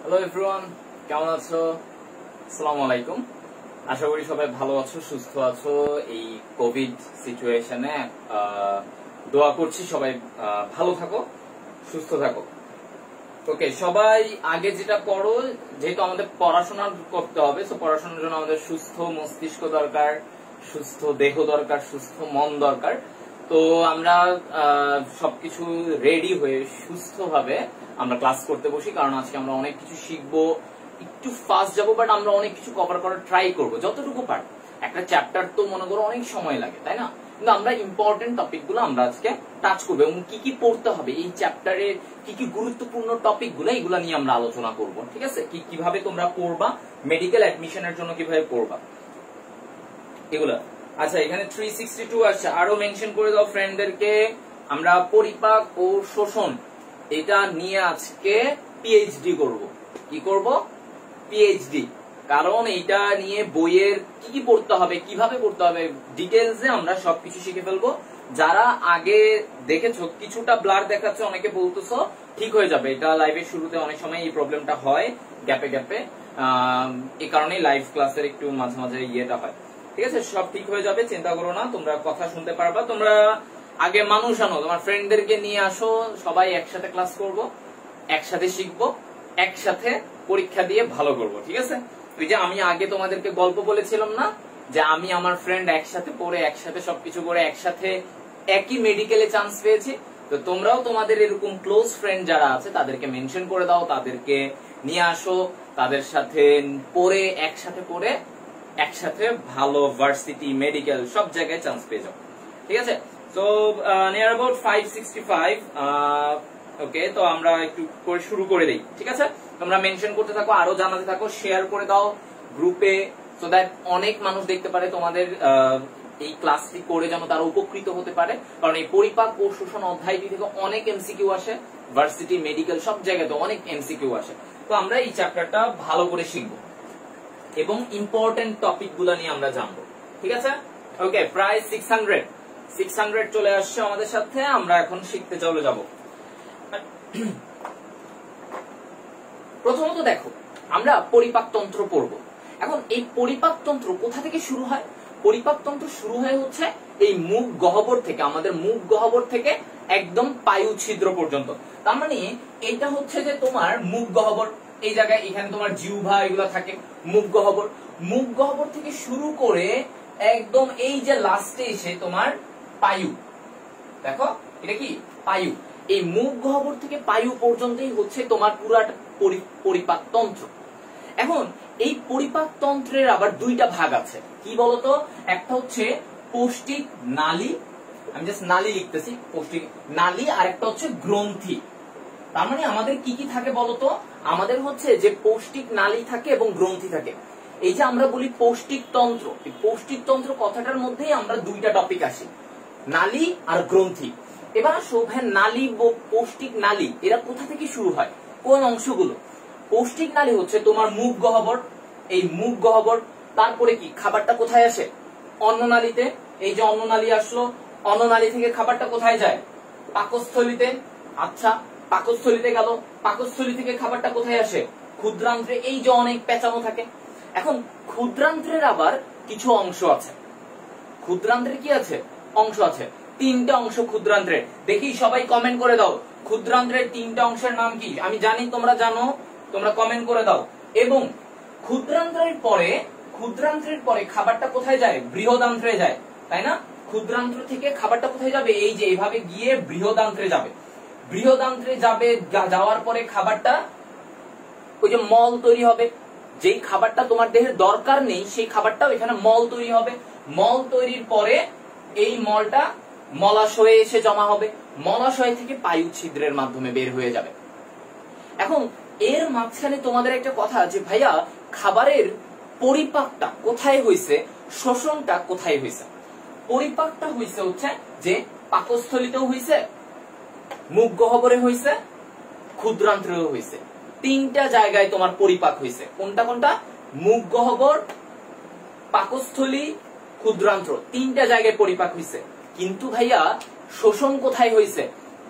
Hello everyone, কেমন আছো? আসসালামু আলাইকুম। আশা করি সবাই ভালো আছো, সুস্থ আছো। এই কোভিড সিচুয়েশনে দোয়া করছি সবাই ভালো থাকো, সুস্থ থাকো। ওকে, সবাই আগে যেটা করো, যেহেতু আমাদের পড়াশোনা করতে হবে, তো পড়াশোনার জন্য আমাদের সুস্থ মস্তিষ্ক দরকার, সুস্থ দেহ দরকার, সুস্থ মন দরকার। তো আমরা সবকিছু রেডি হয়ে সুস্থভাবে আমরা ক্লাস করতে বসি, কারণ আজকে আমরা অনেক কিছু শিখবো। একটু ফাস্ট যাবো, বাট আমরা অনেক কিছু কভার করার ট্রাই করবো যতটুকু পারি। একটা চ্যাপ্টার তো মনে করো অনেক সময় লাগে, তাই না? কিন্তু আমরা ইম্পর্টেন্ট টপিক গুলো আমরা আজকে টাচ করবো, এবং কি কি পড়তে হবে এই চ্যাপ্টারের, কি কি গুরুত্বপূর্ণ টপিক গুলো, এগুলো নিয়ে আমরা আলোচনা করব। ঠিক আছে? কিভাবে তোমরা পড়বা, মেডিকেল অ্যাডমিশনের জন্য কিভাবে পড়বা এগুলা। আচ্ছা, এখানে 362 আসছে, আরো মেনশন করে দাও ফ্রেন্ডদেরকে। আমরা পরিপাক ও শোষণ এটা নিয়ে আজকে পিএইচডি করব। কি করব? পিএইচডি। কারণ এটা নিয়ে বইয়ের কি কি পড়তে হবে, কিভাবে পড়তে হবে, ডিটেলসে আমরা সবকিছু শিখে ফেলবো। যারা আগে দেখেছো কিছুটা ব্লার দেখাচ্ছে, অনেকে বলতেছো ঠিক হয়ে যাবে। এটা লাইভের শুরুতে অনেক সময় এই প্রবলেমটা হয়, গ্যাপে গ্যাপে। এই কারণেই লাইভ ক্লাসের একটু মাঝে মাঝে ইয়েটা হয়। ঠিক আছে, সব ঠিক হয়ে যাবে, চিন্তা করো না। তোমরা কথা শুনতে পারবা। তোমরা আগে মানুষ আনো, তোমার ফ্রেন্ডদেরকে নিয়ে আসো, সবাই একসাথে ক্লাস করব, একসাথে শিখবো, একসাথে পরীক্ষা দিয়ে ভালো করব। ঠিক আছে? ওই যে আমি আগে তোমাদেরকে গল্প বলেছিলাম না, যে আমি আমার ফ্রেন্ড একসাথে পড়ে, একসাথে সবকিছু করে, একসাথে একই মেডিকেলে চান্স পেয়েছি। তো তোমরাও তোমাদের এরকম ক্লোজ ফ্রেন্ড যারা আছে তাদেরকে মেনশন করে দাও, তাদেরকে নিয়ে আসো, তাদের সাথে পড়ে, একসাথে পড়ে, একসাথে ভালো ভার্সিটি, মেডিকেল সব জায়গায় চান্স পেয়ে যাও। ঠিক আছে? তো নিয়ার অ্যাবাউট 565। ওকে, তো আমরা একটু শুরু করে দেই। ঠিক আছে? তোমরা মেনশন করতে থাকো, আরো জানাতে থাকো, শেয়ার করে দাও গ্রুপে, সো দ্যাট অনেক মানুষ দেখতে পারে তোমাদের এই ক্লাসটি করে, যেন তারা উপকৃত হতে পারে। কারণ এই পরিপাক ও শোষণ অধ্যায়টি থেকে অনেক এমসিকিউ আসে, ভার্সিটি, মেডিকেল সব জায়গাতে অনেক এমসিকিউ আসে। তো আমরা এই চ্যাপ্টারটা ভালো করে শিখবো এবং ইম্পর্টেন্ট টপিক গুলো নিয়ে আমরা জানবো। ঠিক আছে? ওকে, প্রায় 600 চলে আসছে আমাদের সাথে। আমরা এখন শিখতে চলে যাব। প্রথমত দেখো, আমরা পরিপাকতন্ত্র পড়ব। এখন এই পরিপাকতন্ত্র কোথা থেকে শুরু হয়? পরিপাকতন্ত্র শুরু হয় হচ্ছে এই মুখ গহ্বর থেকে, আমাদের মুখ গহ্বর থেকে একদম পায়ু ছিদ্র পর্যন্ত। তার মানে এটা হচ্ছে যে তোমার মুখ গহ্বর, এই জায়গায় এখানে তোমার জিহ্বা এগুলো থাকে, মুখ গহ্বর। মুখ গহ্বর থেকে শুরু করে একদম এই যে লাস্টে এসে তোমার পায়ু। দেখো, এটা কি পায়ু। এই মুখ গহ্বর থেকে পায়ু পর্যন্তই হচ্ছে তোমার পুরাটা পরিপাকতন্ত্র। এখন এই পরিপাকতন্ত্রের আবার দুইটা ভাগ আছে, কি বলতো? একটা হচ্ছে পৌষ্টিক নালী, আমি জাস্ট নালী লিখতেছি, পৌষ্টিক নালী, আর একটা হচ্ছে গ্রন্থি। তার মানে আমাদের কি কি থাকে বলতো? আমাদের হচ্ছে যে পৌষ্টিক নালী থাকে এবং গ্রন্থি থাকে। এই যে আমরা বলি পৌষ্টিক তন্ত্র, এই পৌষ্টিক তন্ত্র কথাটার মধ্যেই আমরা দুইটা টপিক আসি, নালী আর গ্রন্থি। এবার আসো ভাই, নালী ও পৌষ্টিক নালী এরা কোথা থেকে শুরু হয়, কোন অংশগুলো? পৌষ্টিক নালী হচ্ছে তোমার মুখ গহ্বর, এই মুখ গহ্বর। তারপরে কি খাবারটা কোথায় আসে? অন্ননালীতে। এই যে অন্ননালী আসলো, অন্ননালী থেকে খাবারটা কোথায় যায়? পাকস্থলীতে। আচ্ছা, পাকস্থলীতে গেল, পাকস্থলী থেকে খাবারটা কোথায় আসে? ক্ষুদ্রান্ত্রে। এই যে অনেক পেঁচানো থাকে। এখন ক্ষুদ্রান্ত্রের আবার কিছু অংশ আছে। ক্ষুদ্রান্ত্রের কি আছে? অংশ আছে, তিনটা অংশ ক্ষুদ্রান্ত্রের। দেখি সবাই কমেন্ট করে দাও, ক্ষুদ্রান্ত্রের তিনটা অংশের নাম কি? আমি জানি তোমরা জানো, তোমরা কমেন্ট করে দাও। এবং ক্ষুদ্রান্ত্রের পরে খাবারটা কোথায় যায়? বৃহদান্ত্রে যায়, তাই না? ক্ষুদ্রান্ত্র থেকে খাবারটা কোথায় যাবে? এই যে এভাবে গিয়ে বৃহদান্ত্রে যাবে। বৃহদান্ত্রে যাবে, যাওয়ার পরে খাবারটা ওই যে মল তৈরি হবে। যেই খাবারটা তোমার দেহের দরকার নেই সেই খাবারটাও এখানে মল তৈরি হবে। মল তৈরির পরে এই মলটা মলাশয়ে এসে জমা হবে, মলাশয় থেকে পায়ু ছিদ্রের মাধ্যমে বের হয়ে যাবে। এখন এর মাঝখানে তোমাদের একটা কথা যে ভাইয়া, খাবারের পরিপাকটা কোথায় হইছে, শোষণটা কোথায় হইছে? পরিপাকটা হইছে হচ্ছে যে পাকস্থলীতেও হইছে, মুখ গহ্বরে হইছে, ক্ষুদ্রান্ত্রেও হইছে। তিনটা জায়গায় তোমার পরিপাক হইছে। কোনটা কোনটা? মুখ গহ্বর, পাকস্থলী, ক্ষুদ্রান্ত্র, তিনটা জায়গায় পরিপাক হইছে। কিন্তু ভাইয়া শোষণ কোথায় হইছে?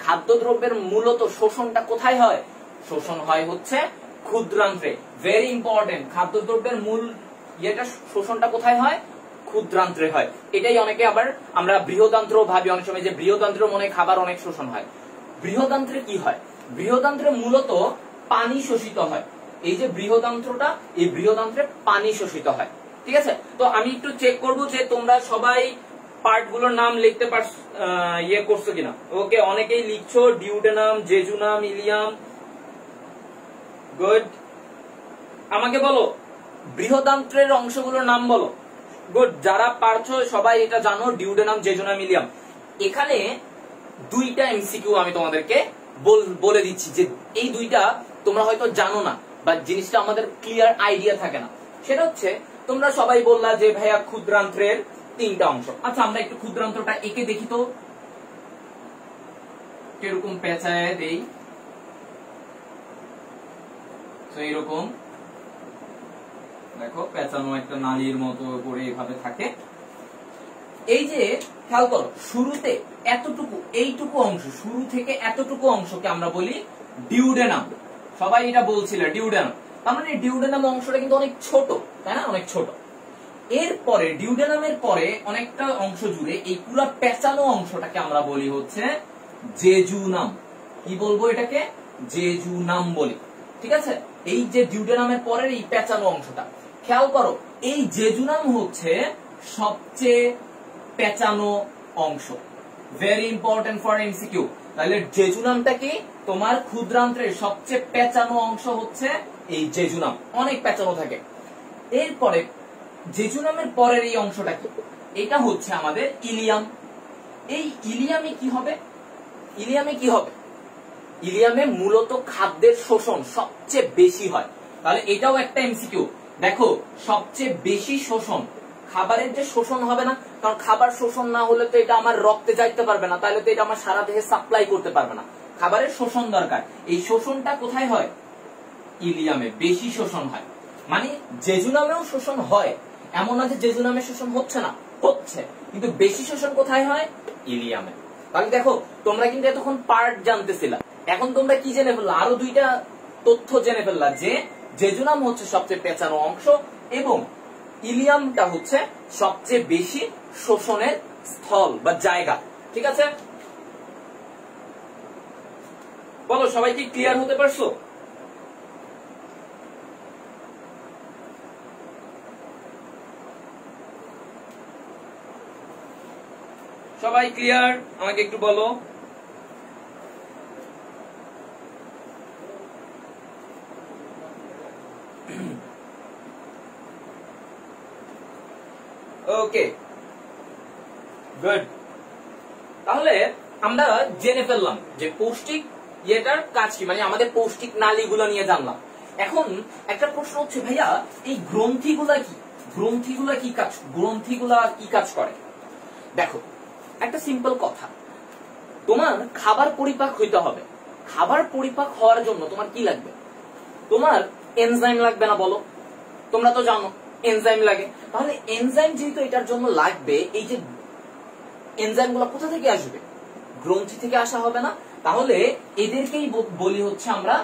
খাদ্যদ্রব্যের মূলত শোষণটা কোথায় হয়? শোষণ হয় হচ্ছে ক্ষুদ্রান্ত্রে। ভেরি ইম্পর্টেন্ট, খাদ্যদ্রব্যের মূল ইয়েটা শোষণটা কোথায় হয়? ক্ষুদ্রান্ত্রে হয়। এটাই অনেকে আবার আমরা বৃহদান্ত্র ভাবি অনেক সময় যে বৃহদান্ত্র মনে খাবার অনেক শোষণ হয়। বৃহদান্ত্রে কি হয়? বৃহদান্ত্রে মূলত পানি শোষিত হয়। এই যে বৃহদান্ত্রটা, এই বৃহদান্ত্রে পানি শোষিত হয়। ঠিক আছে, তো আমি একটু চেক করব যে তোমরা সবাই পার্ট গুলোর নাম লিখতে পারছো, ইয়ে করছো কিনা। ওকে, অনেকেই লিখছো, ডিউডেনাম, জেজুনাম, ইলিয়াম, গুড। আমাকে বলো বৃহদান্ত্রের অংশগুলোর নাম বলো। গুড, যারা পারছো সবাই এটা জানো, ডিউডেনাম, জেজুনাম, ইলিয়াম। এখানে দুইটা এমসিকিউ আমি তোমাদেরকে বলে দিচ্ছি, যে এই দুইটা তোমরা হয়তো জানো না বা জিনিসটা আমাদের ক্লিয়ার আইডিয়া থাকে না। সেটা হচ্ছে, তোমরা সবাই বললা যে ভাইয়া ক্ষুদ্রান্ত্রের তিনটা অংশ। আচ্ছা, আমরা একটু ক্ষুদ্রান্ত্রটা এঁকে দেখি তো, কিরকম পেঁচায় দেই। তো এইরকম দেখো, পেঁচানো একটা নালীর মতো করে এভাবে থাকে। এই যে খেয়াল করো, শুরুতে এতটুকু, এইটুকু অংশ, শুরু থেকে এতটুকু অংশকে আমরা বলি ডিউডেনাম। সবাই এটা বলছিল ডিউডেনাম। তার মানে ডিউডেনাম অংশটা কিন্তু অনেক ছোট, তাই না? অনেক ছোট। এরপরে ডিউডেনামের পরে অনেকটা অংশ জুড়ে এই পুরো পেঁচানো অংশটাকে আমরা বলি হচ্ছে জেজুনাম। কি বলবো এটাকে? জেজুনাম বলি। ঠিক আছে, এই যে ডিউডেনামের পরের এই পেঁচানো অংশটা, খেয়াল করো, এই জেজুনাম হচ্ছে সবচেয়ে পেঁচানো অংশ। Very important for MCQ. তাহলে জেজুনামটা কি? তোমার ক্ষুদ্রান্ত্রের সবচেয়ে পেঁচানো অংশ হচ্ছে এই জেজুনাম, অনেক পেঁচানো থাকে। এরপরে জেজুনামের পরের এই অংশটা কি? এটা হচ্ছে আমাদের ইলিয়াম। এই ইলিয়ামে কি হবে? ইলিয়ামে কি হবে? ইলিয়ামে মূলত খাদ্যের শোষণ সবচেয়ে বেশি হয়। তাহলে এটাও একটা এমসিকিউ। দেখো, সবচেয়ে বেশি শোষণ, খাবারের যে শোষণ হবে না, কারণ খাবার শোষণ না হলে তো এটা আমার রক্তে যাইতে পারবে না, তাহলে তো এটা আমার সারা দেহে সাপ্লাই করতে পারবে না। খাবারের শোষণ দরকার। এই শোষণটা কোথায় হয়? ইলিয়ামে বেশি শোষণ হয়। মানে জেজুনামেও শোষণ হয়, এমন না যে জেজুনামে শোষণ হচ্ছে না, হচ্ছে, কিন্তু বেশি শোষণ কোথায় হয়? ইলিয়ামে। তাহলে দেখো, তোমরা কিন্তু এতক্ষণ পার্ট জানতেছিলা, এখন তোমরা কি জেনে ফেললা? আরো দুইটা তথ্য জেনে ফেললা, যে জেজুনাম হচ্ছে সবচেয়ে পেঁচানো অংশ এবং ইলিয়ামটা হচ্ছে সবচেয়ে বেশি শোষণের স্থল বা জায়গা। ঠিক আছে, বলো সবাই কি ক্লিয়ার হতে পারছো? সবাই ক্লিয়ার? আমাকে একটু বলো। ওকে, গুড। তাহলে আমরা জেনে ফেললাম যে পৌষ্টিক ইয়েটার কাজ কি, মানে আমাদের পৌষ্টিক নালীগুলো নিয়ে জানলাম। এখন একটা প্রশ্ন হচ্ছে, ভাইয়া এই গ্রন্থিগুলা কি? গ্রন্থিগুলা কি কাজ করে? দেখো, একটা সিম্পল কথা, তোমার খাবার পরিপাক হইতে হবে। খাবার পরিপাক হওয়ার জন্য তোমার কি লাগবে? তোমার এনজাইম লাগবে না? বলো, তোমরা তো জানো এনজাইম লাগে। তাহলে এনজাইম যেহেতু এটার জন্য লাগবে, এই যে এনজাইম গুলো কোথা থেকে আসবে? গ্রন্থি থেকে আসা হবে না? তাহলে এদেরকেই বলি হচ্ছে আমরা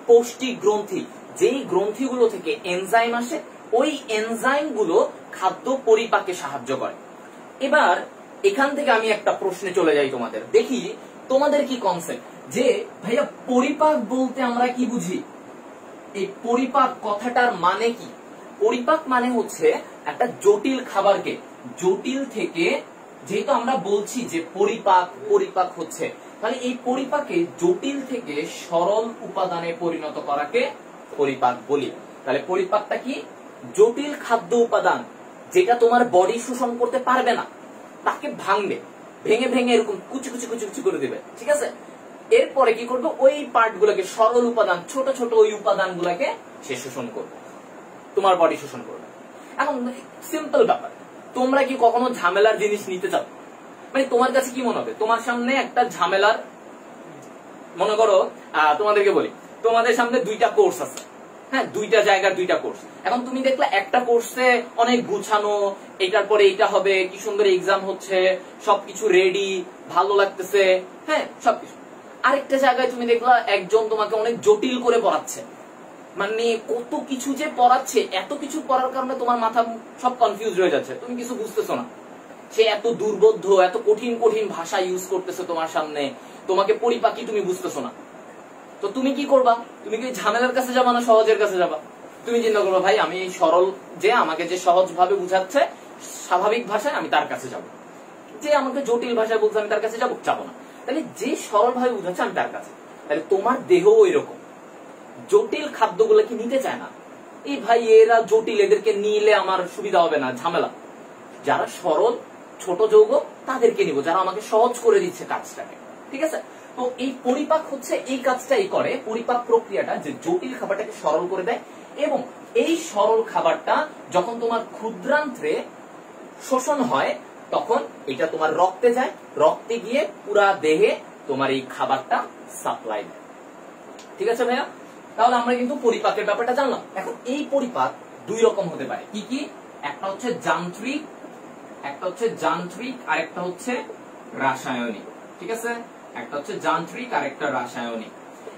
পৌষ্টিক গ্রন্থি। যেই গ্রন্থিগুলো থেকে এনজাইম আসে, ওই এনজাইম গুলো খাদ্য পরিপাকে সাহায্য করে। এবার এখান থেকে আমি একটা প্রশ্নে চলে যাই তোমাদের, দেখি তোমাদের কি কনসেপ্ট, যে ভাইয়া পরিপাক বলতে আমরা কি বুঝি? এই পরিপাক কথাটার মানে কি? পরিপাক মানে হচ্ছে একটা জটিল খাবারকে, জটিল থেকে, যেহেতু আমরা বলছি যে পরিপাক হচ্ছে, তাহলে এই পরিপাকে জটিল থেকে সরল উপাদানে পরিণত করাকে পরিপাক বলি। তাহলে পরিপাকটা কি? জটিল খাদ্য উপাদান যেটা তোমার বডি শোষণ করতে পারবে না, তাকে ভাঙবে, ভেঙে ভেঙে এরকম কুচি কুচি কুচি কুচি করে দিবে। ঠিক আছে, এরপরে কি করবে? ওই পার্ট গুলোকে, সরল উপাদান, ছোট ছোট ওই উপাদান গুলাকে সে শোষণ করবে, তোমার বডি শোষণ করবে। এখন সিম্পল ব্যাপার, তোমরা কি কখনো ঝামেলার জিনিস নিতে চাও? মানে তোমার কাছে কি মনে হবে? তোমার সামনে একটা ঝামেলার, মনে করো তোমাদেরকে বলি, তোমাদের সামনে দুইটা কোর্স আছে, হ্যাঁ, দুইটা জায়গার দুইটা কোর্স। এখন তুমি দেখলে একটা কোর্সে অনেক গুছানো, এটার পরে এটা হবে, কি সুন্দর এক্সাম হচ্ছে, সবকিছু রেডি, ভালো লাগতেছে, হ্যাঁ সবকিছু। আরেকটা জায়গায় তুমি দেখলা একজন তোমাকে অনেক জটিল করে পড়াচ্ছে, মানে কত কিছু যে পড়াচ্ছে, এত কিছু পড়ার কারণে তোমার মাথা সব কনফিউজ হয়ে যাচ্ছে, তুমি কিছু বুঝতেছো না। সে এত দুর্বোধ্য, এত কঠিন কঠিন ভাষা ইউজ করতেছে তোমার সামনে, তোমাকে পরিপাকি তুমি বুঝতেছো না। তো তুমি কি করবা? তুমি কি ঝামেলার কাছে যাবা না সহজের কাছে যাবা? তুমি চিন্তা করবা ভাই আমি সরল, যে আমাকে যে সহজ ভাবে বুঝাচ্ছে স্বাভাবিক ভাষায় আমি তার কাছে যাব, যে আমাকে জটিল ভাষায় বলছে আমি তার কাছে যাবো না। তাহলে যে সরল ভাবে বুঝাচ্ছে আমি তার কাছে। তাহলে তোমার দেহ এরকম, জটিল খাদ্যগুলো কি নিতে চায় না। এই ভাই এরা জটিল, এদেরকে নিলে আমার সুবিধা হবে না, ঝামেলা। যারা সরল ছোট যৌগ তাদেরকে নিব, যারা আমাকে সহজ করে দিচ্ছে কাজটাকে। ঠিক আছে? তো এই পরিপাক হচ্ছে এই কাজটাই করে, পরিপাক প্রক্রিয়াটা, যে জটিল খাবারটাকে সরল করে দেয়। এবং এই সরল খাবারটা যখন তোমার ক্ষুদ্রান্ত্রে শোষণ হয় তখন এটা তোমার রক্তে যায়, রক্তে গিয়ে পুরা দেহে তোমার এই খাবারটা সাপ্লাই দেয়। ঠিক আছে ভাইয়া? তাহলে আমরা কিন্তু পরিপাকের ব্যাপারটা জানলাম। এখন এই পরিপাক দুই রকম হতে পারে। কি কি? একটা হচ্ছে যান্ত্রিক, আর একটা হচ্ছে রাসায়নিক। ঠিক আছে? একটা হচ্ছে যান্ত্রিক আর একটা রাসায়নিক।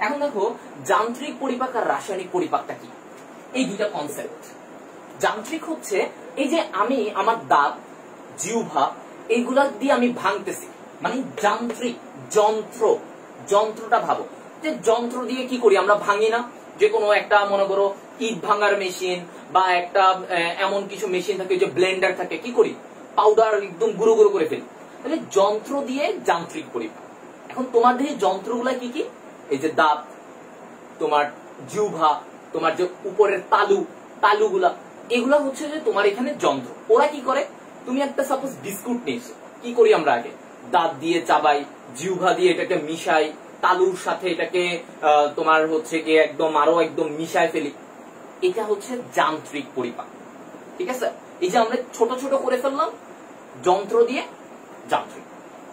এখন দেখো যান্ত্রিক পরিপাক আর রাসায়নিক পরিপাকটা কি, এই দুইটা কনসেপ্ট। যান্ত্রিক হচ্ছে এই যে আমি আমার দাঁত, জিহ্বা এইগুলা দিয়ে আমি ভাঙতেছি, মানে যান্ত্রিক। যন্ত্রটা ভাবো, যে যন্ত্র দিয়ে কি করি আমরা, ভাঙি না? যে কোনো একটা মনে করো ইট ভাঙার মেশিন বা একটা এমন কিছু মেশিন থাকে, যে ব্লেন্ডার থাকে, কি করি পাউডার একদম গুঁড়ো গুঁড়ো করে ফেলি। তাহলে যন্ত্র দিয়ে যান্ত্রিক পরিপাক। এখন তোমার দেহে যন্ত্রগুলা কি কি? এই যে দাঁত, তোমার জিহ্বা, তোমার যে উপরের তালুগুলা, এগুলা হচ্ছে যে তোমার এখানে যন্ত্র। ওরা কি করে, তুমি একটা সাপোজ বিস্কুট নিয়েছো, কি করি আমরা আগে দাঁত দিয়ে চাবাই, জিহ্বা দিয়ে এটাকে মিশাই, তালুর সাথে এটাকে তোমার হচ্ছে গিয়ে একদম আরো একদম মিশায় ফেলি। এটা হচ্ছে যান্ত্রিক পরিপাক। ঠিক আছে? এই যে আমরা ছোট ছোট করে ফেললাম যন্ত্র দিয়ে, যান্ত্রিক।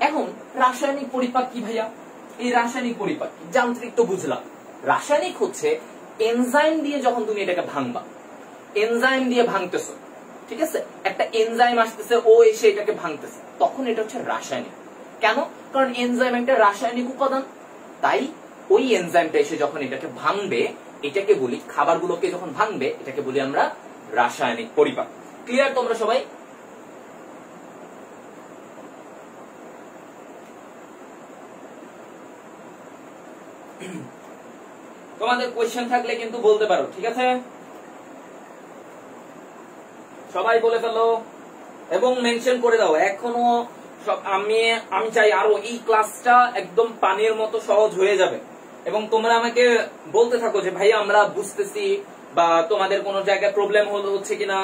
এখন রাসায়নিক পরিপাক কি ভাইয়া? এই রাসায়নিক পরিপাক যান্ত্রিক তো বুঝলাম, রাসায়নিক হচ্ছে এনজাইম দিয়ে যখন তুমি এটাকে ভাঙবা, এনজাইম দিয়ে ভাঙতেছো। ঠিক আছে? একটা এনজাইম আসতেছে, ও এসে এটাকে ভাঙতেছে, তখন এটা হচ্ছে রাসায়নিক। কেন? কারণ এনজাইম একটা রাসায়নিক উপাদান, তাই ওই এনজাইমটা এসে যখন এটাকে ভাঙবে, এটাকে বলি, খাবারগুলোকে যখন ভাঙবে এটাকে বলি আমরা রাসায়নিক পরিপাক। ক্লিয়ার তোমরা সবাই? তোমাদের কোয়েশ্চেন থাকলে কিন্তু বলতে পারো। ঠিক আছে? সবাই বলে ফেলো এবং মেনশন করে দাও। এখনো সব আমি চাই আরো এই ক্লাসটা একদম পানির মতো সহজ হয়ে যাবে, এবং তোমরা আমাকে বলতে থাকো যে ভাই আমরা বুঝতেছি, বা তোমাদের কোনো জায়গায় প্রবলেম হচ্ছে কিনা।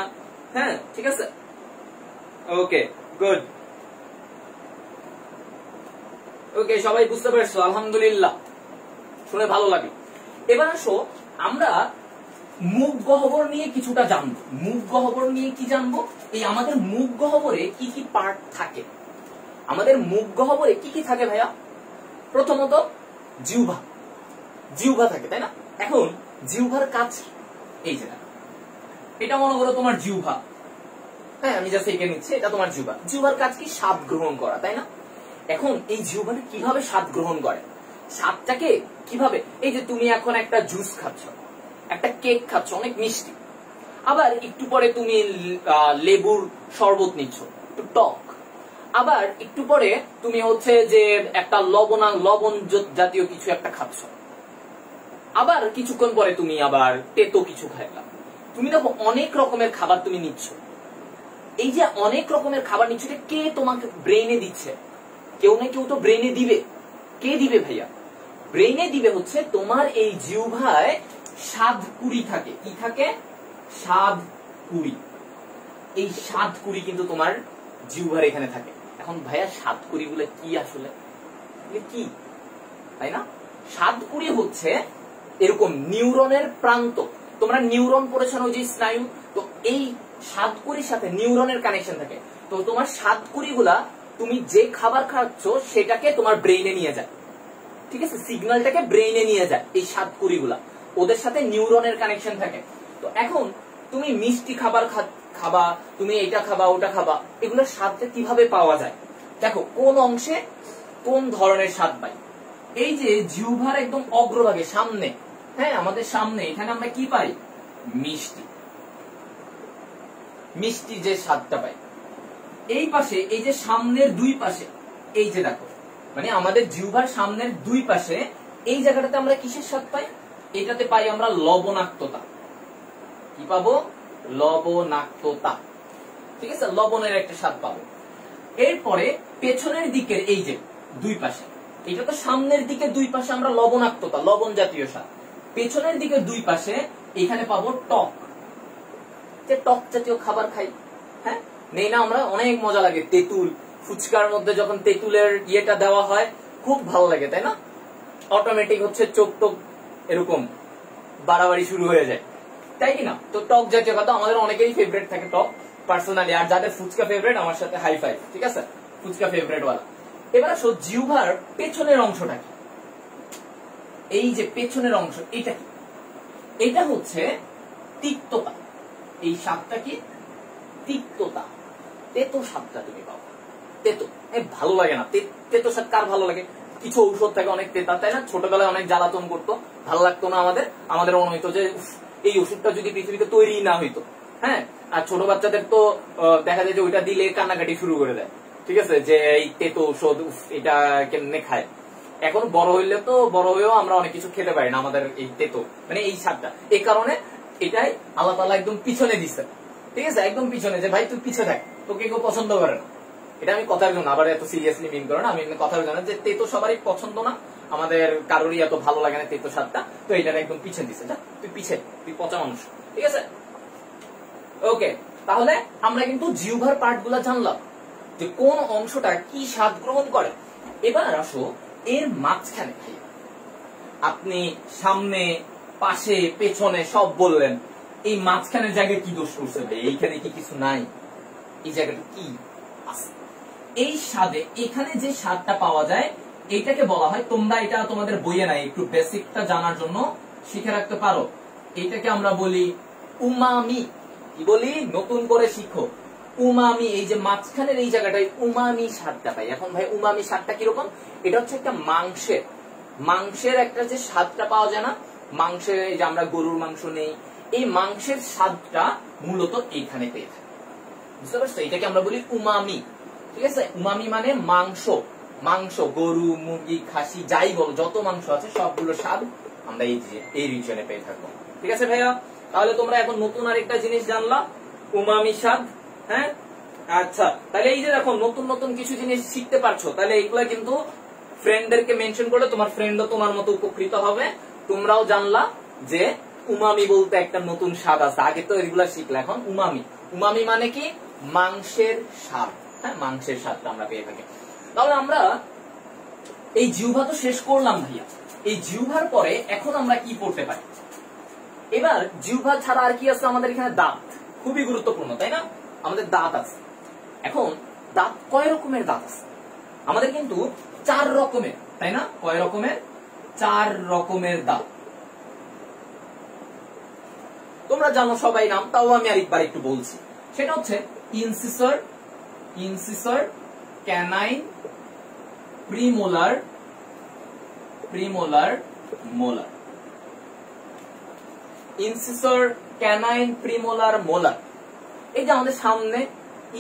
হ্যাঁ, ঠিক আছে? ওকে, গুড। ওকে, সবাই বুঝতে পারছো? আলহামদুলিল্লাহ, শুনে ভালো লাগে। এবার আসো আমরা মুখ গহ্বর নিয়ে কিছুটা জানবো। মুখ গহ্বর নিয়ে কি জানবো? এই আমাদের মুখ গহ্বরে কি কি পার্ট থাকে। আমাদের মুখ গহ্বরে কি কি থাকে ভাইয়া? প্রথমত জিহ্বা থাকে, তাই না? এখন জিহ্বার কাজ কি? এই যে এটা মনে করো তোমার জিহ্বা। হ্যাঁ, আমি জাস্ট এঁকে নিচ্ছি, এটা তোমার জিহ্বা। জিহ্বার কাজ কি? স্বাদ গ্রহণ করা, তাই না? এখন এই জিহ্বাটা কিভাবে স্বাদ গ্রহণ করে? স্বাদটাকে কিভাবে, এই যে তুমি এখন একটা জুস খাচ্ছ, একটা কেক খাচ্ছ, অনেক মিষ্টি, আবার একটু পরে তুমি লেবুর শরবত নিচ্ছ, একটু টক, আবার একটু পরে তুমি হচ্ছে যে একটা লবণ জাতীয় কিছু একটা খাচ্ছ, আবার কিছুক্ষণ পরে তুমি আবার তেতো কিছু খাইলা। তুমি দেখো অনেক রকমের খাবার তুমি নিচ্ছ। এই যে অনেক রকমের খাবার নিচ্ছ, কে তোমাকে ব্রেইনে দিচ্ছে? কেউ না কেউ তো ব্রেইনে দিবে। কে দিবে ভাইয়া? ব্রেইনে দিবে হচ্ছে তোমার এই জিহ্বায় স্বাদকুড়ি থাকে। কি থাকে? স্বাদকুড়ি। এই স্বাদকুড়ি কিন্তু তোমার জিহ্বার এখানে থাকে। এখন ভাইয়া স্বাদকুড়ি গুলো কি আসলে, কি, তাই না? স্বাদকুড়ি হচ্ছে এরকম নিউরনের প্রান্ত। তোমরা নিউরন পড়েছ না, ওই যে স্নায়ু, তো এই স্বাদকুড়ির সাথে নিউরনের কানেকশন থাকে। তো তোমার স্বাদকুড়ি গুলা তুমি যে খাবার খাচ্ছ সেটাকে তোমার ব্রেইনে নিয়ে যায়। ঠিক আছে? সিগন্যালটাকে ব্রেইনে নিয়ে যায় এই স্বাদকুড়ি গুলা, ওদের সাথে নিউরনের কানেকশন থাকে। তো এখন তুমি মিষ্টি খাবার খাবা, তুমি এটা খাবা, ওটা খাবা, এগুলোর স্বাদটা কিভাবে পাওয়া যায়? দেখো কোন অংশে কোন ধরনের স্বাদ পাই। এই যে জিহ্বার একদম অগ্রভাগে সামনে, হ্যাঁ, আমাদের সামনে এখানে আমরা কি পাই? মিষ্টি, মিষ্টি যে স্বাদটা পাই। এই পাশে এই যে সামনের দুই পাশে এই যে দেখো, মানে আমাদের জিহ্বার সামনের দুই পাশে এই জায়গাটাতে আমরা কিসের স্বাদ পাই? এটাতে পাই আমরা লবণাক্ততা। কি পাবো? লবণাক্ততা। ঠিক আছে, লবণের একটা স্বাদ পাবো। এরপরে পেছনের দিকের এই যে দুই পাশে, এটা তো সামনের দিকে দুই পাশে আমরা লবণাক্ততা, লবণ জাতীয় স্বাদ। পেছনের দিকে দুই পাশে এখানে পাবো টক, যে টক জাতীয় খাবার খাই। হ্যাঁ, নেই না আমরা? অনেক মজা লাগে। তেঁতুল, ফুচকার মধ্যে যখন তেঁতুলের ইয়েটা দেওয়া হয় খুব ভালো লাগে, তাই না? অটোমেটিক হচ্ছে চোখ টোক এরকম বাড়াবাড়ি শুরু হয়ে যায়, তাই কি না? তো টক জাতীয় কথা আমাদের অনেকেরই ফেভারিট থাকে টক, পার্সোনালি। আর যাদের ফুচকা ফেভারিট আমার সাথে হাই ফাইভ, ঠিক আছে? ফুচকা ফেভারিট ওয়ালা। এবার আসো জিহ্বার পেছনের অংশটা কি? এই যে পেছনের অংশ, এটা কি? এটা হচ্ছে তিক্ততা। এই স্বাদটা কি? তিক্ততা, তেতো স্বাদটা তুমি পাও। তেতো ভালো লাগে না? তেতো স্বাদ কার ভালো লাগে? কিছু ঔষধ থাকে অনেক তেতা, তাই না? ছোটবেলায় অনেক জ্বালাতন করতো, ভালো লাগতো না আমাদের মনে হইতো যে এই ওষুধটা যদি পৃথিবীতে তৈরি না হইতো। হ্যাঁ, আর ছোট বাচ্চাদের তো দেখা যায় যে ওইটা দিলে কান্নাকাটি শুরু করে দেয়, ঠিক আছে? যে এই তেতো ঔষধ এটা কেমনে খায়। এখন বড় হইলে তো বড় হয়েও আমরা অনেক কিছু খেতে পারি না আমাদের এই তেতো, মানে এই স্বাদটা। এই কারণে এটাই আল্লাহ তাআলা একদম পিছনে দিচ্ছে, ঠিক আছে? একদম পিছনে, যে ভাই তুই পিছে থাক, তোকে কেউ পছন্দ করে না। এটা আমি কথার জন্য, আবার এত সিরিয়াসলি মিন করে না, আমি কথার জন্য যে তেতো সবারই পছন্দ না, আমাদের কারোরই এত ভালো লাগে না তেতো স্বাদটা, তো এটা একদম পিছনে দিচ্ছে। যা তুই পিছে, তুই পচা মানুষ, ঠিক আছে? ওকে, তাহলে আমরা কিন্তু জিহ্বার পার্ট গুলা জানলাম যে কোন অংশটা কি স্বাদ গ্রহণ করে। এবার আসো এর মাঝখানে। আপনি সামনে, পাশে, পেছনে সব বললেন, এই মাঝখানের জায়গায় কি দোষ করছে? এইখানে কি কিছু নাই? এই জায়গাটা কি আছে? এই স্বাদে এখানে যে স্বাদটা পাওয়া যায় এটাকে বলা হয়, তোমরা এটা তোমাদের বইয়ে নাই, একটু বেসিকটা জানার জন্য শিখে রাখতে পারো, এটাকে আমরা বলি উমামি। কি বলি? নতুন করে শিখো। উমামি। এই যে মাঝখানের এই জায়গাটায় উমামি স্বাদটা পাই। এখন ভাই উমামি স্বাদটা কিরকম? এটা হচ্ছে একটা মাংসের একটা যে স্বাদটা পাওয়া যায় না, মাংসের, এই যে আমরা গরুর মাংস নেই, এই মাংসের স্বাদটা মূলত এইখানে পেয়ে থাকি। বুঝতে পারছো? এটাকে আমরা বলি উমামি, ঠিক আছে? উমামি মানে মাংস, মাংস, গরু, মুরগি, খাসি, যাই বলো, যত মাংস আছে সবগুলো স্বাদ আমরা এই রিজনে পেয়ে থাকবো, ঠিক আছে ভাইয়া? তাহলে তোমরা এখন নতুন আরেকটা জিনিস জানলা, উমামি স্বাদ। হ্যাঁ, আচ্ছা, তাহলে এই যে দেখো নতুন নতুন কিছু জিনিস শিখতে পারছো, তাহলে এগুলা কিন্তু ফ্রেন্ডদেরকে মেনশন করলে তোমার ফ্রেন্ডও তোমার মতো উপকৃত হবে। তোমরাও জানলা যে উমামি বলতে একটা নতুন স্বাদ আছে, আগে তো এগুলা শিখলে, এখন উমামি। উমামি মানে কি? মাংসের স্বাদ। হ্যাঁ, মাংসের স্বাদটা আমরা পেয়ে থাকি। তাহলে আমরা এই জিহ্বা তো শেষ করলাম ভাইয়া। এই জিহ্বার পরে এখন আমরা কি পড়তে পারি? এবার জিহ্বা ছাড়া আর কি আছে আমাদের এখানে? দাঁত, খুবই গুরুত্বপূর্ণ, তাই না? আমাদের দাঁত আছে। এখন দাঁত কয় রকমের দাঁত আছে? আমাদের কিন্তু 4 রকমের, তাই না? কয় রকমের? 4 রকমের দাঁত। তোমরা জানো সবাই নাম, তাও আমি আরেকবার একটু বলছি। সেটা হচ্ছে incisor, canine, premolar, molar. Incisor, canine, premolar, molar. এই যে আমাদের সামনে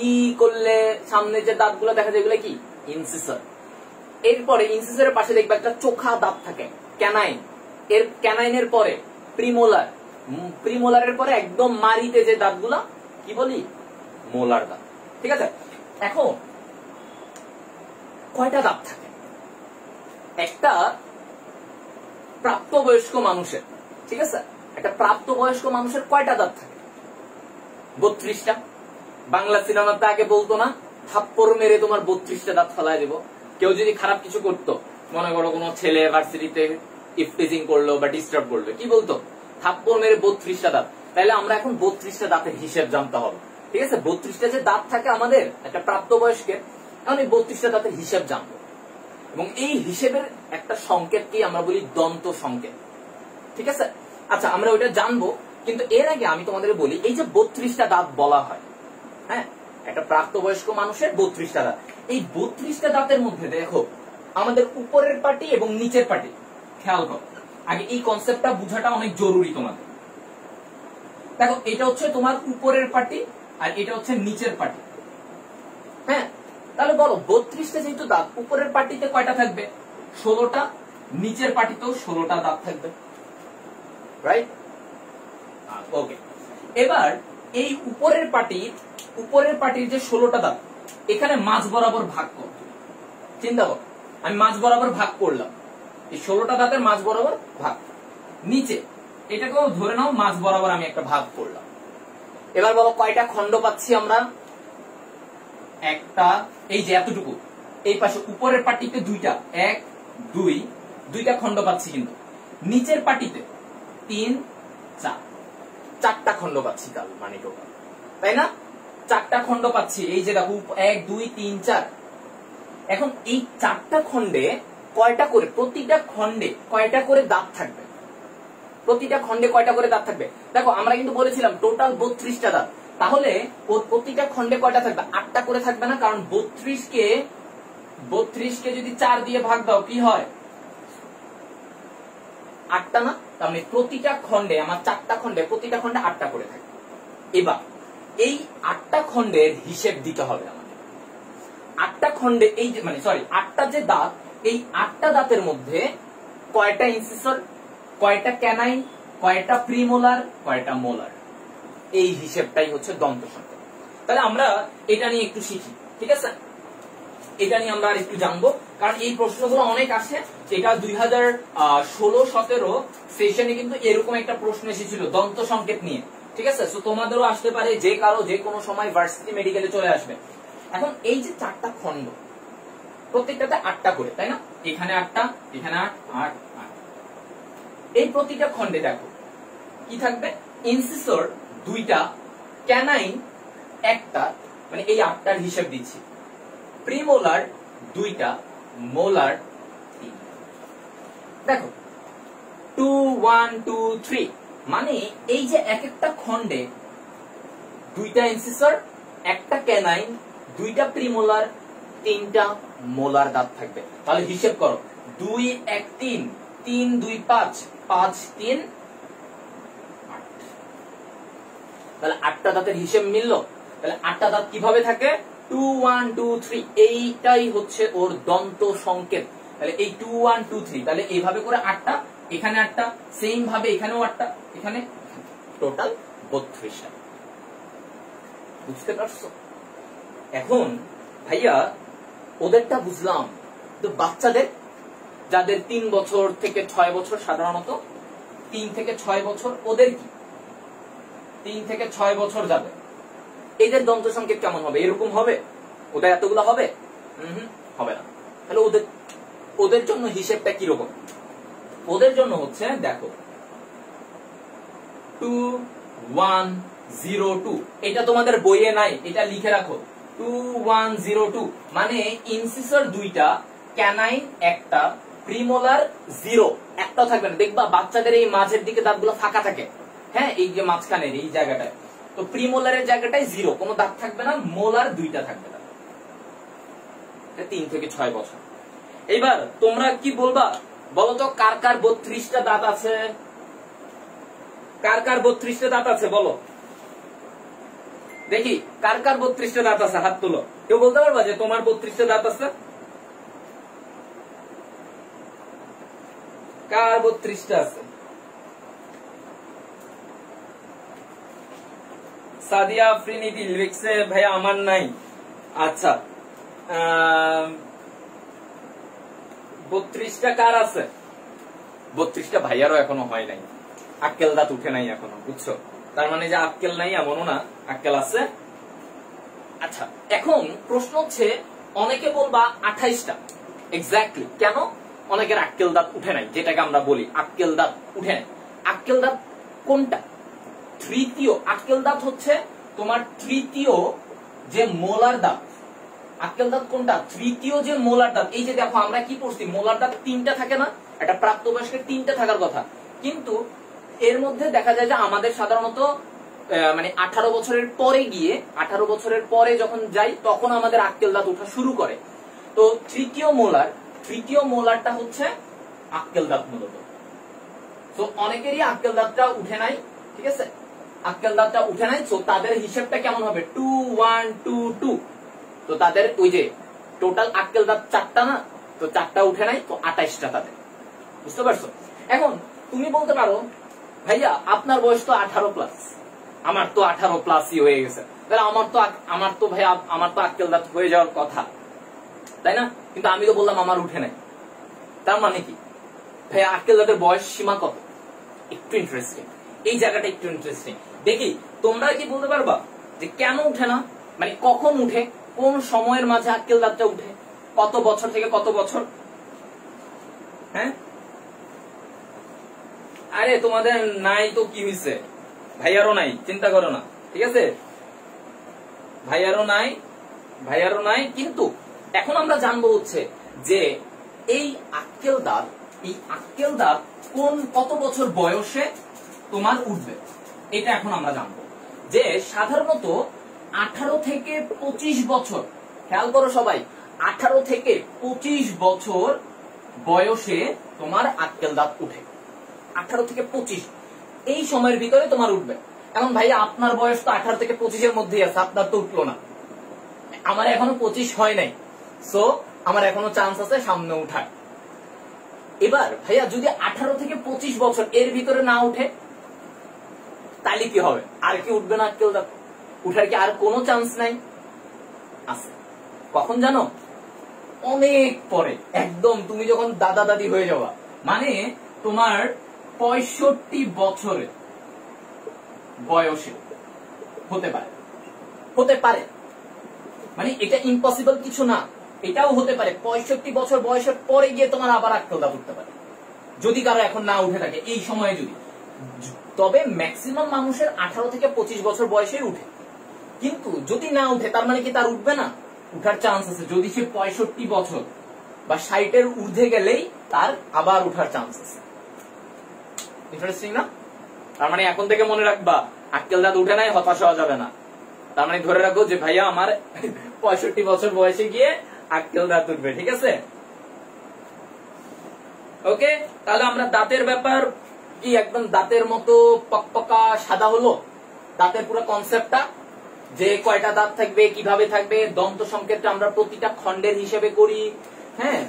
ই করলে সামনে যে দাঁতগুলো দেখা যায়, এগুলো কি? ইনসিসর। এরপরে ইনসিসরের পাশে দেখবে একটা চোখা দাঁত থাকে, ক্যানাইন। এর ক্যানাইনের পরে প্রিমোলার, প্রিমোলারের পরে একদম মারিতে যে দাঁতগুলা, কি বলি? মোলার দাঁত, ঠিক আছে? এখন কয়টা দাঁত থাকে একটা প্রাপ্তবয়স্ক মানুষের? ঠিক আছে, একটা প্রাপ্তবয়স্ক মানুষের কয়টা দাঁত থাকে? 32টা। বাংলা সিনেমাতে আগে বলতো না, থাপ্পড় মেরে তোমার 32টা দাঁত ফেলায় দেবো। কেউ যদি খারাপ কিছু করতো, মনে করো কোনো ছেলে ভার্সিটিতে ইফটিজিং করলো বা ডিস্টার্ব করলো, কি বলতো? থাপ্পড় মেরে 32টা দাঁত। তাহলে আমরা এখন 32টা দাঁতের হিসেব জানতে হবে, ঠিক আছে? 32টা যে দাঁত থাকে আমাদের একটা প্রাপ্তবয়স্কের, এখন এই 32টা দাঁতের হিসেব জানবো, এবং এই হিসেবের একটা সংকেতকে আমরা বলি দন্ত সংকেত, ঠিক আছে? আচ্ছা, আমরা ওইটা জানবো, কিন্তু এর আগে আমি তোমাদের বলি, এই যে 32টা দাঁত বলা হয়, হ্যাঁ, একটা প্রাপ্তবয়স্ক মানুষের 32টা দাঁত। এই 32টা দাঁতের মধ্যে দেখো আমাদের উপরের পাটি এবং নিচের পাটি, খেয়াল করো, আগে এই কনসেপ্টটা বোঝাটা অনেক জরুরি তোমাদের। দেখো এটা হচ্ছে তোমার উপরের পাটি আর এটা হচ্ছে নিচের পাটি। হ্যাঁ, তাহলে বলো 32টা যেহেতু দাঁত, উপরের পাটিতে কয়টা থাকবে? 16টা, নিচের পাটিতেও 16টা দাঁত থাকবে, রাইট? ওকে, এবার এই উপরের পাটির যে 16টা দাঁত, এখানে মাঝ বরাবর ভাগ কর। চিন্তা করো, আমি মাঝ বরাবর ভাগ করলাম, এই 16টা দাঁতের মাঝ বরাবর ভাগ। নিচে এটাকেও ধরে নাও মাঝ বরাবর আমি একটা ভাগ করলাম। এবার বলো কয়টা খণ্ড পাচ্ছি আমরা? একটা, এই যে এতটুকু, এই পাশে উপরের পাটিতে 2টা, 1 2, 2টা খণ্ড পাচ্ছি, কিন্তু নিচের পাটিতে 3 4, 4টা খণ্ড পাচ্ছি, তার মানে টোটাল, তাই না? 4টা খণ্ড পাচ্ছি। এই যে দেখো 1 2 3 4। এখন এই 4টা খণ্ডে কয়টা করে, প্রতিটা খণ্ডে কয়টা করে দাঁত থাকবে? প্রতিটা খণ্ডে কয়টা করে দাঁত থাকবে? দেখো আমরা কিন্তু বলেছিলাম টোটাল 32টা দাঁত, তাহলে ওর প্রতিটা খণ্ডে কয়টা থাকবে? 8টা করে থাকবে না? কারণ 32কে যদি 4 দিয়ে ভাগ দাও কি হয়? 8টা না? তার মানে প্রতিটা খণ্ডে, আমার 4টা খণ্ডে, প্রতিটা খণ্ডে 8টা করে থাকবে। এবার এই 8টা খণ্ডের হিসেব দিতে হবে আমাদের। 8টা খণ্ডে এই যে, মানে সরি, 8টা যে দাঁত, এই 8টা দাঁতের মধ্যে কয়টা ইনসিসর, কয়টা ক্যানাইন, কয়টা প্রিমোলার, কয়টা মোলার, এই হিসেবটাই হচ্ছে দন্ত সংকেত। তাহলে আমরা এটা নিয়ে একটু শিখি, ঠিক আছে? এটা নিয়ে আমরা আর একটু জানবো, কারণ এই প্রশ্নগুলো অনেক আসে। এটা 2016-17 সেশনে কিন্তু এরকম একটা প্রশ্ন এসেছিল দন্ত সংকেত নিয়ে, ঠিক আছে? তো তোমাদেরও আসতে পারে, যে কারো যে কোনো সময় ভার্সিটি মেডিকেলে চলে আসবে। এখন এই যে 4টা খণ্ড, প্রত্যেকটাতে 8টা করে, তাই না? এখানে 8টা, এখানে 8 8 8। এই প্রতিটা খণ্ডে দেখো কি থাকবে? ইনসিসর 2টা, ক্যানাইন 1টা, মানে এই 8টার হিসেব দিচ্ছি, প্রিমোলার 2টা, মোলার 3। দেখো 2 1 2 3, মানে এই যে এক একটা খণ্ডে 2টা ইনসিসর, 1টা ক্যানাইন, 2টা প্রিমোলার, 3টা মোলার দাঁত থাকবে। তাহলে হিসেব করো, 2 1 3, 3 2 5, 5 3 8। তাহলে 8টা দাঁতের হিসেব মিললো। তাহলে 8টা দাঁত কিভাবে থাকে? 2 1 2 3, এইটাই হচ্ছে ওর দন্ত সংকেত। তাহলে এই 2 1 2 3, তাহলে এইভাবে করে 8টা, এখানে 8টা, সেম ভাবে এখানেও 8টা, এখানে টোটাল 32টা। বুঝতে পারছো? এখন ভাইয়া ওদেরটা বুঝলাম, তো বাচ্চাদের যাদের 3 বছর থেকে 6 বছর, সাধারণত 3 থেকে 6 বছর, ওদের কি 3 থেকে 6 বছর যাবে, এদের দন্ত সংকেত কেমন হবে? এরকম হবে? ওদের এতগুলো হবে? হবে না। তাহলে ওদের জন্য হিসেবটা কিরকম? ওদের জন্য হচ্ছে, দেখো 2 1 0 2, এটা তোমাদের বইয়ে নাই, এটা লিখে রাখো। 2 1 0 2 মানে ইনসিসর 2টা, ক্যানাইন 1টা, প্রিমোলার 0, একটাও থাকবে না। দেখবা বাচ্চাদের এই মাঝের দিকে দাঁতগুলো ফাঁকা থাকে, হ্যাঁ, এই যে মাঝখানের এই জায়গাটায়, তো প্রিমোলারের জায়গাটায় 0, কোনো দাঁত থাকবে না। মোলার 2টা থাকবে না। 3 থেকে 6 বছর। এইবার তোমরা কি বলবা বলো তো, কার কার 32টা দাঁত আছে? কার কার 32টা দাঁত আছে বলো দেখি, কার কার 32টা দাঁত আছে? হাত তুলো। কেউ বলতে পারবা যে তোমার 32টা দাঁত আছে? কার 32টা আছে? সাদিয়া আফরিনীতি লিখছে ভাইয়া আমার নাই। আচ্ছা, 32টা কার আছে? 32টা ভাইয়ারও এখনো হয় নাই, আক্কেল দাঁত উঠে নাই এখনো, বুঝছো? তার মানে যে আক্কেল নাই এমনও না, আক্কেল আছে। আচ্ছা, এখন প্রশ্ন হচ্ছে, অনেকে বলবা 28টা, এক্স্যাক্টলি কেন অনেকের আক্কেল দাঁত উঠে নাই, যেটাকে আমরা বলি আক্কেল দাঁত উঠে নাই। আক্কেল দাঁত কোনটা? তৃতীয় আক্কেল দাঁত হচ্ছে তোমার তৃতীয় যে মোলার দাঁত। আক্কেল দাঁত কোনটা? তৃতীয় যে মোলার দাঁত। এই যে দেখো আমরা কি পড়ছি, মোলার দাঁত 3টা থাকে না? একটা প্রাপ্তবয়স্কের 3টা থাকার কথা, কিন্তু এর মধ্যে দেখা যায় যে আমাদের সাধারণত মানে 18 বছরের পরে গিয়ে, 18 বছরের পরে যখন যাই তখন আমাদের আক্কেল দাঁত ওঠা শুরু করে। তো তৃতীয় মোলারটা হচ্ছে আক্কেল দাঁত মূলত। তো অনেকেরই আক্কেল দাঁতটা উঠে নাই, ঠিক আছে, আক্কেল দাঁতটা উঠে নাই। তো তাদের হিসেবটা কেমন হবে? 2 1 2 2। তো তাদের ওই যে টোটাল আক্কেল দাঁত 4টা না, তো 4টা উঠে নাই, তো 28টা তাদের। বুঝতে পারছো? এখন তুমি বলতে পারো ভাইয়া আপনার বয়স তো 18 প্লাস, আমার তো 18 প্লাসই হয়ে গেছে, তাহলে আমার তো ভাইয়া আমার তো আক্কেল দাঁত হয়ে যাওয়ার কথা, তাই না? কিন্তু আমি তো বললাম আমার উঠে নাই, তার মানে কি ভাইয়া আক্কেল দাঁতের বয়স সীমা কত? একটু ইন্টারেস্টিং, এই জায়গাটা একটু ইন্টারেস্টিং। দেখি তোমরা কি বলতে পারবা যে কেন উঠে না, মানে কখন উঠে, কোন সময়ের মাঝে আক্কেল দাঁতটা উঠে, কত বছর থেকে কত বছর? হ্যাঁ, আরে তোমাদের নাই তো কি হয়েছে, ভাইয়ারও নাই, চিন্তা করো না, ঠিক আছে, ভাইয়ারও নাই। কিন্তু এখন আমরা জানবো হচ্ছে যে এই আক্কেল দাঁত কোন কত বছর বয়সে তোমার উঠবে, এটা এখন আমরা জানবো। যে সাধারণত 18 থেকে 25 বছর, খেয়াল করো সবাই, 18 থেকে 25 বছর বয়সে তোমার আক্কেল দাঁত উঠে। 18 থেকে 25 এই সময়ের ভিতরে তোমার উঠবে। এখন ভাইয়া আপনার বয়স তো 18 থেকে 25-এর মধ্যেই আছে, আপনার তো উঠলো না, আমার এখনো 25 হয় নাই, সো আমার এখনো চান্স আছে সামনে উঠার। এবার ভাইয়া যদি 18 থেকে 25 বছর এর ভিতরে না উঠে, তাহলে কি হবে? আর কি উঠবে না আক্কেল দাঁত? উঠার কি আর কোনো চান্স নাই? আছে। কখন জানো? অনেক পরে, একদম তুমি যখন দাদা দাদি হয়ে যাবা, মানে তোমার 65 বছরে বয়সে হতে পারে, মানে এটা ইম্পসিবল কিছু না, এটাও হতে পারে। 65 বছর বয়সের পরে গিয়ে তোমার আবার আক্কেল দাঁত উঠতে পারে, যদি কারো এখন না উঠে থাকে এই সময়ে যদি। তবে ম্যাক্সিমাম মানুষের 18 থেকে 25 বছর বয়সেই উঠে। কিন্তু যদি না উঠে তার মানে কি তার উঠবে না? উঠার চান্স আছে, যদি সে 65 বছর বা 60-এর ঊর্ধ্বে গেলেই তার আবার উঠার চান্স আছে। ইন্টারেস্টিং না? তার মানে এখন থেকে মনে রাখবা, আক্কেল দাঁত উঠে নাই, হতাশ হওয়া যাবে না। তার মানে ধরে রাখো যে ভাইয়া আমার 65 বছর বয়সে গিয়ে আক্কেল দাঁত উঠবে, ঠিক আছে? ওকে, তাহলে আমরা দাঁতের ব্যাপার কি একদম দাঁতের মতো পকপকা সাদা হলো, দাঁতের পুরো কনসেপ্টটা, যে কয়টা দাঁত থাকবে, কিভাবে থাকবে, দন্ত সংকেতটা আমরা প্রতিটা খণ্ডের হিসেবে করি, হ্যাঁ,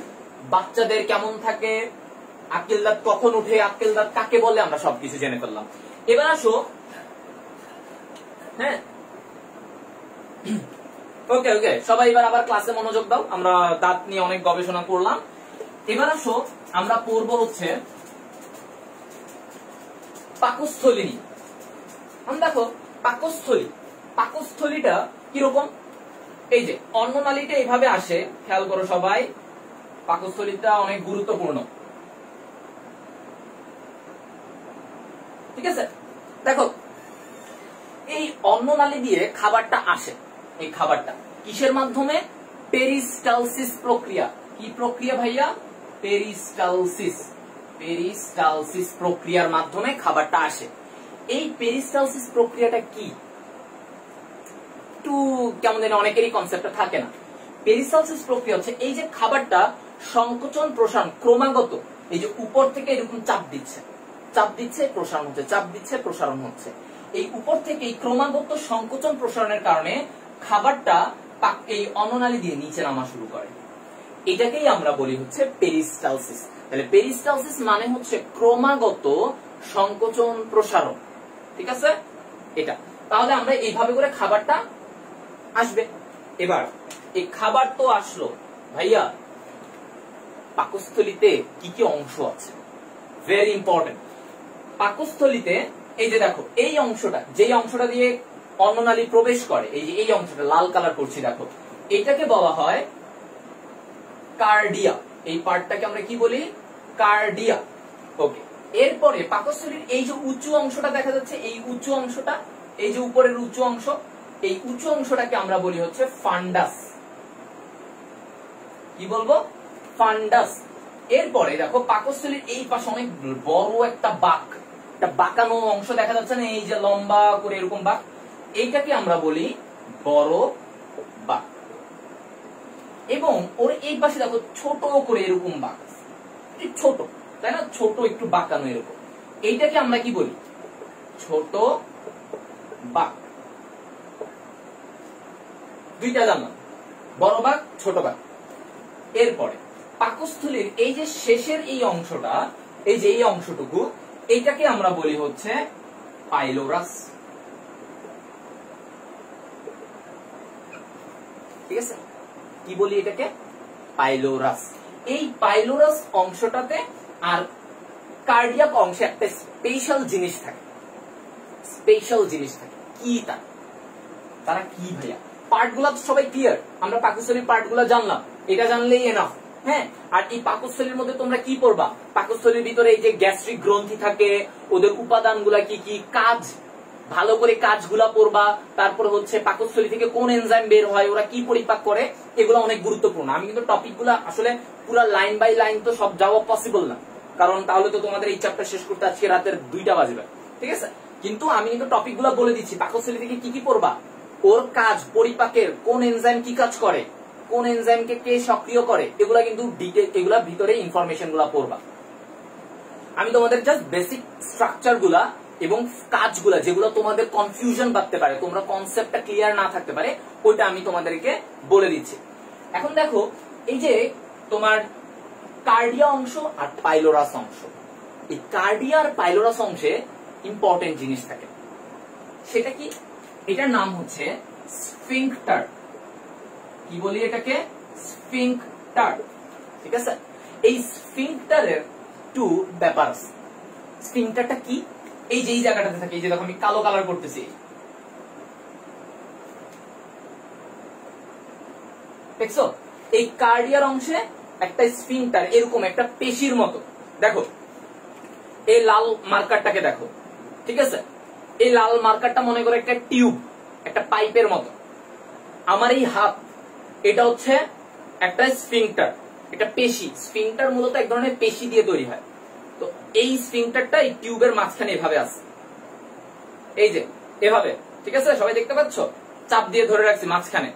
বাচ্চাদের কেমন থাকে, আক্কেল দাঁত কখন উঠে, আক্কেল দাঁত কাকে বলে, আমরা সবকিছু জেনে ফেললাম। এবার আসো, হ্যাঁ, ওকে ওকে, সবাই এবার আবার ক্লাসে মনোযোগ দাও, আমরা দাঁত নিয়ে অনেক গবেষণা করলাম। এবার আসো আমরা পড়বো হচ্ছে পাকস্থলী। দেখো পাকস্থলীটা কিরকম, এই যে অন্ননালীটা এইভাবে আসে, খেয়াল করো সবাই, পাকস্থলীটা অনেক গুরুত্বপূর্ণ, ঠিক আছে? দেখো এই অন্ননালী দিয়ে খাবারটা আসে, এই খাবারটা কিসের মাধ্যমে? পেরিস্টালসিস প্রক্রিয়া। কি প্রক্রিয়া ভাইয়া? পেরিস্টালসিস প্রক্রিয়ার মাধ্যমে খাবারটা আসে। এই পেরিস্টালসিস প্রক্রিয়াটা কি একটু কেমন জানি অনেকেরই কনসেপ্টটা থাকে না। পেরিস্টালসিস প্রক্রিয়া হচ্ছে এই যে খাবারটা সংকোচন প্রসারণ ক্রমাগত, এই যে উপর থেকে এরকম চাপ দিচ্ছে প্রসারণ হচ্ছে, চাপ দিচ্ছে প্রসারণ হচ্ছে, এই উপর থেকে এই ক্রমাগত সংকোচন প্রসারণের কারণে খাবারটা এই অন্ননালী দিয়ে নিচে নামা শুরু করে। এটাকেই আমরা বলি হচ্ছে পেরিস্টালসিস। তাহলে পেরিস্টালসিস মানে হচ্ছে ক্রমাগত সংকোচন প্রসারণ, ঠিক আছে? এটা তাহলে আমরা এইভাবে করে খাবারটা আসবে। এবার এই খাবার তো আসলো, ভাইয়া পাকস্থলীতে কি কি অংশ আছে, ভেরি ইম্পর্টেন্ট। পাকস্থলীতে এই যে দেখো এই অংশটা, যেই অংশটা দিয়ে অন্ননালী প্রবেশ করে, এই যে এই অংশটা লাল কালার করছি দেখো, এটাকে বলা হয় কার্ডিয়া। এই পার্টটাকে আমরা কি বলি? কার্ডিয়া। ওকে, এরপরে পাকস্থলীর এই যে উঁচু অংশটা দেখা যাচ্ছে, এই উঁচু অংশটা, এই যে উপরের উঁচু অংশ, এই উঁচু অংশটাকে আমরা বলি হচ্ছে ফান্ডাস। কি বলবো? ফান্ডাস। এরপরে দেখো পাকস্থলীর এই পাশে অনেক বড় একটা বাঁক, একটা বাঁকানো অংশ দেখা যাচ্ছে না, এই যে লম্বা করে এরকম বাঁক, এইটাকে আমরা বলি বড় বাঁক। এবং ওর এই পাশে দেখো ছোট করে এরকম বাঁক, ছোট, তাই না? ছোট একটু বাঁকানো এরকম, এইটাকে আমরা কি বলি? ছোট বাক। দুইটা জানলাম, বড় বাক, ছোট বাক। এরপরে পাকস্থলীর এই যে শেষের এই অংশটা, এই যে এই অংশটুকু, এইটাকে আমরা বলি হচ্ছে পাইলোরাস। ঠিক আছে, কি বলি এটাকে? পাইলোরাস। এই পাইলোরাস অংশটাতে আর কার্ডিয়াক অংশে একটা স্পেশাল জিনিস থাকে। স্পেশাল জিনিস থাকে কি? তারা কি ভাইয়া? পার্টগুলো সবাই ক্লিয়ার, আমরা পাকস্থলীর পার্টগুলো জানলাম, এটা জানলেই এনাফ। হ্যাঁ, আর এই পাকস্থলীর মধ্যে তোমরা কি পড়বা? পাকস্থলীর ভিতরে এই যে গ্যাস্ট্রিক গ্রন্থি থাকে, ওদের উপাদানগুলা কি কি, কাজ, ভালো করে কাজগুলা পড়বা। তারপর হচ্ছে পাকস্থলী থেকে কোন এনজাইম বের হয়, ওরা কি পরিপাক করে, এগুলো অনেক গুরুত্বপূর্ণ। আমি কিন্তু টপিকগুলো আসলে পুরো লাইন বাই লাইন তো সব যাওয়া পসিবল না, কারণ তাহলে তো তোমাদের এই চ্যাপ্টার শেষ করতে আজকে রাতের 2টা বাজবে। ঠিক আছে, কিন্তু আমি কিন্তু টপিকগুলো বলে দিচ্ছি। পাকস্থলী থেকে কি কি পড়বা, ওর কাজ, পরিপাকের কোন এনজাইম কি কাজ করে, কোন এনজাইমকে কে সক্রিয় করে, এগুলা কিন্তু ডিটেইল, এগুলা ভিতরে ইনফরমেশন গুলা পড়বা। আমি তোমাদের জাস্ট বেসিক স্ট্রাকচার গুলা এবং কাজগুলা, যেগুলো তোমাদের কনফিউশন বাড়তে পারে, তোমরা কনসেপ্টটা ক্লিয়ার না থাকতে পারে, ওইটা আমি তোমাদেরকে বলে দিচ্ছি। এখন দেখো, এই যে তোমার কার্ডিয়া অংশ আর পাইলোরাস অংশ, এই কার্ডিয়া আর পাইলোরাস অংশে ইম্পর্টেন্ট জিনিস থাকে। সেটা কি? এটার নাম হচ্ছে স্ফিংক্টার। কি বলি এটাকে? স্ফিংক্টার। ঠিক আছে, এই স্ফিংক্টারের টু ব্যাপার আছে। স্ফিংক্টারটা কি? এই যে এই জায়গাটাতে থাকে, এই যে দেখো আমি কালো কালার করতেছি, দেখছো? এই কার্ডিয়ার অংশে একটা স্ফিংক্টার, এরকম একটা পেশির মতো। দেখো এই লাল মার্কারটাকে দেখো, ঠিক আছে? এই লাল মার্কারটা মনে করো একটা টিউব, একটা পাইপের মতো। আমার এই হাত, এটা হচ্ছে একটা স্ফিংক্টার, একটা পেশি। স্ফিংক্টার মূলত এক ধরনের পেশি দিয়ে তৈরি হয়। তো এই স্ফিংক্টারটা এই টিউবের মাঝখানে এভাবে আছে, এই যে এভাবে। ঠিক আছে, সবাই দেখতে পাচ্ছ? চাপ দিয়ে ধরে রাখছি মাঝখানে।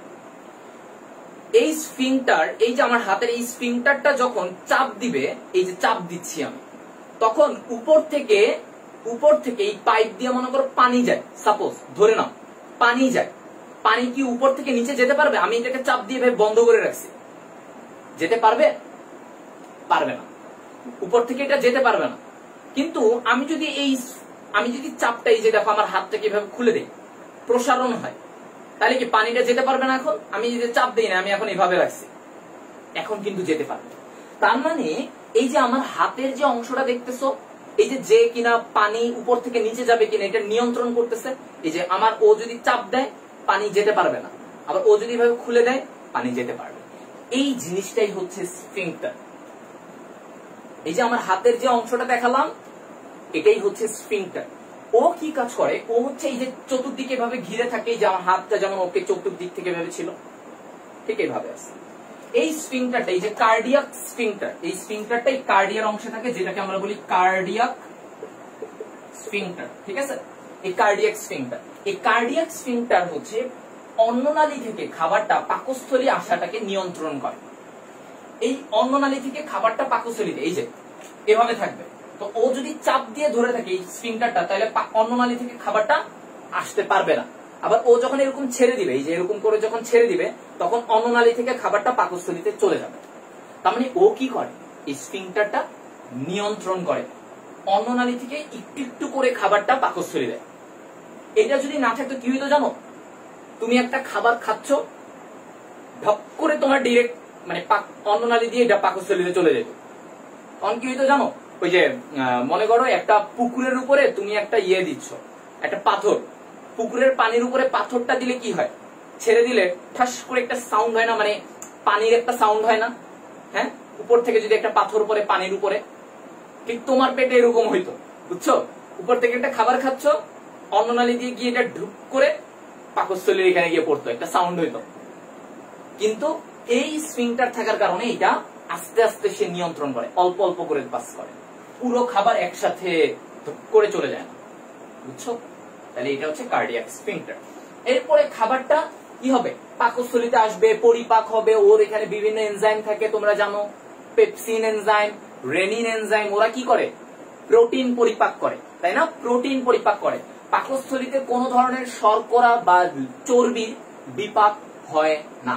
এই স্ফিংক্টার, এই যে আমার হাতের এই স্ফিংক্টারটা যখন চাপ দিবে, এই যে চাপ দিচ্ছি আমি, তখন উপর থেকে এই পাইপ দিয়ে মনে করো পানি যায়। সাপোজ ধরে নাও পানি যায়, পানি কি উপর থেকে নিচে যেতে পারবে? আমি এটাকে চাপ দিয়ে বন্ধ করে রাখছি, যেতে পারবে? পারবে না, উপর থেকে এটা যেতে পারবে না। কিন্তু আমি যদি চাপটা, এই যে দেখো আমার হাতটাকে এভাবে খুলে দেই, প্রসারণ হয়, তাহলে কি পানিটা যেতে পারবে না? এখন আমি যদি চাপ দিই না, আমি এখন এভাবে রাখছি, এখন কিন্তু যেতে পারবে। তার মানে এই যে আমার হাতের যে অংশটা দেখতেছো, এই যে কিনা পানি উপর থেকে নিচে যাবে কিনা এটা নিয়ন্ত্রণ করতেছে। এই যে আমার, ও যদি চাপ দেয় পানি যেতে পারবে না, আবার ও যদি এভাবে খুলে দেয় পানি যেতে পারবে। এই জিনিসটাই হচ্ছে স্ফিংক্টার। এই যে আমার হাতের যে অংশটা দেখালাম, এটাই হচ্ছে স্ফিংক্টার। ও কি কাজ করে? ও হচ্ছে এই যে চতুর্দিকে এভাবে ঘিরে থাকে, যে আমার হাতটা যেমন ওকে চতুর্দিক থেকে ভেবেছিল, ঠিক এইভাবে আছে। এই স্ফিংক্টারটা, এই যে কার্ডিয়াক স্ফিংক্টার, এই স্ফিংক্টারটা এই কার্ডিয়ার অংশে থাকে, যেটাকে আমরা বলি কার্ডিয়াক স্ফিংক্টার। ঠিক আছে, এই কার্ডিয়াক স্ফিংক্টার, এই কার্ডিয়াক স্ফিংক্টার হচ্ছে অন্ননালী থেকে খাবারটা পাকস্থলী আসাটাকে নিয়ন্ত্রণ করে। এই অন্ননালী থেকে খাবারটা পাকস্থলীতে এই যে এভাবে থাকবে। তো ও যদি চাপ দিয়ে ধরে থাকে এই স্ফিংক্টারটা, তাহলে অন্ননালী থেকে খাবারটা আসতে পারবে না। আবার ও যখন এরকম ছেড়ে দিবে, এই যে এরকম করে যখন ছেড়ে দিবে, তখন অন্ননালী থেকে খাবারটা পাকস্থলীতে চলে যাবে। তার মানে ও কি করে? এই স্ফিংক্টারটা নিয়ন্ত্রণ করে, অন্ননালী থেকে একটু একটু করে খাবারটা পাকস্থলী দেয়। এটা যদি না থাকতো কি হইতো জানো? তুমি একটা খাবার খাচ্ছ, ঢপ করে তোমার ডিরেক্ট মানে অন্ননালী দিয়ে এটা পাকস্থলীতে চলে যেত। তখন কি হইতো জানো? ওই যে মনে করো একটা পুকুরের উপরে তুমি একটা দিচ্ছ, একটা পাথর, পুকুরের পানির উপরে পাথরটা দিলে কি হয়? ছেড়ে দিলে ঠাস করে একটা সাউন্ড হয় না? মানে পানির একটা সাউন্ড হয় না? হ্যাঁ, উপর থেকে যদি একটা পাথর পরে পানির উপরে, ঠিক তোমার পেটে এরকম হইতো, বুঝছো? উপর থেকে একটা খাবার খাচ্ছ, অন্ননালী দিয়ে গিয়ে এটা ঢুক করে পাকস্থলীর এখানে গিয়ে পড়তো, একটা সাউন্ড হইতো। কিন্তু এই স্ফিংক্টার থাকার কারণে এটা আস্তে আস্তে সে নিয়ন্ত্রণ করে, অল্প অল্প করে পাস করে, পুরো খাবার একসাথে করে চলে যায় না, বুঝছো? তাহলে এটা হচ্ছে কার্ডিয়াক স্ফিংক্টার। এরপরে খাবারটা কি হবে? পাকস্থলীতে আসবে, পরিপাক হবে, ওর এখানে বিভিন্ন এনজাইম থাকে, তোমরা জানো, পেপসিন এনজাইম, রেনিন এনজাইম। ওরা কি করে? প্রোটিন পরিপাক করে, তাই না? প্রোটিন পরিপাক করে। পাকস্থলীতে কোনো ধরনের শর্করা বা চর্বির বিপাক হয় না,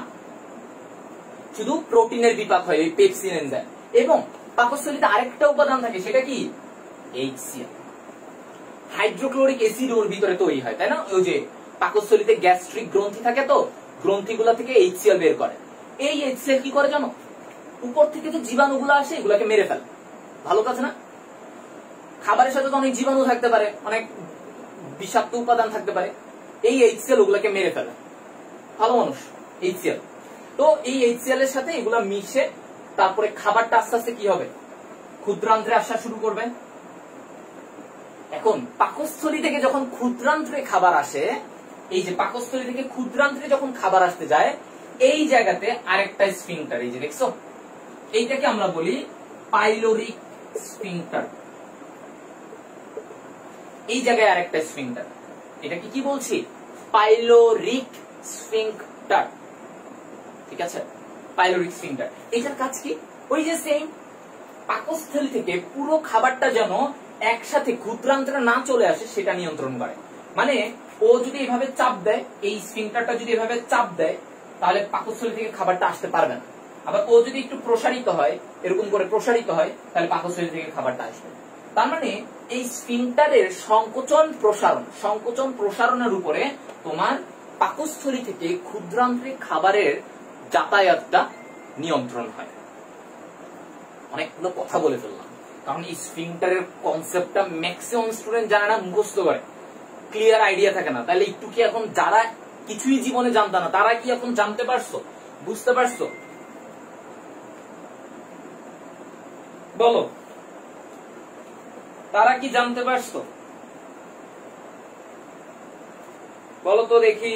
শুধু প্রোটিনের বিপাক হয়, এই পেপসিন এনজাইম। এবং পাকস্থলীতে আরেকটা উপাদান থাকে, সেটা কি? HCl, হাইড্রোক্লোরিক অ্যাসিড ওর ভিতরে তৈরি হয়, তাই না? ওই যে পাকস্থলীতে গ্যাস্ট্রিক গ্রন্থি থাকে, তো গ্রন্থিগুলা থেকে HCl বের করে। এই HCl কি করে জানো? উপর থেকে যে জীবাণুগুলো আসে এগুলাকে মেরে ফেলে। ভালো কাজ না? খাবারের সাথে তো অনেক জীবাণু থাকতে পারে, অনেক বিষাক্ত উপাদান থাকতে পারে, এই HCl ওগুলাকে মেরে ফেলে। ভালো মানুষ HCl। তো এই HCl এর সাথে এগুলা মিশে তারপরে খাবারটা আস্তে আস্তে কি হবে? ক্ষুদ্রান্ত্রে আসা শুরু করবে। এখন পাকস্থলী থেকে যখন ক্ষুদ্রান্ত্রে খাবার আসে, এই যে পাকস্থলী থেকে ক্ষুদ্রান্ত্রে যখন খাবার আসতে যায়, এই জায়গাতে আরেকটা স্ফিংটার, এই যে দেখছো, এইটাকে আমরা বলি পাইলোরিক স্ফিংটার। এই জায়গায় আরেকটা স্ফিংটার, এটাকে কি বলছি? Pyloric sphincter. ঠিক আছে, পাইলোরিক স্ফিংটার। এটার কাজ কি? ওই যে সেম, পাকস্থলী থেকে পুরো খাবারটা যেন একসাথে ক্ষুদ্রান্ত্রে না চলে আসে সেটা নিয়ন্ত্রণ করে। মানে ও যদি এভাবে চাপ দেয়, এই স্ফিংটারটা যদি এভাবে চাপ দেয়, তাহলে পাকস্থলী থেকে খাবারটা আসতে পারবে না। আবার ও যদি একটু প্রসারিত হয়, এরকম করে প্রসারিত হয়, তাহলে পাকস্থলী থেকে খাবারটা আসবে। তার মানে এই স্ফিংটারের সংকোচন প্রসারণের উপরে তোমার পাকস্থলী থেকে ক্ষুদ্রান্ত্রে খাবারের যাতায়াতটা নিয়ন্ত্রণ হয়। অনেকগুলো কথা বলে ফেললাম, কারণ এই স্ফিংটারের কনসেপ্টটা ম্যাক্সিমাম স্টুডেন্ট জানে না, মুখস্থ করে, ক্লিয়ার আইডিয়া থাকে না। তাহলে একটু কি এখন যারা কিছুই জীবনে জানতো না, তারা কি এখন জানতে পারছো, বুঝতে পারছো? বলো, তারা কি জানতে পারছো? বলো তো দেখি।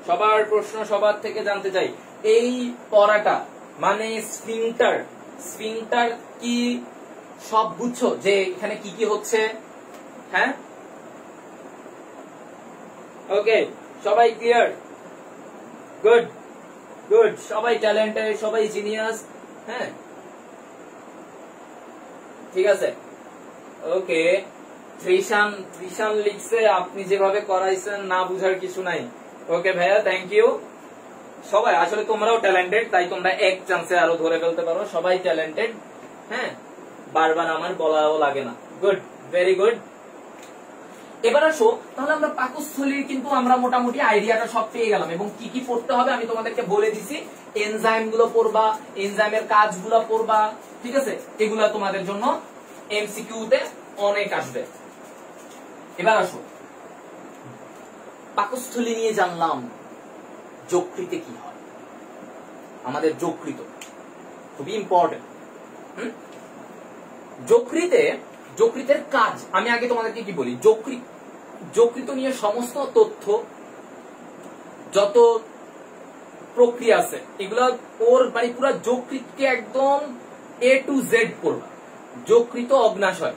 সবার প্রশ্ন সবার থেকে জানতে চাই। এই পড়াটা মানে স্ফিংটার কি সব বুঝছো যে এখানে কি কি হচ্ছে? হ্যাঁ, ওকে, সবাই ক্লিয়ার? গুড গুড, সবাই ট্যালেন্টেড, সবাই জিনিয়াস। হ্যাঁ, ঠিক আছে, ওকে। ত্রিশান লিখছে আপনি যেভাবে করাইছেন না বুঝার কিছু নাই। ওকে ভাইয়া, থ্যাংক ইউ। সবাই আসলে তোমরাও ট্যালেন্টেড, তাই তোমরা এক চান্সে আরো ধরে ফেলতে পারো। সবাই ট্যালেন্টেড, হ্যাঁ, বারবার আমার বলাও লাগে না। Good, very good. এবার আসো, তাহলে আমরা পাকস্থলীর কিন্তু আমরা মোটামুটি আইডিয়াটা সব পেয়ে গেলাম, এবং কি কি পড়তে হবে আমি তোমাদেরকে বলে দিছি। এনজাইম গুলো পড়বা, এনজাইমের কাজগুলো পড়বা, ঠিক আছে? এগুলা তোমাদের জন্য এমসিকিউ তে অনেক আসবে। এবার আসো, পাকস্থলী নিয়ে জানলাম, যকৃতে কি হয়। আমাদের খুবই ইম্পর্টেন্ট। যকৃতের কাজ আমি আগে তোমাদেরকে কি বলি, যকৃত নিয়ে সমস্ত তথ্য, যত প্রক্রিয়া আছে, এগুলা ওর মানে পুরো যকৃতকে একদম A to Z পড়বা। যকৃত অগ্নাশয়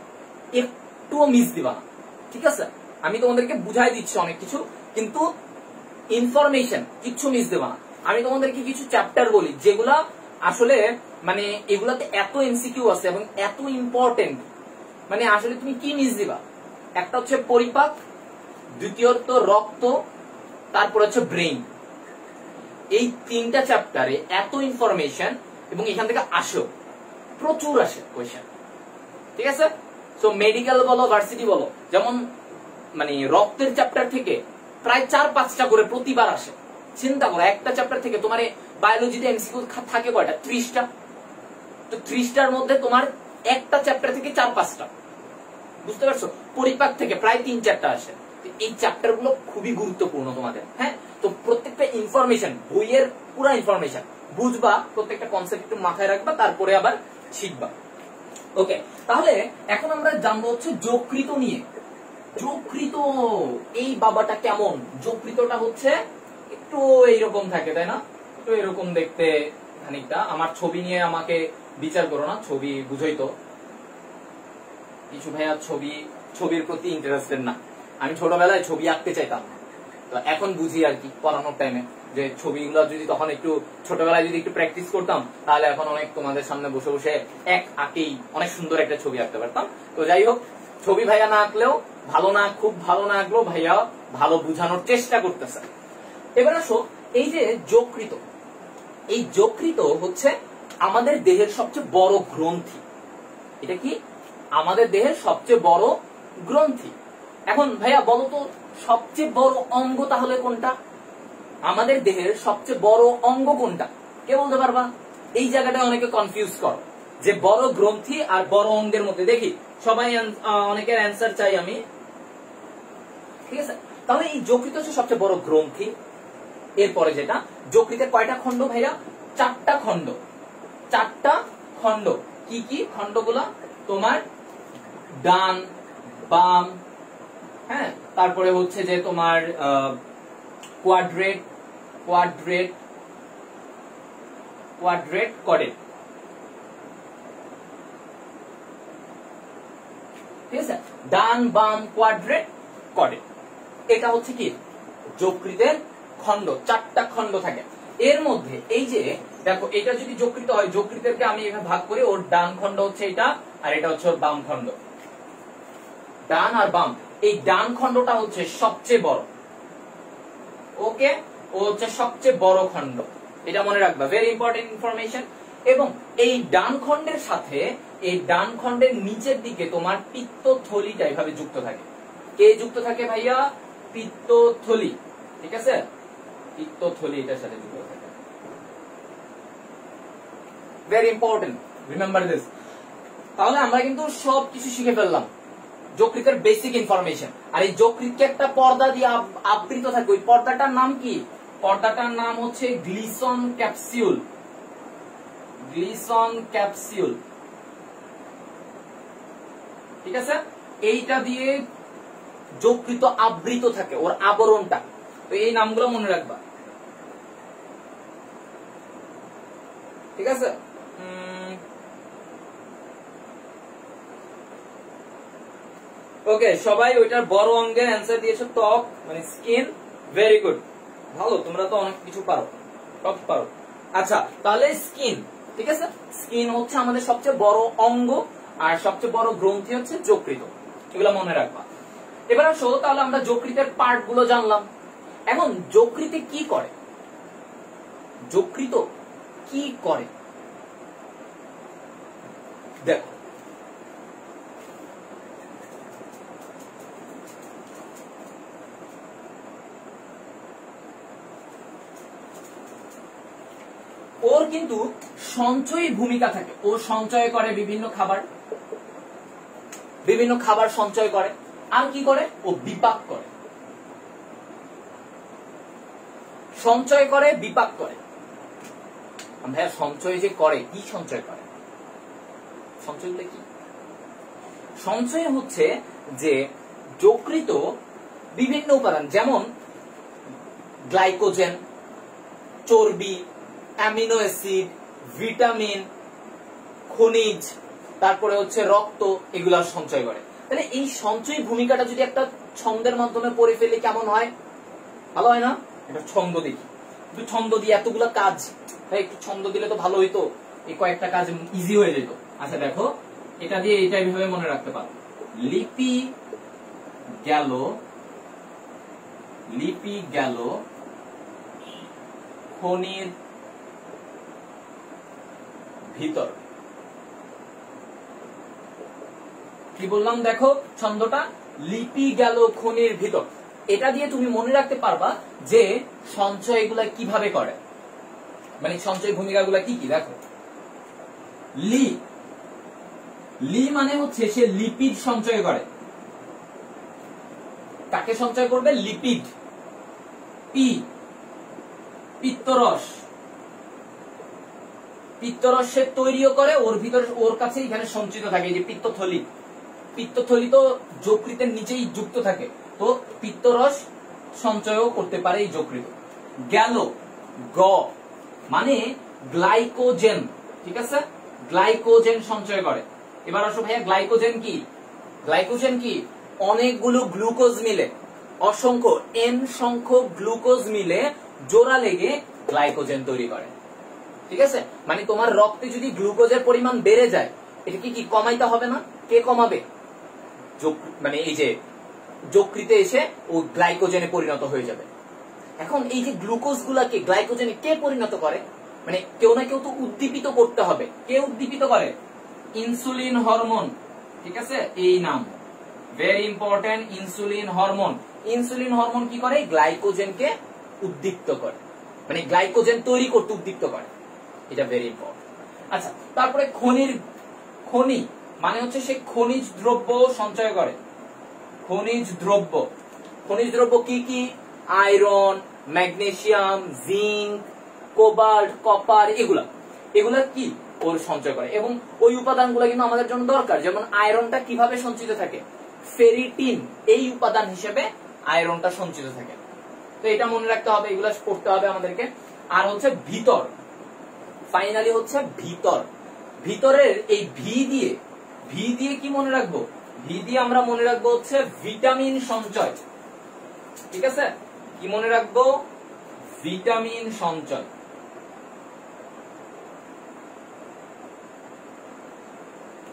একটুও মিস দিবা না, ঠিক আছে? আমি তোমাদেরকে বুঝাই দিচ্ছি অনেক কিছু, কিন্তু ইনফরমেশন কিচ্ছু মিস দেবা না। আমি তোমাদেরকে কিছু চ্যাপ্টার বলি যেগুলা আসলে মানে এগুলাতে এত এমসিকিউ আছে এবং এত ইম্পর্টেন্ট, মানে আসলে তুমি কি মিস দিবা? একটা হচ্ছে পরিপাক, দ্বিতীয়ত রক্ত, তারপর হচ্ছে ব্রেইন। এই তিনটা চ্যাপ্টারে এত ইনফরমেশন, এবং এখান থেকে প্রচুর আসে কোয়েশ্চেন, ঠিক আছে? সো মেডিকেল বলো, ভার্সিটি বলো, যেমন মানে রক্তের চ্যাপ্টার থেকে প্রায় 4-5টা করে প্রতিবার আসে। চিন্তা করো, একটা চ্যাপ্টার থেকে তোমার বায়োলজিতে এমসিকিউ থাকে কয়টা? 30টা। তো 30টার মধ্যে তোমার একটা চ্যাপ্টার থেকে 4-5টা, বুঝতে পারছো? পরিপাক থেকে প্রায় 3-4টা আসে। এই চ্যাপ্টার গুলো খুবই গুরুত্বপূর্ণ তোমাদের। হ্যাঁ, তো প্রত্যেকটা ইনফরমেশন, বইয়ের পুরো ইনফরমেশন বুঝবা, প্রত্যেকটা কনসেপ্ট একটু মাথায় রাখবা, তারপরে আবার শিখবা। ওকে, তাহলে এখন আমরা জানবো হচ্ছে যকৃত নিয়ে। যকৃত, এই বাবাটা কেমন? যকৃতটা হচ্ছে একটু এইরকম থাকে, তাই না? একটু এরকম দেখতে খানিকটা। আমার ছবি নিয়ে আমাকে বিচার করো না, ছবি বুঝই তো। কিছু ভাইয়া ছবির প্রতি ইন্টারেস্টেড না। আমি ছোটবেলায় ছবি আঁকতে চাইতাম, তো এখন বুঝি আর কি পড়ানোর টাইমে, যে ছবিগুলো যদি তখন একটু ছোটবেলায় যদি একটু প্র্যাকটিস করতাম তাহলে এখন অনেক তোমাদের সামনে বসে বসে এক আঁকেই অনেক সুন্দর একটা ছবি আঁকতে পারতাম। তো যাই হোক, ছবি ভাইয়া না আঁকলেও ভালো না, খুব ভালো না আঁকলেও ভাইয়া ভালো বুঝানোর চেষ্টা করতেছে। এবার আসো, এই যে যকৃত, এই যকৃত হচ্ছে আমাদের দেহের সবচেয়ে বড় গ্রন্থি। এটা কি আমাদের দেহের সবচেয়ে বড় গ্রন্থি। এখন ভাইয়া বলো তো সবচেয়ে বড় অঙ্গ তাহলে কোনটা? আমাদের দেহের সবচেয়ে বড় অঙ্গ কোনটা? কে বলতে পারবা? এই জায়গাটা অনেকে কনফিউজ করো যে বড় গ্রন্থি আর বড় অঙ্গের মধ্যে। দেখি সবাই অনেকের অ্যান্সার চাই আমি, ঠিক আছে? তাহলে এই যকৃত হচ্ছে সবচেয়ে বড় গ্রন্থি। এরপরে যেটা, যকৃতের কয়টা খণ্ড ভাইয়া? 4টা খণ্ড। 4টা খণ্ড। কি কি খণ্ডগুলা? তোমার ডান, বাম, হ্যাঁ, তারপরে হচ্ছে যে তোমার কোয়াড্রেট, কোয়াড্রেট, কোয়াড্রেট, কডেট, ঠিক আছে? ডান, বাম, কোয়াড্রেট, কডেট, এটা হচ্ছে কি যকৃতের খণ্ড। 4টা খণ্ড থাকে এর মধ্যে। এই যে দেখো, এটা যদি যকৃত হয়, যকৃতেরকে আমি এখানে ভাগ করি, ওর ডান খণ্ড হচ্ছে এটা, আর এটা হচ্ছে ওর বাম খণ্ড। ডান আর বাম, এই ডান খণ্ডটা হচ্ছে সবচেয়ে বড়। ওকে, ও হচ্ছে সবচেয়ে বড় খণ্ড, এটা মনে রাখবা, ভেরি ইম্পর্টেন্ট ইনফরমেশন। এবং এই ডান খণ্ডের সাথে এই ডান খণ্ডের নিচের দিকে তোমার পিত্তথলিটা এভাবে যুক্ত থাকে। কে যুক্ত থাকে ভাইয়া? পিত্তথলি, ঠিক আছে? পিত্তথলি এটার সাথে যুক্ত থাকে। Very important, remember this. তাহলে আমরা কিন্তু সবকিছু শিখে ফেললাম, যকৃতের বেসিক ইনফরমেশন। আর এই যকৃতকে একটা পর্দা দিয়ে আবৃত থাকে। ওই পর্দাটার নাম কি? পর্দাটার নাম হচ্ছে গ্লিসন ক্যাপসিউল। গ্লিসন ক্যাপসিউল, ঠিক আছে? এইটা দিয়ে যকৃত আবৃত থাকে, ওর আবরণটা। তো এই নামগুলো মনে রাখবা, ঠিক আছে? ওকে, সবাই ওইটার বড় অঙ্গের অ্যান্সার দিয়েছো, ত্বক মানে স্কিন। ভেরি গুড, ভালো, তোমরা তো অনেক কিছু পারো, সব পারো। আচ্ছা, তাহলে স্কিন, ঠিক আছে? স্কিন হচ্ছে আমাদের সবচেয়ে বড় অঙ্গ, আর সবচেয়ে বড় গ্রন্থি হচ্ছে যকৃত। এগুলো মনে রাখবা। এবার আসো, তাহলে আমরা যকৃতের পার্ট গুলো জানলাম। এখন যকৃতে কি করে? যকৃত কি করে দেখো। ওর কিন্তু সঞ্চয়ী ভূমিকা থাকে। ও সঞ্চয় করে বিভিন্ন খাবার, বিভিন্ন খাবার সঞ্চয় করে। আর কি করে? ও বিপাক করে। সঞ্চয় করে, বিপাক করে। ভাইয়া সঞ্চয় যে করে, কি সঞ্চয় করে? সঞ্চয়গুলো কি? সঞ্চয় হচ্ছে যে যকৃত বিভিন্ন উপাদান, যেমন গ্লাইকোজেন, চর্বি, অ্যামিনো অ্যাসিড, ভিটামিন, খনিজ, তারপরে হচ্ছে রক্ত, এগুলা সঞ্চয় করে। তাহলে এই সঞ্চয়ী ভূমিকাটা যদি একটা ছন্দের মাধ্যমে পড়ে ফেলে কেমন হয়? ভালো হয় না? একটা ছন্দ দেখি, একটু ছন্দ দিয়ে এতগুলো কাজ, ভাই একটু ছন্দ দিলে তো ভালো হইতো, এই কয়েকটা কাজ ইজি হয়ে যেত। আচ্ছা দেখো, এটা দিয়ে এটা এইভাবে মনে রাখতে পারো। লিপি গেল, লিপি গেল খনির ভিতর। কি বললাম দেখো ছন্দটা? লিপি গেল খনির ভিতর। এটা দিয়ে তুমি মনে রাখতে পারবা যে সঞ্চয় এগুলা কিভাবে করে, মানে সঞ্চয় ভূমিকাগুলা কি কি। দেখো, লি, লি মানে হচ্ছে সে লিপিড সঞ্চয় করে। কাকে সঞ্চয় করবে? লিপিড। পি, পিত্তরস, পিত্তরস সে তৈরিও করে, ওর ভিতরে, ওর কাছে এখানে সঞ্চিত থাকে। এই যে পিত্তথলি, পিত্তথলি তো যকৃতের নিচেই যুক্ত থাকে, তো পিত্তরস সঞ্চয়ও করতে পারে এই যকৃত। গেল, গ মানে গ্লাইকোজেন, ঠিক আছে? গ্লাইকোজেন সঞ্চয় করে। এবার আসো ভাইয়া, গ্লাইকোজেন কি? গ্লাইকোজেন কি? অনেকগুলো গ্লুকোজ মিলে, অসংখ্য n সংখ্যক গ্লুকোজ মিলে জোড়া লেগে গ্লাইকোজেন তৈরি করে। ঠিক আছে, মানে তোমার রক্তে যদি গ্লুকোজের পরিমাণ বেড়ে যায়, এটা কি কমাইতে হবে না? কে কমাবে? মানে এই যে যকৃতে এসে ও গ্লাইকোজেনে পরিণত হয়ে যাবে। এখন এই যে গ্লুকোজ গুলাকে গ্লাইকোজেনে কে পরিণত করে? মানে কেউ না কেউ তো উদ্দীপিত করতে হবে। কে উদ্দীপিত করে? Insulin hormone. ঠিক আছে, এই নাম very important, insulin hormone. Insulin hormone কি করে? গ্লাইকোজেনকে উদ্দীপ্ত করে, মানে গ্লাইকোজেন তৈরি করতে উদ্দীপ্ত করে। এটা ভেরি ইম্পর্টেন্ট। আচ্ছা, তারপরে খনি মানে হচ্ছে সে খনিজ দ্রব্য সঞ্চয় করে। খনিজ দ্রব্য কি কি? Iron, magnesium, zinc, cobalt, copper, এগুলা কি ওর সঞ্চয় করে। এবং ওই উপাদানগুলো কিন্তু আমাদের জন্য দরকার। যেমন আয়রনটা কিভাবে সঞ্চিত থাকে? ফেরিটিন এই উপাদান হিসেবে আয়রনটা সঞ্চিত থাকে। তো এটা মনে রাখতে হবে, এগুলা পড়তে হবে আমাদেরকে। আর হচ্ছে ভিতর, ফাইনালি হচ্ছে ভিতরের এই ভি দিয়ে কি মনে রাখবো? ভি দিয়ে আমরা মনে রাখবো হচ্ছে ভিটামিন সঞ্চয়। ঠিক আছে, কি মনে রাখবো? ভিটামিন সঞ্চয়।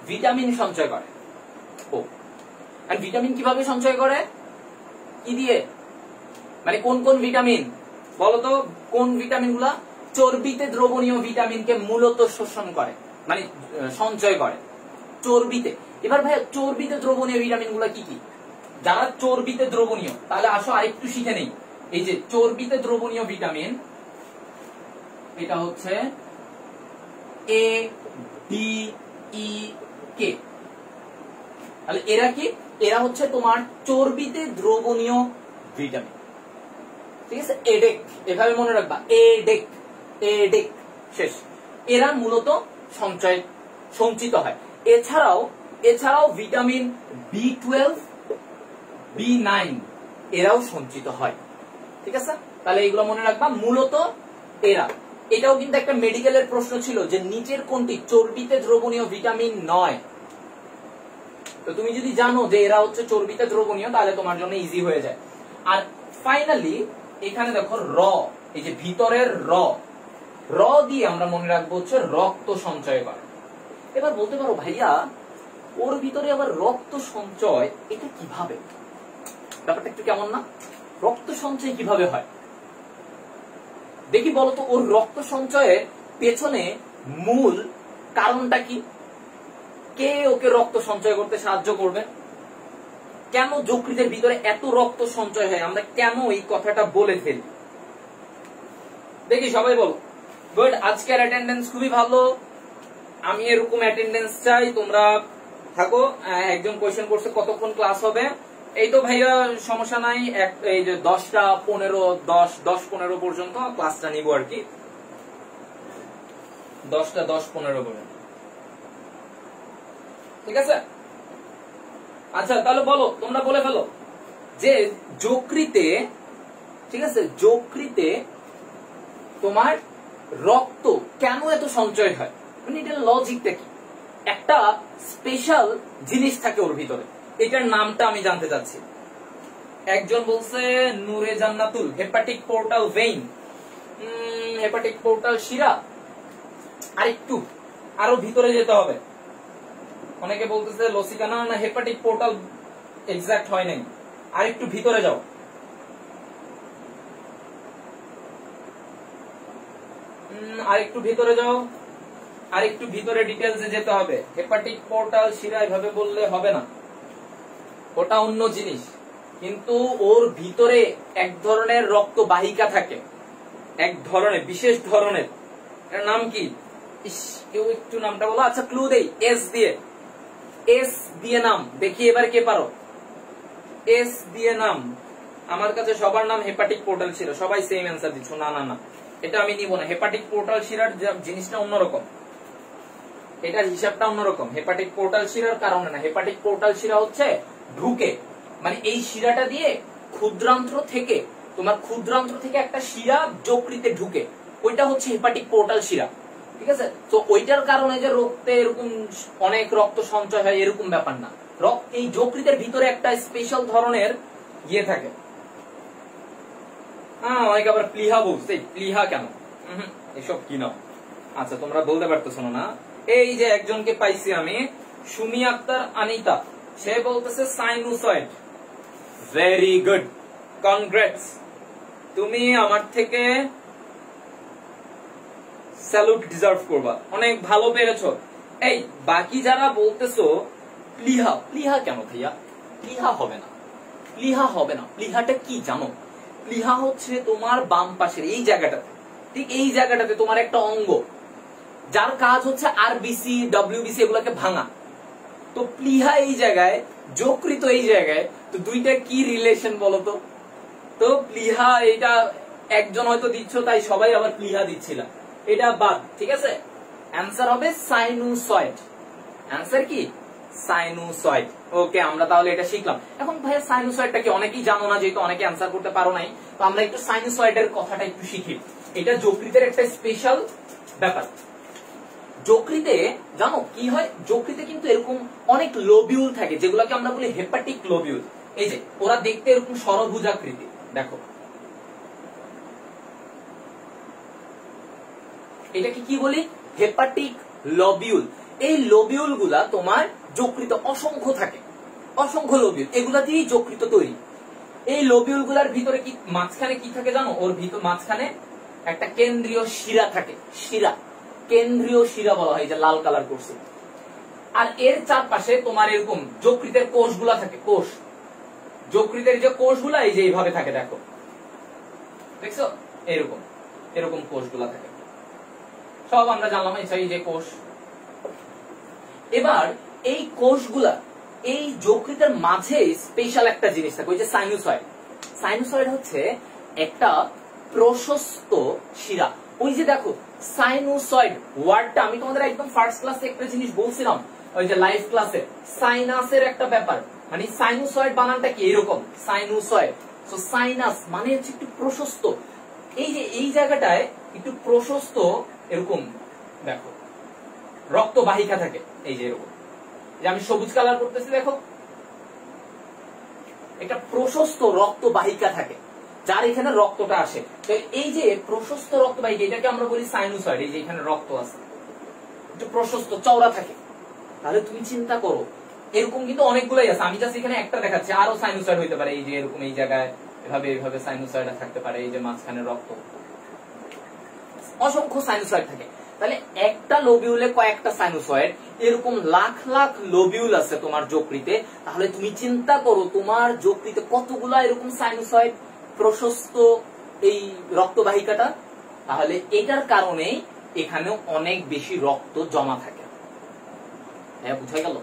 ভিটামিন সঞ্চয় করে। আর ভিটামিন কিভাবে সঞ্চয় করে? কি দিয়ে? মানে কোন কোন ভিটামিন বলতো? কোন ভিটামিন গুলা? চর্বিতে দ্রবণীয় ভিটামিনকে মূলত শোষণ করে, মানে সঞ্চয় করে চর্বিতে। এবার ভাই চর্বিতে দ্রবণীয় ভিটামিন গুলা কি কি? যারা চর্বিতে দ্রবণীয়, তাহলে আসো আরেকটু শিখে নেই। এই যে চর্বিতে দ্রবণীয় ভিটামিন, এটা হচ্ছে এ, ডি, ই, কে। তাহলে এরা কি? এরা হচ্ছে তোমার চর্বিতে দ্রবণীয় ভিটামিন। ঠিক আছে, এডেক, এভাবে মনে রাখবা, এডেক শেষ। এরা মূলত সঞ্চিত হয়। এছাড়াও ভিটামিন B12, B9 এরাও সঞ্চিত হয়। ঠিক আছে, তাহলে এইগুলো মনে রাখবা, মূলত এরা। এটাও কিন্তু একটা মেডিকেলের প্রশ্ন ছিল যে নিচের কোনটি চর্বিতে দ্রবণীয় ভিটামিন নয়। তো তুমি যদি জানো যে এরা হচ্ছে চর্বিতে দ্রবণীয়, তাহলে তোমার জন্য ইজি হয়ে যায়। আর ফাইনালি এখানে দেখো এই যে ভিতরের র দিয়ে আমরা মনে রাখবো হচ্ছে রক্ত সঞ্চয় করে। এবার বলতে পারো ভাইয়া ওর ভিতরে আবার রক্ত সঞ্চয়, এটা কিভাবে? ব্যাপারটা একটু কেমন না? রক্ত সঞ্চয় কিভাবে হয় দেখি বলতো। ওর রক্ত সঞ্চয়ের পেছনে মূল কারণটা কি? কে ওকে রক্ত সঞ্চয় করতে সাহায্য করবে? কেন যকৃতের ভিতরে এত রক্ত সঞ্চয় হয়? আমরা কেন এই কথাটা বলে ফেলি? দেখি সবাই বলো। গুড, আজকের অ্যাটেন্ডেন্স খুবই ভালো। আমি এরকম অ্যাটেন্ডেন্স চাই, তোমরা থাকো। একজন কোয়েশ্চেন করছে কতক্ষণ ক্লাস হবে? এই তো ভাইয়া সমস্যা নাই, এই যে 10টা 15, 10-15 পর্যন্ত ক্লাসটা নিব আর কি। 10টা 10-15 পর্যন্ত, ঠিক আছে? আচ্ছা তাহলে বলো, তোমরা বলে ফেলো যে যকৃতে, ঠিক আছে, যকৃতে তোমার রক্ত কেন এত সঞ্চয় হয়? মানে এটার লজিকটা কি? একটা স্পেশাল জিনিস থাকে ওর ভিতরে, এটার নামটা আমি জানতে চাচ্ছি। একজন বলছে Nure Jannatul, hepatic portal vein, hepatic portal শিরা। আরেকটু আরো ভিতরে যেতে হবে। অনেকে বলতেছে লসিকানা, না হেপাটিক পোর্টাল এক্সাক্ট হয় নাই, আরেকটু ভিতরে যাও। আরেকটু ভিতরে যাও, আরেকটু ভিতরে ডিটেলসে যেতে হবে। হেপাটিক পোর্টাল শিরা এভাবে বললে হবে না, ওটা অন্য জিনিস। কিন্তু ওর ভিতরে এক ধরনের রক্ত বাহিকা থাকে, এক ধরনের বিশেষ ধরনের। এর নাম কি? কেউ একটু নামটা বলো। আচ্ছা ক্লু দেই, এস দিয়ে নাম। দেখি এবার কে পারো। এস দিয়ে নাম। আমার কাছে সবার নাম হেপাটিক পোর্টাল শিরা, সবাই সেম অ্যান্সার দিচ্ছ। না না না, এটা আমি নিব না। হেপাটিক পোর্টাল শিরার জিনিসটা অন্যরকম, এটার হিসাবটা অন্যরকম। হেপাটিক পোর্টাল শিরার কারণে না, হেপাটিক পোর্টাল শিরা হচ্ছে ঢুকে, মানে এই শিরাটা দিয়ে ক্ষুদ্রান্ত্র থেকে, তোমার ক্ষুদ্রান্ত্র থেকে একটা শিরা যকৃতে ঢুকে, ওইটা হচ্ছে হেপাটিক পোর্টাল শিরা। ঠিক আছে, তো ওইটার কারণে যে রক্তে এরকম অনেক রক্ত সঞ্চয় হয় এরকম ব্যাপার না। এই যকৃতের ভিতরে একটা স্পেশাল ধরনের ইয়ে থাকে, অনেকে আবার প্লিহা বলছে, প্লিহা কেন? এসব কি নাও? আচ্ছা তোমরা বলতে পারতেছো না। এই যে একজনকে পাইছি আমি, সুমি আক্তার আনিতা, সে বলতেছে সাইনুসয়েড। ভেরি গুড, কনগ্রেটস, তুমি আমার থেকে স্যালুট ডিজার্ভ করবা, অনেক ভালো পেরেছো। এই বাকি যারা বলতেছো প্লিহা, প্লিহা কেন ভাইয়া? প্লিহা হবে না, প্লিহা হবে না। প্লিহাটা কি জানো? প্লিহা হচ্ছে তোমার বাম পাশের এই জায়গাটাতে, ঠিক এই জায়গাটাতে তোমার একটা অঙ্গ, যার কাজ হচ্ছে আরবিসি ডব্লিউবিসি এগুলোকে ভাঙা। তো প্লিহা এই জায়গায়, যকৃত এই জায়গায়, তো দুইটা কি রিলেশন বলতো? তো প্লিহা এটা একজন হয়তো দিচ্ছ, তাই সবাই আবার প্লিহা দিচ্ছিল, এটা বাদ। ঠিক আছে, অ্যান্সার হবে সাইনুসয়েড। অ্যান্সার কি? সাইনুসয়েড। ওকে, আমরা তাহলে এটা শিখলাম। এখন ভাইয়া সাইনুসয়েডটা কি? অনেকেই জানো না, যেহেতু অনেকে অ্যান্সার করতে পারো নাই, তো আমরা একটু সাইনুসয়েডের কথাটা একটু শিখি। এটা যকৃতের একটা স্পেশাল ব্যাপার। যকৃতে জানো কি হয়? যকৃতে কিন্তু এরকম অনেক লোবিউল থাকে, যেগুলোকে আমরা বলি হেপাটিক লোবিউল। এই যে ওরা দেখতে এরকম ষড়ভুজাকৃতি, দেখো এটাকে কি বলি? Hepatic lobule. এই লোবিউল গুলা তোমার যকৃত অসংখ্য থাকে, অসংখ্য লোবিউল, এগুলা দিয়েই যকৃত তৈরি। এই লোবিউল গুলার ভিতরে কি মাঝখানে কি থাকে জানো? ওর ভিতর মাঝখানে একটা কেন্দ্রীয় শিরা থাকে, শিরা, কেন্দ্রীয় শিরা বলা হয়, যে লাল কালার করছে। আর এর চারপাশে তোমার এরকম যকৃতের কোষগুলা থাকে, কোষ, যকৃতের যে কোষগুলা এই যে এইভাবে থাকে, দেখো দেখছো, এরকম এরকম কোষগুলা থাকে, সব আমরা জানলাম এই যে কোষ। এবার এই কোষগুলা এই যকৃতের মাঝে স্পেশাল একটা জিনিস থাকে, ওই যে সাইনুসয়েড। সাইনুসয়েড হচ্ছে একটা প্রশস্ত শিরা। ওই যে দেখো সাইনুসয়েড ওয়ার্ডটা আমি তোমাদের একদম ফার্স্ট ক্লাসে একটা জিনিস বলছিলাম, ওই যে লাইভ ক্লাসে, সাইনাসের একটা ব্যাপার, মানে সাইনুসয়েড বানানটা কি এরকম, সাইনুসয়েড। তো সাইনাস মানে হচ্ছে একটু প্রশস্ত, এই যে এই জায়গাটায় একটু প্রশস্ত এরকম দেখো রক্তবাহিকা থাকে, এই যে এরকম, যে আমি সবুজ কালার করতেছি দেখো, একটা প্রশস্ত রক্তবাহিকা থাকে, যার এখানে রক্তটা আসে। তো এই যে প্রশস্ত রক্তবাহিকা, এটাকে আমরা বলি সাইনুসয়েড। এই যে এখানে রক্ত আছে, একটু প্রশস্ত চওড়া থাকে। তাহলে তুমি চিন্তা করো, এরকম কিন্তু অনেকগুলোই আছে, আমি জাস্ট এখানে একটা দেখাচ্ছি, আরো সাইনুসয়েড হইতে পারে, এই যে এরকম এই জায়গায় এভাবে এভাবে সাইনুসয়েড থাকতে পারে, এই যে মাঝখানে রক্ত, অসংখ্য সাইনুসয়েড থাকে। তাহলে একটা লোবিউলে কয়েকটা সাইনুসয়েড, এরকম লাখ লাখ লোবিউল আছে তোমার যকৃতে। তাহলে তুমি চিন্তা করো তোমার যকৃতে কতগুলা এরকম সাইনুসয়েড, প্রশস্ত এই রক্তবাহিকাটা। তাহলে এটার কারণেই এখানেও অনেক বেশি রক্ত জমা থাকে। হ্যাঁ, বুঝা গেল?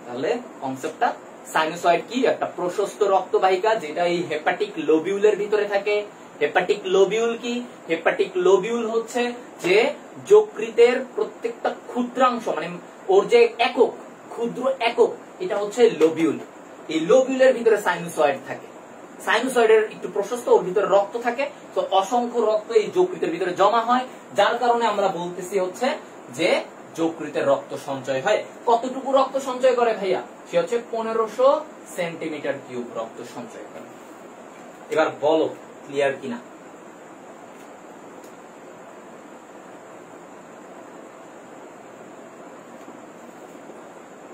তাহলে কনসেপ্টটা, সাইনুসয়েড কি? একটা প্রশস্ত রক্তবাহিকা, যেটা এই হেপাটিক লোবিউলের ভিতরে থাকে। হেপাটিক লোবিউল কি? হেপাটিক লোবিউল হচ্ছে যে যকৃতের প্রত্যেকটা ক্ষুদ্রাংশ, মানে ওর যে একক, ক্ষুদ্র একক, এটা হচ্ছে লোবিউল। এই লোবিউলের ভিতরে সাইনুসয়েড থাকে। সাইনুসয়েডের একটু প্রশস্ত, ওর ভিতরে রক্ত থাকে, তো অসংখ্য রক্ত এই যকৃতের ভিতরে জমা হয়, যার কারণে আমরা বলতেছি হচ্ছে যে যকৃতের রক্ত সঞ্চয় হয়। কতটুকু রক্ত সঞ্চয় করে ভাইয়া? সে হচ্ছে 1500 সেন্টিমিটার কিউব রক্ত সঞ্চয় করে। এবার বলো ক্লিয়ার কিনা?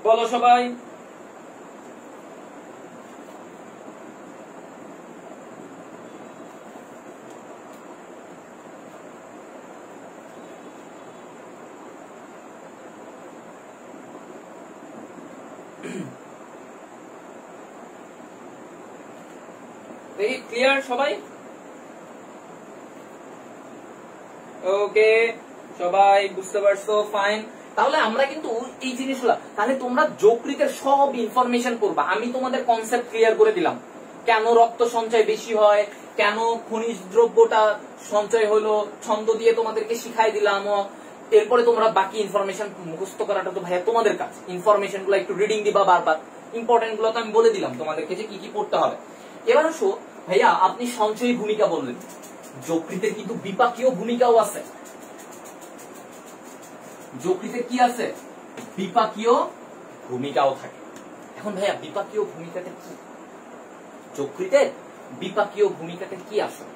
বলো সবাই। দেখি ক্লিয়ার সবাই? ওকে, সবাই বুঝতে পারছো? ফাইন। তাহলে আমরা কিন্তু এই জিনিসগুলো, তাহলে তোমরা যকৃতের সব ইনফরমেশন করবা। আমি তোমাদের কনসেপ্ট ক্লিয়ার করে দিলাম, কেন রক্ত সঞ্চয় বেশি হয়, কেন খনিজ দ্রব্যটা সঞ্চয় হলো, ছন্দ দিয়ে তোমাদেরকে শিখাই দিলাম। এরপরে তোমরা বাকি ইনফরমেশন মুখস্থ করাটা তো ভাইয়া তোমাদের কাজ। ইনফরমেশন গুলো একটু রিডিং দিবা বারবার, ইম্পর্টেন্ট গুলো তো আমি বলে দিলাম তোমাদেরকে যে কি কি পড়তে হবে। এবার আসো ভাইয়া, আপনি সঞ্চয়ী ভূমিকা বললেন, যকৃতের কিন্তু বিপাকীয় ভূমিকাও আছে। যকৃতের কি আছে? বিপাকীয় ভূমিকাও থাকে। এখন ভাইয়া বিপাকীয় ভূমিকাটা কি? যকৃতের বিপাকীয় ভূমিকাটা কি আসলে?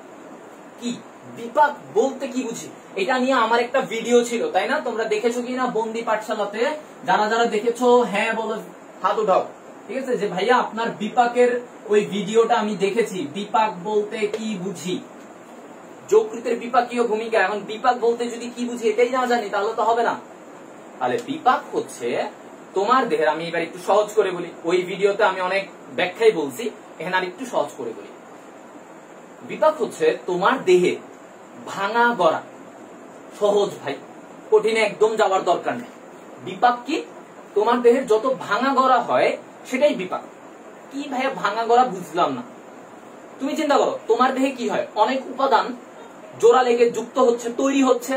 কি, বিপাক বলতে কি বুঝি, এটা নিয়ে আমার একটা ভিডিও ছিল, তাই না? তোমরা দেখেছো কিনা বন্দি পাঠশালাতে? যারা যারা দেখেছো হ্যাঁ বলো, হাত উঠাও। ঠিক আছে, যে ভাইয়া আপনার বিপাকের ওই ভিডিওটা আমি দেখেছি, বিপাক বলতে কি বুঝি, যকৃতের বিপাকীয় ভূমিকা। এখন বিপাক বলতে যদি কি বুঝি এটাই না জানি তাহলে তো হবে না। তাহলে বিপাক হচ্ছে তোমার দেহের, আমি এবার একটু সহজ করে বলি, ওই ভিডিওতে আমি অনেক ব্যাখ্যাই বলছি, এখানে আর একটু সহজ করে বলি। বিপাক হচ্ছে তোমার দেহে ভাঙা গড়া, সহজ ভাই, কঠিনে একদম যাওয়ার দরকার নেই। বিপাক কি? তোমার দেহের যত ভাঙা গড়া হয় সেটাই বিপাক। কি ভাইয়া ভাঙা গড়া বুঝলাম না। তুমি চিন্তা করো, তোমার দেহে কি হয়, অনেক উপাদান জোড়া লেগে যুক্ত হচ্ছে, তৈরি হচ্ছে,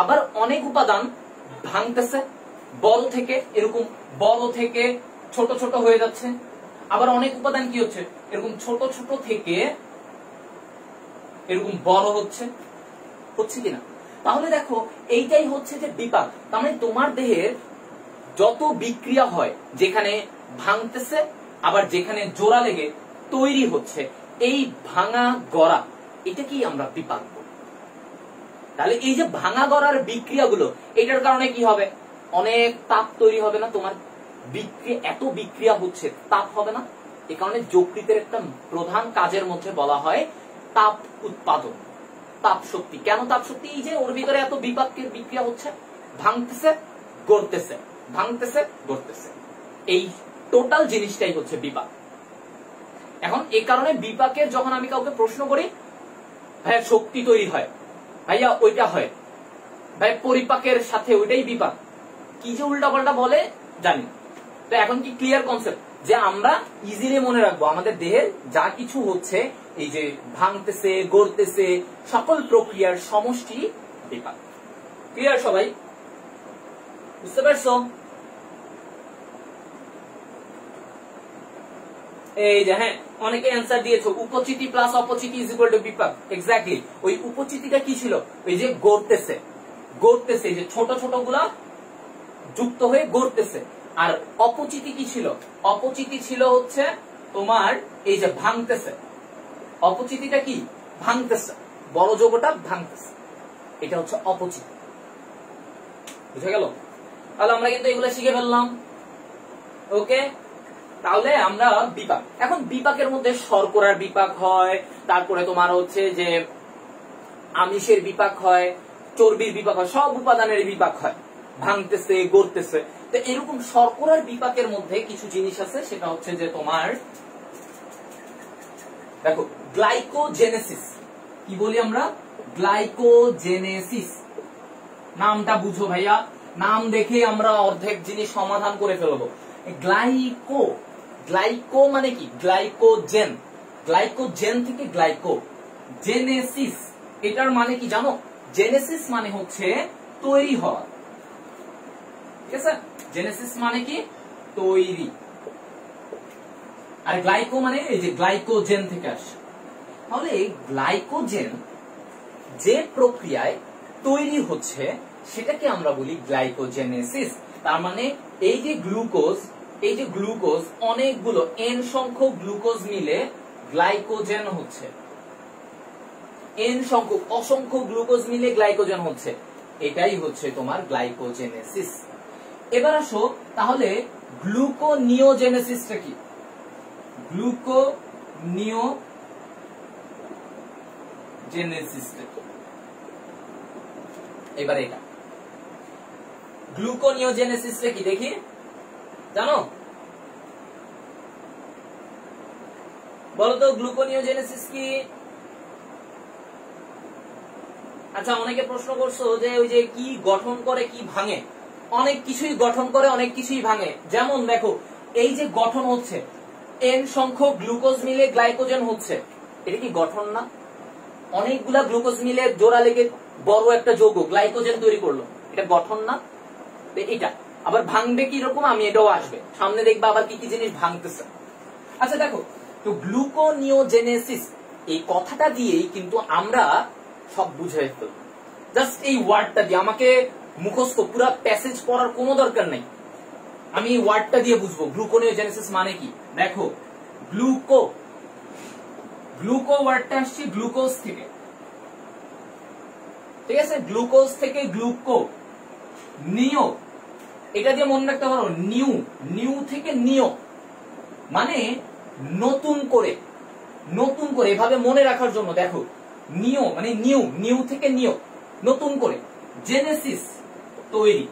আবার অনেক উপাদান ভাঙতেছে, বড় থেকে এরকম বড় থেকে ছোট ছোট হয়ে যাচ্ছে, আবার অনেক উপাদান কি হচ্ছে, এরকম ছোট ছোট থেকে এরকম বড় হচ্ছে, হচ্ছে কিনা? তাহলে দেখো এইটাই হচ্ছে যে বিপাক। তার মানে তোমার দেহের যত বিক্রিয়া হয়, যেখানে ভাঙতেছে আবার যেখানে জোড়া লেগে তৈরি হচ্ছে, এই ভাঙা গড়া, এটাকেই আমরা বিপাক বলি। তাহলে এই যে ভাঙা গড়ার বিক্রিয়াগুলো, এটার কারণে কি হবে, অনেক তাপ তৈরি হবে না? তোমার বিক্রিয়া, এত বিক্রিয়া হচ্ছে, তাপ হবে না? এ কারণে যকৃতের একটা প্রধান কাজের মধ্যে বলা হয় তাপ উৎপাদন, তাপ শক্তি। কেন তাপ শক্তি? এই যে ওর ভিতরে এত বিপাকের বিক্রিয়া হচ্ছে, ভাঙতেছে গড়তেছে, ভাঙতেছে গড়তেছে, এই টোটাল জিনিসটাই হচ্ছে বিপাক। এখন এই কারণে বিপাকের যখন আমি কাউকে প্রশ্ন করি, ভাইয়া শক্তি তৈরি হয়, ভাইয়া ওইটা হয়, ভাই পরিপাকের সাথে ওইটাই বিপাক, কি যে উল্টাপাল্টা বলে জানি। তো এখন কি ক্লিয়ার কনসেপ্ট যে আমরা ইজিলি মনে রাখবো আমাদের দেহের যা কিছু হচ্ছে, এই যে ভাঙতেছে গড়তেছে, সকল প্রক্রিয়ার সমষ্টি বিপাক। ক্লিয়ার সবাই? বুঝতে পারছো? এই যে হ্যাঁ, অনেকে অ্যান্সার দিয়েছো, উপচিতি প্লাস অপচিতি ইজ ইকুয়াল টু বিপাক। এক্স্যাক্টলি, ওই উপচিতিটা কি ছিল, ওই যে গড়তেছে, গড়তেছে, এই যে ছোট ছোট গুলা যুক্ত হয়ে গড়তেছে। আর অপচিতি কি ছিল? অপচিতি ছিল হচ্ছে তোমার এই যে ভাঙতেছে, অপচিতিটা কি, ভাঙতেছে, বড় যৌগটা ভাঙতেছে, এটা হচ্ছে অপচিতি। বুঝা গেল? তাহলে আমরা কিন্তু এগুলো শিখে ফেললাম। ওকে, তাহলে আমরা বিপাক, এখন বিপাকের মধ্যে শর্করার বিপাক হয়, তারপরে তোমার হচ্ছে যে আমিষের বিপাক হয়, চর্বির বিপাক হয়, সব উপাদানের বিপাক হয়, ভাঙতেছে গড়তেছে। তো এরকম শর্করার বিপাকের মধ্যে কিছু জিনিস আছে, সেটা হচ্ছে যে তোমার দেখো গ্লাইকোজেনেসিস। কি বলি আমরা? গ্লাইকোজেনেসিস। নামটা বুঝো ভাইয়া, নাম দেখে আমরা অর্ধেক জিনিস সমাধান করে ফেলবো। গ্লাইকো, গ্লাইকো মানে কি, গ্লাইকোজেন, গ্লাইকোজেন থেকে গ্লাইকো জেনেসিস, এটার মানে কি জানো? জেনেসিস মানে হচ্ছে তৈরি হওয়া। ঠিক আছে, জেনেসিস মানে কি, তৈরি। আর গ্লাইকো মানে এই যে গ্লাইকোজেন থেকে আসে। তাহলে এই গ্লাইকোজেন যে প্রক্রিয়ায় তৈরি হচ্ছে সেটাকে আমরা বলি গ্লাইকোজেনেসিস। তার মানে এই যে গ্লুকোজ, এই যে গ্লুকোজ, অনেকগুলো এন সংখ্যক গ্লুকোজ মিলে গ্লাইকোজেন হচ্ছে, এন সংখ্যক অসংখ্য গ্লুকোজ মিলে গ্লাইকোজেন হচ্ছে, এটাই হচ্ছে তোমার গ্লাইকোজেনেসিস। এবার আসো তাহলে গ্লুকোনিওজেনেসিসটা কি? গ্লুকোনিওজেনেসিসটা কি? এবার এটা গ্লুকোনিওজেনেসিসটা কি দেখি, জানো? বলো তো গ্লুকোনিওজেনেসিস কি? আচ্ছা, অনেকে প্রশ্ন করছো যে ওই যে কি গঠন করে কি ভাঙে। অনেক কিছুই গঠন করে, অনেক কিছুই ভাঙে। যেমন দেখো, এই যে গঠন হচ্ছে, এন সংখ্যক গ্লুকোজ মিলে গ্লাইকোজেন হচ্ছে, এটা কি গঠন না? অনেকগুলা গ্লুকোজ মিলে জোড়া লেগে বড় একটা যৌগ গ্লাইকোজেন তৈরি করলো, এটা গঠন না? এটা আবার ভাঙবে কি রকম, আমি এটাও আসবে সামনে, দেখবা আবার কি কি জিনিস ভাঙতেছে। আচ্ছা দেখো, তো গ্লুকোনিওজেনেসিস এই কথাটা দিয়েই কিন্তু আমরা সব বুঝে ফেলব। জাস্ট এই ওয়ার্ডটা দিয়ে, আমাকে মুখস্থ পুরো প্যাসেজ পড়ার কোনো দরকার নেই, আমি এই ওয়ার্ডটা দিয়ে বুঝবো গ্লুকোনিওজেনেসিস মানে কি। দেখো, গ্লুকো, গ্লুকো ওয়ার্ডটা আসছে গ্লুকোজ থেকে, ঠিক আছে, গ্লুকোজ থেকে গ্লুকো, নিও, এটা দিয়ে মনে রাখতে পারো, নিউ, নিউ থেকে নিও, মানে নতুন করে, নতুন করে, এভাবে মনে রাখার জন্য দেখো, নিও মানে নিউ, নিউ থেকে নিও, নতুন করে, জেনেসিস তৈরি।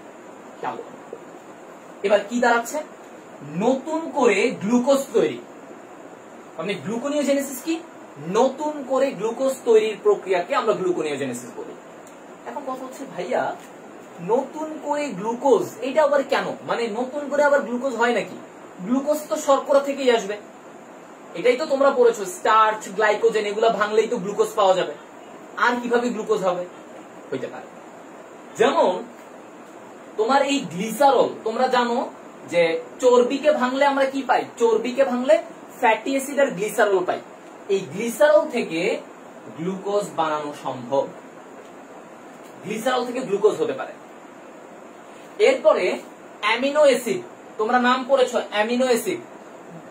এবার কি দাঁড়াচ্ছে, নতুন করে গ্লুকোজ তৈরি, মানে গ্লুকোনিওজেনেসিস কি, নতুন করে গ্লুকোজ তৈরির প্রক্রিয়াকে আমরা গ্লুকোনিওজেনেসিস বলি। এখন কথা হচ্ছে ভাইয়া, নতুন করে গ্লুকোজ এটা আবার কেন, মানে নতুন করে আবার গ্লুকোজ হয় নাকি? গ্লুকোজ তো শর্করা থেকেই আসবে, এটাই তো তোমরা পড়েছো, স্টার্চ, গ্লাইকোজেন এগুলা ভাঙলেই তো গ্লুকোজ পাওয়া যাবে, আর কিভাবে গ্লুকোজ হবে? হইতে পারে যেমন তোমার এই গ্লিসারল, তোমরা জানো যে চর্বিকে ভাঙলে আমরা কি পাই, চর্বিকে ভাঙলে ফ্যাটি অ্যাসিড আর গ্লিসারল পাই, এই গ্লিসারল থেকে গ্লুকোজ বানানো সম্ভব, গ্লিসারল থেকে গ্লুকোজ হতে পারে। এরপরে অ্যামিনো অ্যাসিড, তোমরা নাম পড়েছো অ্যামিনো অ্যাসিড,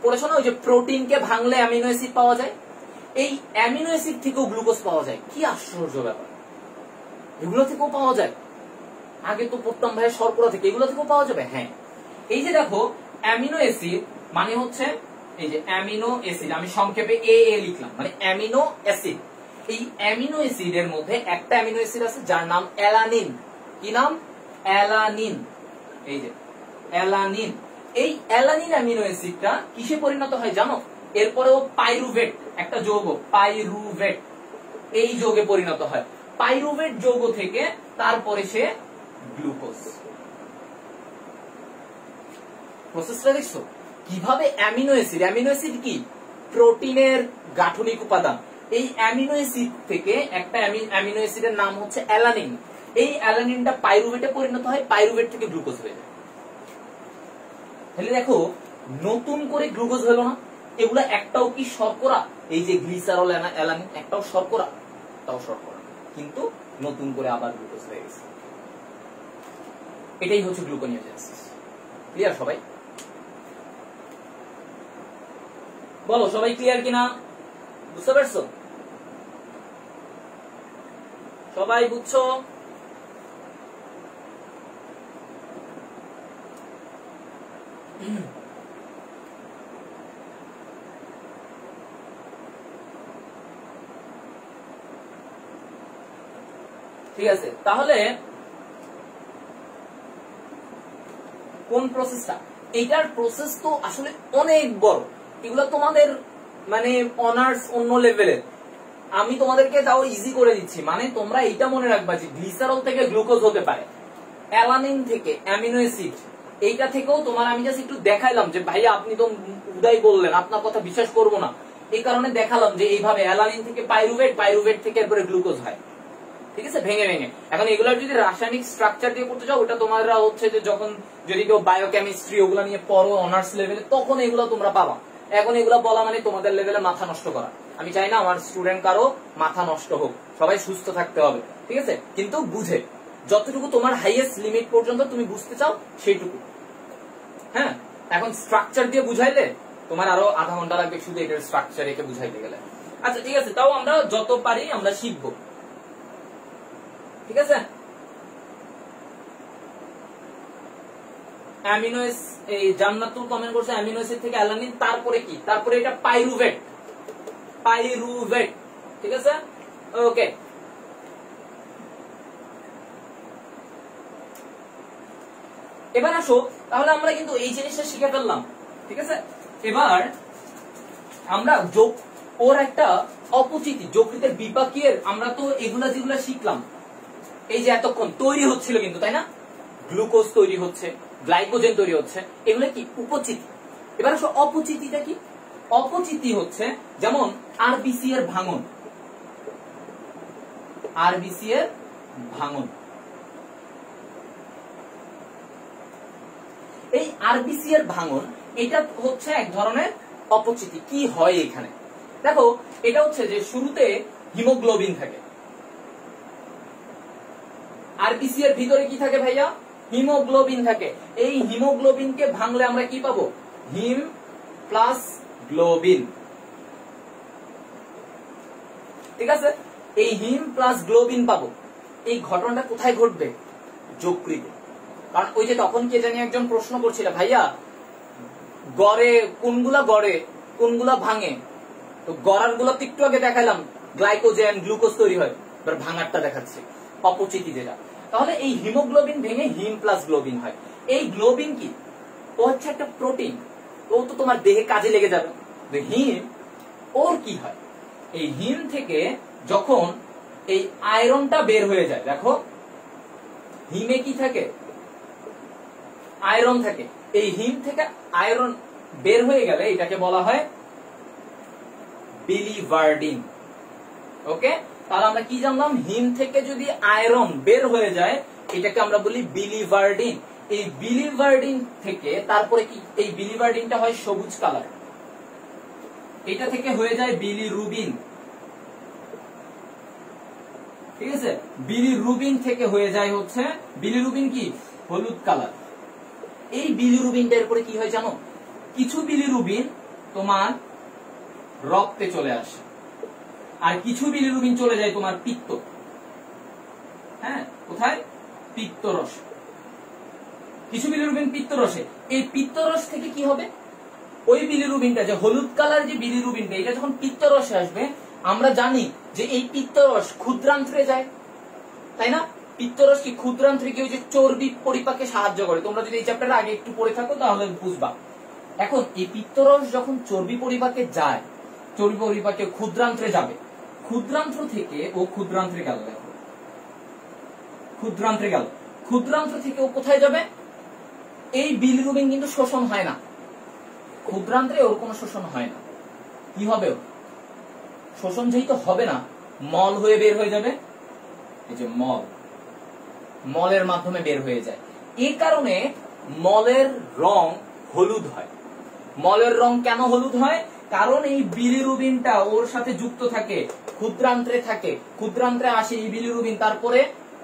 পড়েছো না, ওই যে প্রোটিনকে ভাঙলে অ্যামিনো অ্যাসিড পাওয়া যায়, এই অ্যামিনো অ্যাসিড থেকেও গ্লুকোজ পাওয়া যায়, কি আশ্চর্য ব্যাপার, এগুলো থেকেও পাওয়া যায়। আগে তো পড়তাম ভাই শর্করা থেকে, এগুলো থেকেও পাওয়া যাবে। হ্যাঁ, এই যে দেখো অ্যামিনো অ্যাসিড মানে হচ্ছে এই যে অ্যামিনো অ্যাসিড, আমি সংক্ষেপে এ লিখলাম, মানে অ্যামিনো অ্যাসিড। এই অ্যামিনো অ্যাসিডের মধ্যে একটা অ্যামিনো অ্যাসিড আছে যার নাম অ্যালানিন। কি নাম? অ্যালানিন। এই যে অ্যালানিন, এই অ্যালানিন অ্যামিনো অ্যাসিডটা কিসে পরিণত হয় জানো? এরপরেও পাইরুভেট, একটা যৌগ পাইরুভেট, এই যৌগে পরিণত হয়। পাইরুভেট যৌগ থেকে তারপরে সে গ্লুকোজ। প্রসেসটা দেখছো কিভাবে? অ্যামিনো অ্যাসিড, অ্যামিনো অ্যাসিড কি? প্রোটিনের গাঠনিক উপাদান। এই অ্যামিনো অ্যাসিড থেকে একটা অ্যামিনো অ্যাসিডের নাম হচ্ছে অ্যালানিন, এই অ্যালানিনটা পাইরুভেটে পরিণত হয়, পাইরুভেট থেকে গ্লুকোজ হয়ে যায়। তাহলে দেখো নতুন করে গ্লুকোজ হলো না, এগুলা একটাও কি শর্করা? এই যে গ্লিসারল, অ্যালানিন একটাও শর্করা? তাও শর্করা, কিন্তু নতুন করে আবার গ্লুকোজ হয়ে গেছে। এটাই হচ্ছে গ্লুকোনিওজেনেসিস। ক্লিয়ার সবাই? বলো সবাই ক্লিয়ার কিনা, বুঝতে পারছো? সবাই বুঝছো? ঠিক আছে, তাহলে কোন প্রসেসটা? এইটার প্রসেস তো আসলে অনেক বড়, এগুলো তোমাদের মানে অনার্স অন্য লেভেলের। আমি তোমাদেরকে তাও ইজি করে দিচ্ছি, মানে তোমরা এইটা মনে রাখবা যে গ্লিসারল থেকে গ্লুকোজ হতে পারে, অ্যালানিন থেকে অ্যামিনো অ্যাসিড, এইটা থেকেও তোমার আমি জাস্ট একটু দেখাইলাম যে ভাইয়া আপনি তো উদয় বললেন, আপনার কথা বিশ্বাস করবো না, এই কারণে দেখালাম যে এইভাবে অ্যালানিন থেকে পাইরুভেট, পাইরুভেট থেকে এরপরে গ্লুকোজ হয়। ঠিক আছে, ভেঙে ভেঙে। এখন এগুলোর যদি রাসায়নিক স্ট্রাকচার দিয়ে করতে চাও, ওটা তোমরা হচ্ছে যে যখন যদি কেউ বায়োকেমিস্ট্রি ওগুলো নিয়ে পড়ো অনার্স লেভেলে, তখন এগুলো তোমরা পাবা। এখন এগুলো বলা মানে তোমাদের লেভেলে মাথা নষ্ট করা। আমি চাই না আমার স্টুডেন্ট কারো মাথা নষ্ট হোক, সবাই সুস্থ থাকতে হবে, ঠিক আছে? কিন্তু বুঝে, যতটুকু তোমার হাইয়েস্ট লিমিট পর্যন্ত তুমি বুঝতে চাও সেইটুকু। হ্যাঁ, এখন স্ট্রাকচার দিয়ে বুঝাইলে তোমার আরো আধা ঘন্টা লাগবে শুধু এটার স্ট্রাকচার একে বুঝাইতে গেলে। আচ্ছা ঠিক আছে, তাও আমরা যত পারি আমরা শিখবো, ঠিক আছে? অ্যামিনো অ্যাসিড, এই জান্নাতুল কমেন্ট করছে অ্যামিনো অ্যাসিড থেকে অ্যালানিন, তারপরে কি? তারপরে এটা পাইরুভেট, পাইরুভেট, ঠিক আছে? ওকে, এবার আসো, তাহলে আমরা কিন্তু এই জিনিসটা শিখে ফেললাম, ঠিক আছে? এবার আমরা যোগ, ওর একটা অপচিতি, যকৃতের বিপাকীয়, আমরা তো এগুলা যেগুলা শিখলাম, এই যে এতক্ষণ তৈরি হচ্ছিল কিন্তু, তাই না? গ্লুকোজ তৈরি হচ্ছে, গ্লাইকোজেন তৈরি হচ্ছে, এগুলো কি? উপচিতি। এবার আসো অপচিতিটা কি? অপচিতি হচ্ছে যেমন আরবিসি এর ভাঙন, আরবিসি এর ভাঙন। এই আরবিসি এর ভাঙন, এটা হচ্ছে এক ধরনের অপচিতি। কি হয় এখানে? দেখো, এটা হচ্ছে যে শুরুতে হিমোগ্লোবিন থাকে, আরবিসি এর ভিতরে কি থাকে ভাইয়া? হিমোগ্লোবিন থাকে। এই হিমোগ্লোবিনকে ভাঙলে আমরা কি পাবো? হিম প্লাস গ্লোবিন, ঠিক আছে? এই হিম প্লাস গ্লোবিন পাবো। এই ঘটনাটা কোথায় ঘটবে? যকৃত। কারণ ওই যে তখন কে জানি একজন প্রশ্ন করছিল, ভাইয়া গড়ে কোনগুলা গড়ে কোনগুলা ভাঙে? তো গড়ার গুলো একটু আগে দেখালাম, গ্লাইকোজেন গ্লুকোজ তৈরি হয়, এবার ভাঙারটা দেখাচ্ছে অপচিতি যেটা। তাহলে এই হিমোগ্লোবিন ভেঙে হিম প্লাস গ্লোবিন হয়। এই গ্লোবিন কি? ও হচ্ছে একটা প্রোটিন, ও তো তোমার দেহে কাজে লেগে যাবে। হিম ওর কি হয়, এই হিম থেকে যখন এই আয়রনটা বের হয়ে যায়, দেখো হিমে কি থাকে? আয়রন থাকে। এই হিম থেকে আয়রন বের হয়ে গেলে এটাকে বলা হয় বিলিভার্ডিন। ওকে, তাহলে আমরা কি জানলাম? হিম থেকে যদি আয়রন বের হয়ে যায় এটাকে আমরা বলি বিলিভার্ডিন। এই বিলিভার্ডিন থেকে তারপরে কি, এই বিলিভার্ডিনটা হয় সবুজ কালার, এটা থেকে হয়ে যায় বিলিরুবিন। ঠিক আছে, বিলিরুবিন থেকে হয়ে যায় হচ্ছে বিলিরুবিন কি, হলুদ কালার। এই বিলিরুবিনটার পরে কি হয় জানো? কিছু বিলিরুবিন তোমার রক্তে চলে আসে, আর কিছু বিলিরুবিন চলে যায় তোমার পিত্ত। হ্যাঁ, কোথায়? পিত্তরস। কিছু বিলিরুবিন পিত্তরসে। এই পিত্তরস থেকে কি হবে? ওই বিলিরুবিনটা যে হলুদ কালার যে বিলিরুবিনটা, এটা যখন পিত্তরসে আসবে, আমরা জানি যে এই পিত্তরস ক্ষুদ্রান্ত্রে যায়, তাই না? পিত্তরস কি ক্ষুদ্রান্ত্রে কি ওই যে চর্বি পরিপাকে সাহায্য করে। তোমরা যদি এই চ্যাপ্টারে আগে একটু পড়ে থাকো তাহলে বুঝবা। এখন এই পিত্তরস যখন চর্বি পরিপাকে যায়, চর্বি পরিপাকে ক্ষুদ্রান্ত্রে যাবে, ক্ষুদ্রান্ত্র থেকে ও ক্ষুদ্রান্ত্রে গেল, দেখো ক্ষুদ্রান্ত্রে গেল, ক্ষুদ্রান্ত্র থেকে ও কোথায় যাবে? এই বিলিরুবিন কিন্তু শোষণ হয় না, ক্ষুদ্রান্ত্রে ওর কোনো শোষণ হয় না। কি হবে? শোষণ যেহেতু হবে না, মল হয়ে বের হয়ে যাবে। এই যে মল, মলের মাধ্যমে বের হয়ে যায়। এই কারণে মলের রং হলুদ হয়। মলের রং কেন হলুদ হয়? কারণ এই বিলিরুবিনটা ওর সাথে যুক্ত থাকে, ক্ষুদ্রান্ত্রে থাকে, ক্ষুদ্রান্ত্রে আসে এই বিলিরুবিন, তারপরে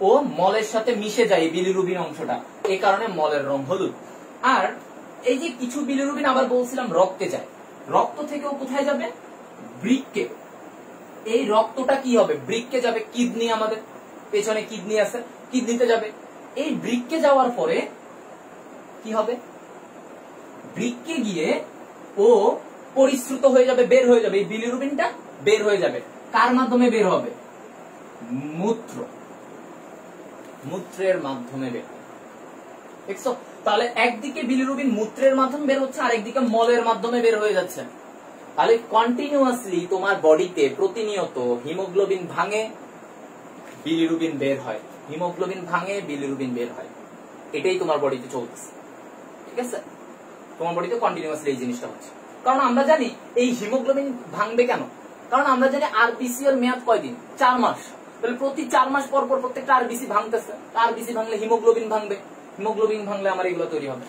ও মলের সাথে মিশে যায় এই বিলিরুবিন অংশটা, এই কারণে মলের রং হলুদ। আর এই যে কিছু বিলিরুবিন আবার বলছিলাম রক্তে যায়, রক্ত থেকে ও কোথায় যাবে? বৃক্কে। এই রক্তটা কি হবে? বৃক্কে যাবে। কিডনি, আমাদের পেছনে কিডনি আছে, কিডনিতে যাবে। এই বৃক্কে যাওয়ার পরে কি হবে? বৃক্কে গিয়ে ও পরিশ্রুত হয়ে যাবে, বের হয়ে যাবে, এই বিলিরুবিনটা বের হয়ে যাবে। কার মাধ্যমে বের হবে? মূত্র, মূত্রের মাধ্যমে বের হবে। দেখছো? তাহলে একদিকে বিলিরুবিন মূত্রের মাধ্যমে বের হচ্ছে, আর একদিকে মলের মাধ্যমে বের হয়ে যাচ্ছে। তাহলে কন্টিনিউয়াসলি তোমার বডিতে প্রতিনিয়ত হিমোগ্লোবিন ভাঙে, বিলিরুবিন বের হয়, হিমোগ্লোবিন ভাঙে, বিলিরুবিন বের হয়। এটাই তোমার বডিতে চলতেছে। ঠিক আছে, তোমার বডিতে কন্টিনিউয়াসলি এই জিনিসটা হচ্ছে। কারণ আমরা জানি এই হিমোগ্লোবিন ভাঙবে কেন? কারণ আমরা জানি আরবিসি এর মেয়াদ কয়দিন? 4 মাস। তাহলে প্রতি 4 মাস পর পর প্রত্যেকটা আরবিসি ভাঙতেছে। আরবিসি ভাঙলে হিমোগ্লোবিন ভাঙবে, হিমোগ্লোবিন ভাঙলে আমার এগুলো তৈরি হবে।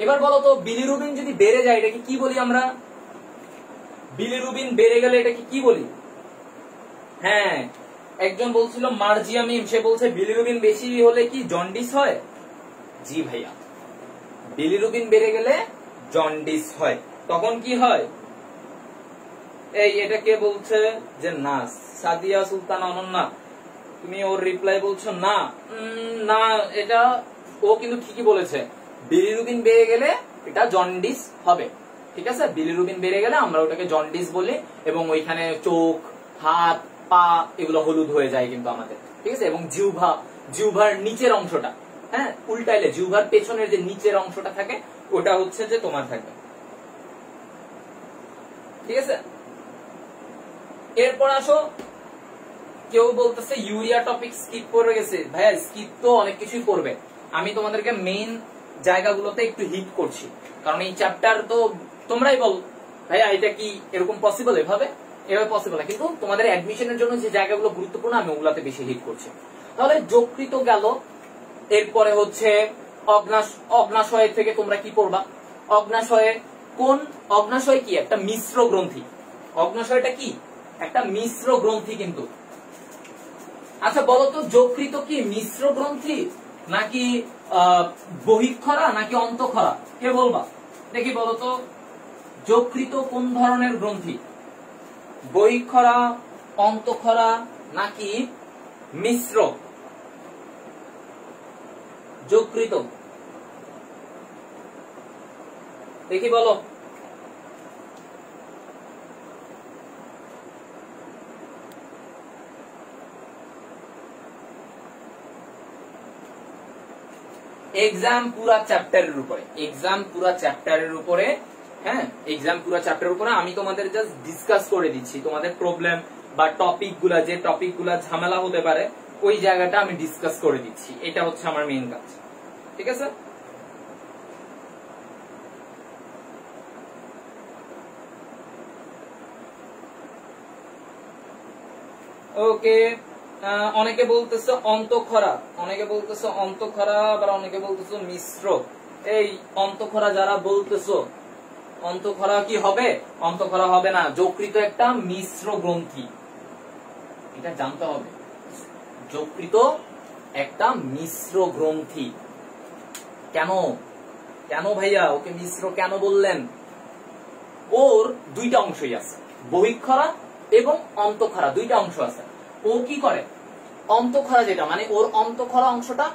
এবার বলো তো, বিলিরুবিন যদি বেড়ে যায় এটাকে কি বলি আমরা? বিলিরুবিন বেড়ে গেলে এটাকে কি বলি? হ্যাঁ, একজন বলছিল মার্জিয়া মিম, সে বলছে বিলিরুবিন বেশি হলে কি জন্ডিস হয়? জি ভাইয়া, বিলিরুবিন বেড়ে গেলে জন্ডিস হয়। তখন কি হয়? এই এটা কে বলছে যে না? সাদিয়া সুলতান অনন্যা, তুমি ওর রিপ্লাই বলছো না। না, এটা ও কিন্তু ঠিকই বলেছে, বিলিরুবিন বেড়ে গেলে এটা জন্ডিস হবে। ঠিক আছে, বিলিরুবিন বেড়ে গেলে আমরা ওটাকে জন্ডিস বলি, এবং ওইখানে চোখ, হাত, পা এগুলো হলুদ হয়ে যায় কিন্তু আমাদের। ঠিক আছে, এবং জিহ্বা, জিহ্বার নিচের অংশটা, হ্যাঁ উল্টাইলে জিহ্বার পেছনের যে নিচের অংশটা থাকে ওটা হচ্ছে যে তোমার থাকবে। ঠিক আছে, এরপর আসো, কেউ বলতেছে ইউরিয়া টপিক স্কিপ করে গেছে। ভাইয়া স্কিপ তো অনেক কিছুই করবে, আমি তোমাদেরকে মেইন জায়গাগুলোতে একটু হিট করছি, কারণ এই চ্যাপ্টার তো তোমরাই বল ভাইয়া এটা কি এরকম পসিবল? এভাবে পসিবল না, কিন্তু তোমাদের অ্যাডমিশনের জন্য যে জায়গাগুলো গুরুত্বপূর্ণ আমি ওগুলাতে বেশি হিট করছি। তাহলে যকৃত গেল, এরপরে হচ্ছে অগ্নাশয় থেকে তোমরা কি করবা? অগ্নাশয়ে কোন? অগ্নাশয় কি একটা মিশ্র গ্রন্থি। অগ্নাশয়টা কি একটা মিশ্র গ্রন্থি কিন্তু। আচ্ছা বলো তো, যকৃত কি মিশ্র গ্রন্থি নাকি বহিঃক্ষরা নাকি অন্তঃক্ষরা? কে বলবা দেখি, বলো তো যকৃত কোন ধরনের গ্রন্থি? বহিঃক্ষরা, অন্তঃক্ষরা নাকি মিশ্র? যকৃত। দেখি বলো। एग्जाम पूरा चैप्टारेर उपरे, एग्जाम पूरा चैप्टारेर उपरे, হ্যাঁ एग्जाम पूरा चैप्टारेर উপরে আমি তোমাদের জাস্ট ডিসকাস করে দিচ্ছি তোমাদের প্রবলেম বা টপিকগুলো, যে টপিকগুলো ঝামেলা হতে পারে ওই জায়গাটা আমি ডিসকাস করে দিচ্ছি, এটা হচ্ছে আমার মেইন কাজ। ঠিক আছে, ওকে। অনেকে বলতেছে অন্তঃক্ষরা, অনেকে বলতেছে অন্তঃক্ষরা, আবার অনেকে বলতেছে মিশ্র। এই অন্তঃক্ষরা যারা বলতেছো, অন্তঃক্ষরা কি হবে? অন্তঃক্ষরা হবে না, যকৃত একটা মিশ্র গ্রন্থি, এটা জানতে হবে। যকৃত একটা মিশ্র গ্রন্থি। কেন কেন ভাইয়া ওকে মিশ্র কেন বললেন? ওর দুইটা অংশই আছে, বহিঃক্ষরা এবং অন্তঃক্ষরা, দুইটা অংশ আছে। ও কি করে? অন্তঃক্ষরা যেটা মানে ওর অন্তঃক্ষরা অংশটা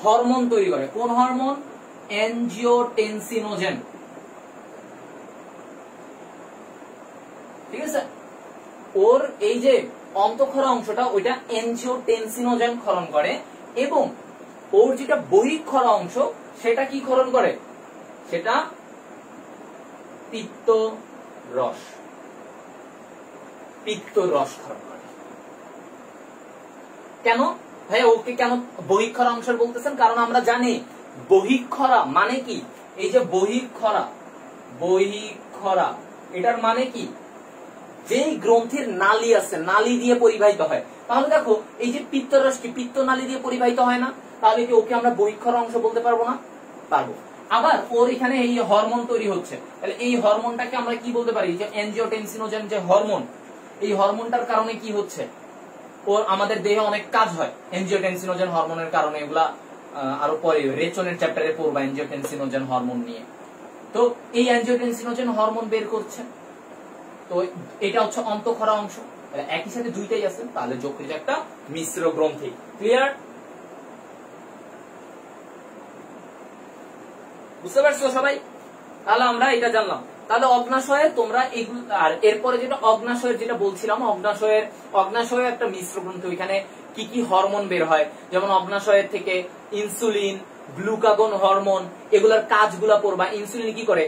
হরমোন তৈরি করে। কোন হরমোন? এনজিওটেনসিনোজেন। ঠিক আছে, ওর এই যে অন্তঃক্ষরা অংশটা ওইটা এনজিওটেনসিনোজেন ক্ষরণ করে, এবং ওর যেটা বহিঃক্ষরা অংশ সেটা কি ক্ষরণ করে? সেটা পিত্ত রস, পিত্ত রস ক্ষরণ করে। কেন ভাই ওকে কেন বহিঃক্ষরা অংশ বলতেছেন? কারণ আমরা জানি বহিঃক্ষরা মানে কি, এই যে বহিঃক্ষরা, বহিঃক্ষরা এটার মানে কি? যেই গ্রন্থির নালী আছে, নালী দিয়ে পরিবাহিত হয়। তাহলে দেখো এই যে পিত্তরস কি পিত্ত নালী দিয়ে পরিবাহিত হয় না? তাহলে কি ওকে আমরা বহিঃক্ষরা অংশ বলতে পারবো না? পারবো। আবার ওর এখানে এই হরমোন তৈরি হচ্ছে, তাহলে এই হরমোনটাকে আমরা কি বলতে পারি? যে এনজিওটেনসিনোজেন যে হরমোন, এই হরমোনটার কারণে কি হচ্ছে? ওর আমাদের দেহে অনেক কাজ হয় এনজিওটেনসিনোজেন হরমোনের কারণে। এগুলা আরো পরে রেচনের চ্যাপ্টারে পড়বা এনজিওটেনসিনোজেন হরমোন নিয়ে। তো এই এনজিওটেনসিনোজেন হরমোন বের করছে, তো এটা হচ্ছে অন্তঃক্ষরা অংশ। একই সাথে দুইটাই আছে, তাহলে যকৃত একটা মিশ্র গ্রন্থি। ক্লিয়ার? বুঝতে পারছো সবাই? তাহলে আমরা এটা জানলাম। তাহলে অগ্নাশয়ের তোমরা এগুলো, আর এরপরে যেটা অগ্নাশয়ের যেটা বলছিলাম, অগ্নাশয় একটা মিশ্র গ্রন্থি। ওইখানে কি কি হরমোন বের হয়, যেমন অগ্নাশয়ের থেকে ইনসুলিন, গ্লুকাগন হরমোন, এগুলার কাজগুলা পড়বা। ইনসুলিন কি করে?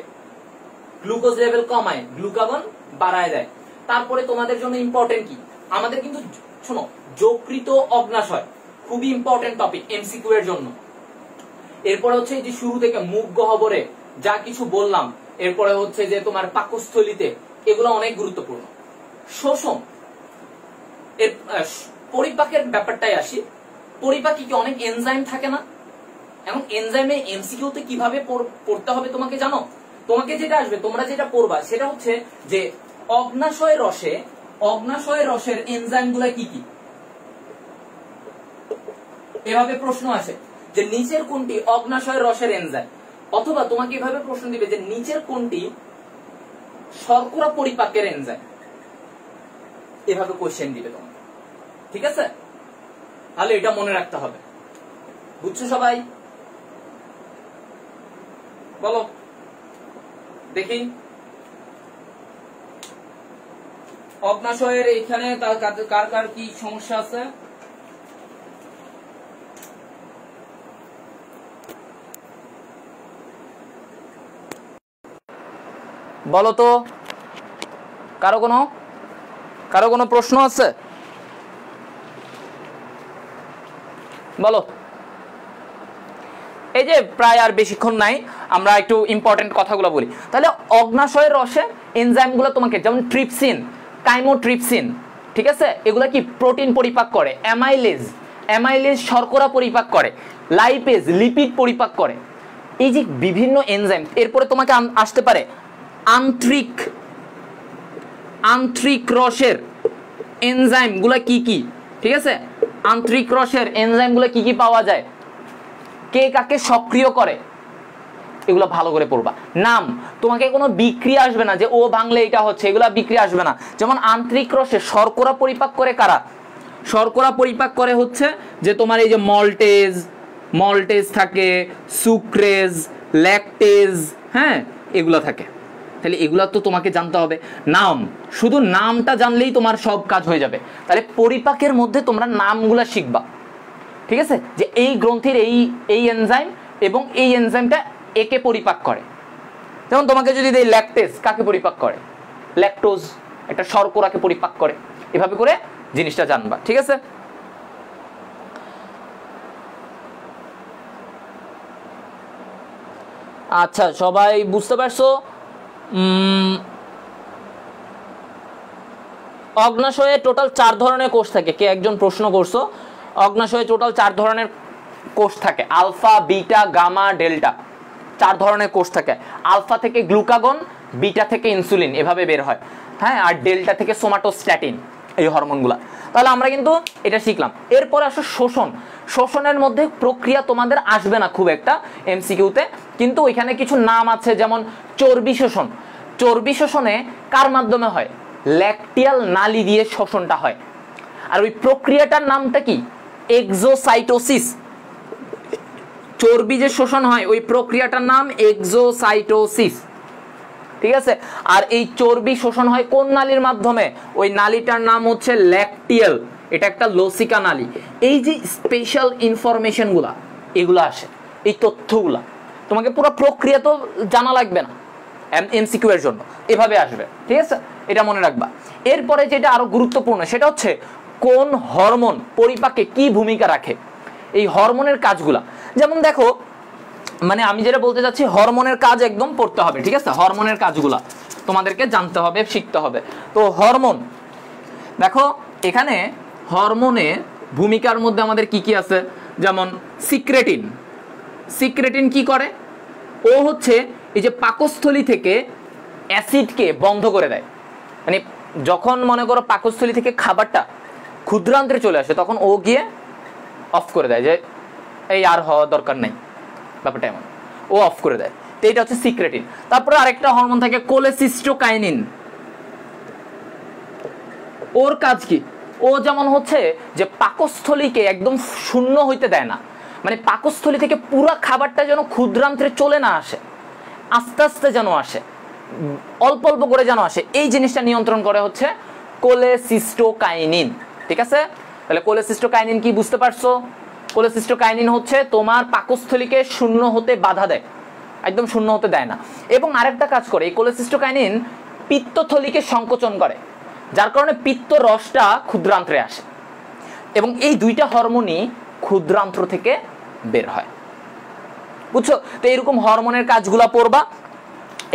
গ্লুকোজ লেভেল কমায়, গ্লুকাগন বাড়ায় দেয়। তারপরে তোমাদের জন্য ইম্পর্টেন্ট কি, আমাদের কিন্তু শোনো যকৃত অগ্নাশয় খুবই ইম্পর্টেন্ট টপিক এমসিকিউ এর জন্য। এরপরে হচ্ছে যে শুরু থেকে মুখ গহ্বরে যা কিছু বললাম, এরপরে হচ্ছে যে তোমার পাকস্থলীতে, এগুলো অনেক গুরুত্বপূর্ণ। শোষণ, এর পরিপাকের ব্যাপারটাই আসি। পরিপাকে কি অনেক এনজাইম থাকে না? এখন এনজাইমে এমসিকিউতে কিভাবে পড়তে হবে তোমাকে জানো? তোমাকে যেটা আসবে, তোমরা যেটা পড়বা সেটা হচ্ছে যে অগ্নাশয় রসের এনজাইম গুলা কি কি। এভাবে প্রশ্ন আসে যে নিচের কোনটি অগ্নাশয় রসের এনজাইম, অথবা তোমাকে এভাবে প্রশ্ন দিবে যে নিচের কোনটি শর্করা পরিপাকের এনজাইম। এভাবে কোশ্চেন দিবে তোমাকে। ঠিক আছে, তাহলে এটা মনে রাখতে হবে। বুঝছো সবাই? বলো দেখি। অগ্নাশয়ের এখানে কার কার কি সমস্যা আছে? বলো তো, কারো কোনো প্রশ্ন আছে? বলো। এই যে প্রায় আর বেশিক্ষণ নাই, আমরা একটু ইম্পর্টেন্ট কথাগুলো বলি। তাহলে অগ্নাশয়ের রসে এনজাইমগুলো তোমাকে, যেমন ট্রিপসিন, কাইমোট্রিপসিন, ঠিক আছে, এগুলো কি প্রোটিন পরিপাক করে। অ্যামাইলেজ শর্করা পরিপাক করে। লাইপেজ লিপিড পরিপাক করে। এই যে বিভিন্ন এনজাইম। এরপরে তোমাকে আসতে পারে আন্ত্রিক রসের এনজাইমগুলো কি কি। ঠিক আছে, আন্ত্রিক রসের এনজাইমগুলো কি কি পাওয়া যায়, কে কাকে সক্রিয় করে, এগুলো ভালো করে পড়বা। নাম, তোমাকে কোনো বিক্রিয়া আসবে না যে ও ভাঙলে এটা হচ্ছে, এগুলা বিক্রিয়া আসবে না। যেমন আন্ত্রিক রসে শর্করা পরিপাক করে কারা? শর্করা পরিপাক করে হচ্ছে যে তোমার এই যে মল্টেজ, মল্টেজ থাকে, সুক্রেজ, ল্যাকটেজ, হ্যাঁ এগুলো থাকে। তাহলে এগুলো তো তোমাকে জানতে হবে। নাম, শুধু নামটা জানলেই তোমার সব কাজ হয়ে যাবে। তাহলে পরিপাকের মধ্যে তোমরা নামগুলা শিখবা, ঠিক আছে, যে এই গ্রন্থির এই এনজাইম এবং এই এনজাইমটা একে পরিপাক করে। যেমন তোমাকে যদি দেই ল্যাকটেজ কাকে পরিপাক করে, ল্যাকটোজ একটা শর্করাকে পরিপাক করে। এভাবে করে জিনিসটা জানবা, ঠিক আছে। আচ্ছা সবাই বুঝতে পারছো? অগ্নাশয়ে টোটাল 4 ধরনের কোষ থাকে। কে একজন প্রশ্ন করছো, অগ্নাশয়ে টোটাল 4 ধরনের কোষ থাকে, আলফা, বিটা, গামা, ডেল্টা, 4 ধরনের কোষ থাকে। আলফা থেকে গ্লুকাগন, বিটা থেকে ইনসুলিন এভাবে বের হয়, হ্যাঁ, আর ডেল্টা থেকে সোমাটোস্ট্যাটিন, এই হরমোনগুলা। তাহলে আমরা কিন্তু এটা শিখলাম। এরপরে আসো শোষণ। শোষণের মধ্যে প্রক্রিয়া তোমাদের আসবে না খুব একটা এমসিকিউতে, কিন্তু ওইখানে কিছু নাম আছে, যেমন চর্বি শোষণ। চর্বি শোষণে কার মাধ্যমে হয়? ল্যাকটিয়াল নালী দিয়ে শোষণটা হয়। আর ওই প্রক্রিয়াটার নামটা কি? এক্সোসাইটোসিস। চর্বি যে শোষণ হয় ওই প্রক্রিয়াটার নাম এক্সোসাইটোসিস, ঠিক আছে। আর এই চর্বি শোষণ হয় কোন নালীর মাধ্যমে? ওই নালীটার নাম হচ্ছে ল্যাকটিয়াল, এটা একটা লসিকা নালী। এই যে স্পেশাল ইনফরমেশনগুলা এগুলো আসে, এই তথ্যগুলা তোমাকে পুরো প্রক্রিয়া তো জানা লাগবে না এমসিকিউ এর জন্য, এভাবে আসবে, ঠিক আছে, এটা মনে রাখবা। এরপরে যেটা আরো গুরুত্বপূর্ণ সেটা হচ্ছে কোন হরমোন পরিপাকে কি ভূমিকা রাখে, এই হরমোনের কাজগুলা। যেমন দেখো, মানে আমি যেটা বলতে চাচ্ছি, হরমোনের কাজ একদম পড়তে হবে, ঠিক আছে, হরমোনের কাজগুলা তোমাদেরকে জানতে হবে, শিখতে হবে। তো হরমোন দেখো, এখানে হরমোনের ভূমিকার মধ্যে আমাদের কি কি আছে, যেমন সিক্রেটিন। সিক্রেটিন কি করে? ও হচ্ছে এই যে পাকস্থলী থেকে অ্যাসিডকে বন্ধ করে দেয়। মানে যখন মনে করো পাকস্থলী থেকে খাবারটা ক্ষুদ্রান্ত্রে চলে আসে, তখন ও গিয়ে অফ করে দেয়, যে এই আর হওয়া দরকার নেই, ব্যাপারটা এমন, ও অফ করে দেয়। তো এটা হচ্ছে সিক্রেটিন। তারপরে আরেকটা হরমোন থাকে কোলেসিস্টোকাইনিন। ওর কাজ কি? ও যেমন হচ্ছে যে পাকস্থলীকে একদম শূন্য হইতে দেয় না, মানে পাকস্থলী থেকে পুরো খাবারটা যেন ক্ষুদ্রান্ত্রে চলে না আসে, আস্তে আস্তে যেন আসে, অল্প অল্প করে যেন আসে, এই জিনিসটা নিয়ন্ত্রণ করে হচ্ছে কোলেসিস্টোকাইনিন, ঠিক আছে। তাহলে কোলেসিস্টোকাইনিন কি বুঝতে পারছো? কোলেসিস্টোকাইনিন হচ্ছে তোমার পাকস্থলীকে শূন্য হতে বাধা দেয়, একদম শূন্য হতে দেয় না। এবং আরেকটা কাজ করে এই কোলেসিস্টোকাইনিন, পিত্তথলিকে সংকোচন করে, যার কারণে পিত্ত রসটা ক্ষুদ্রান্ত্রে আসে। এবং এই দুইটা হরমোনই ক্ষুদ্রান্ত্র থেকে বের হয়, বুঝছো? তো এরকম হরমোনের কাজগুলা পড়বা,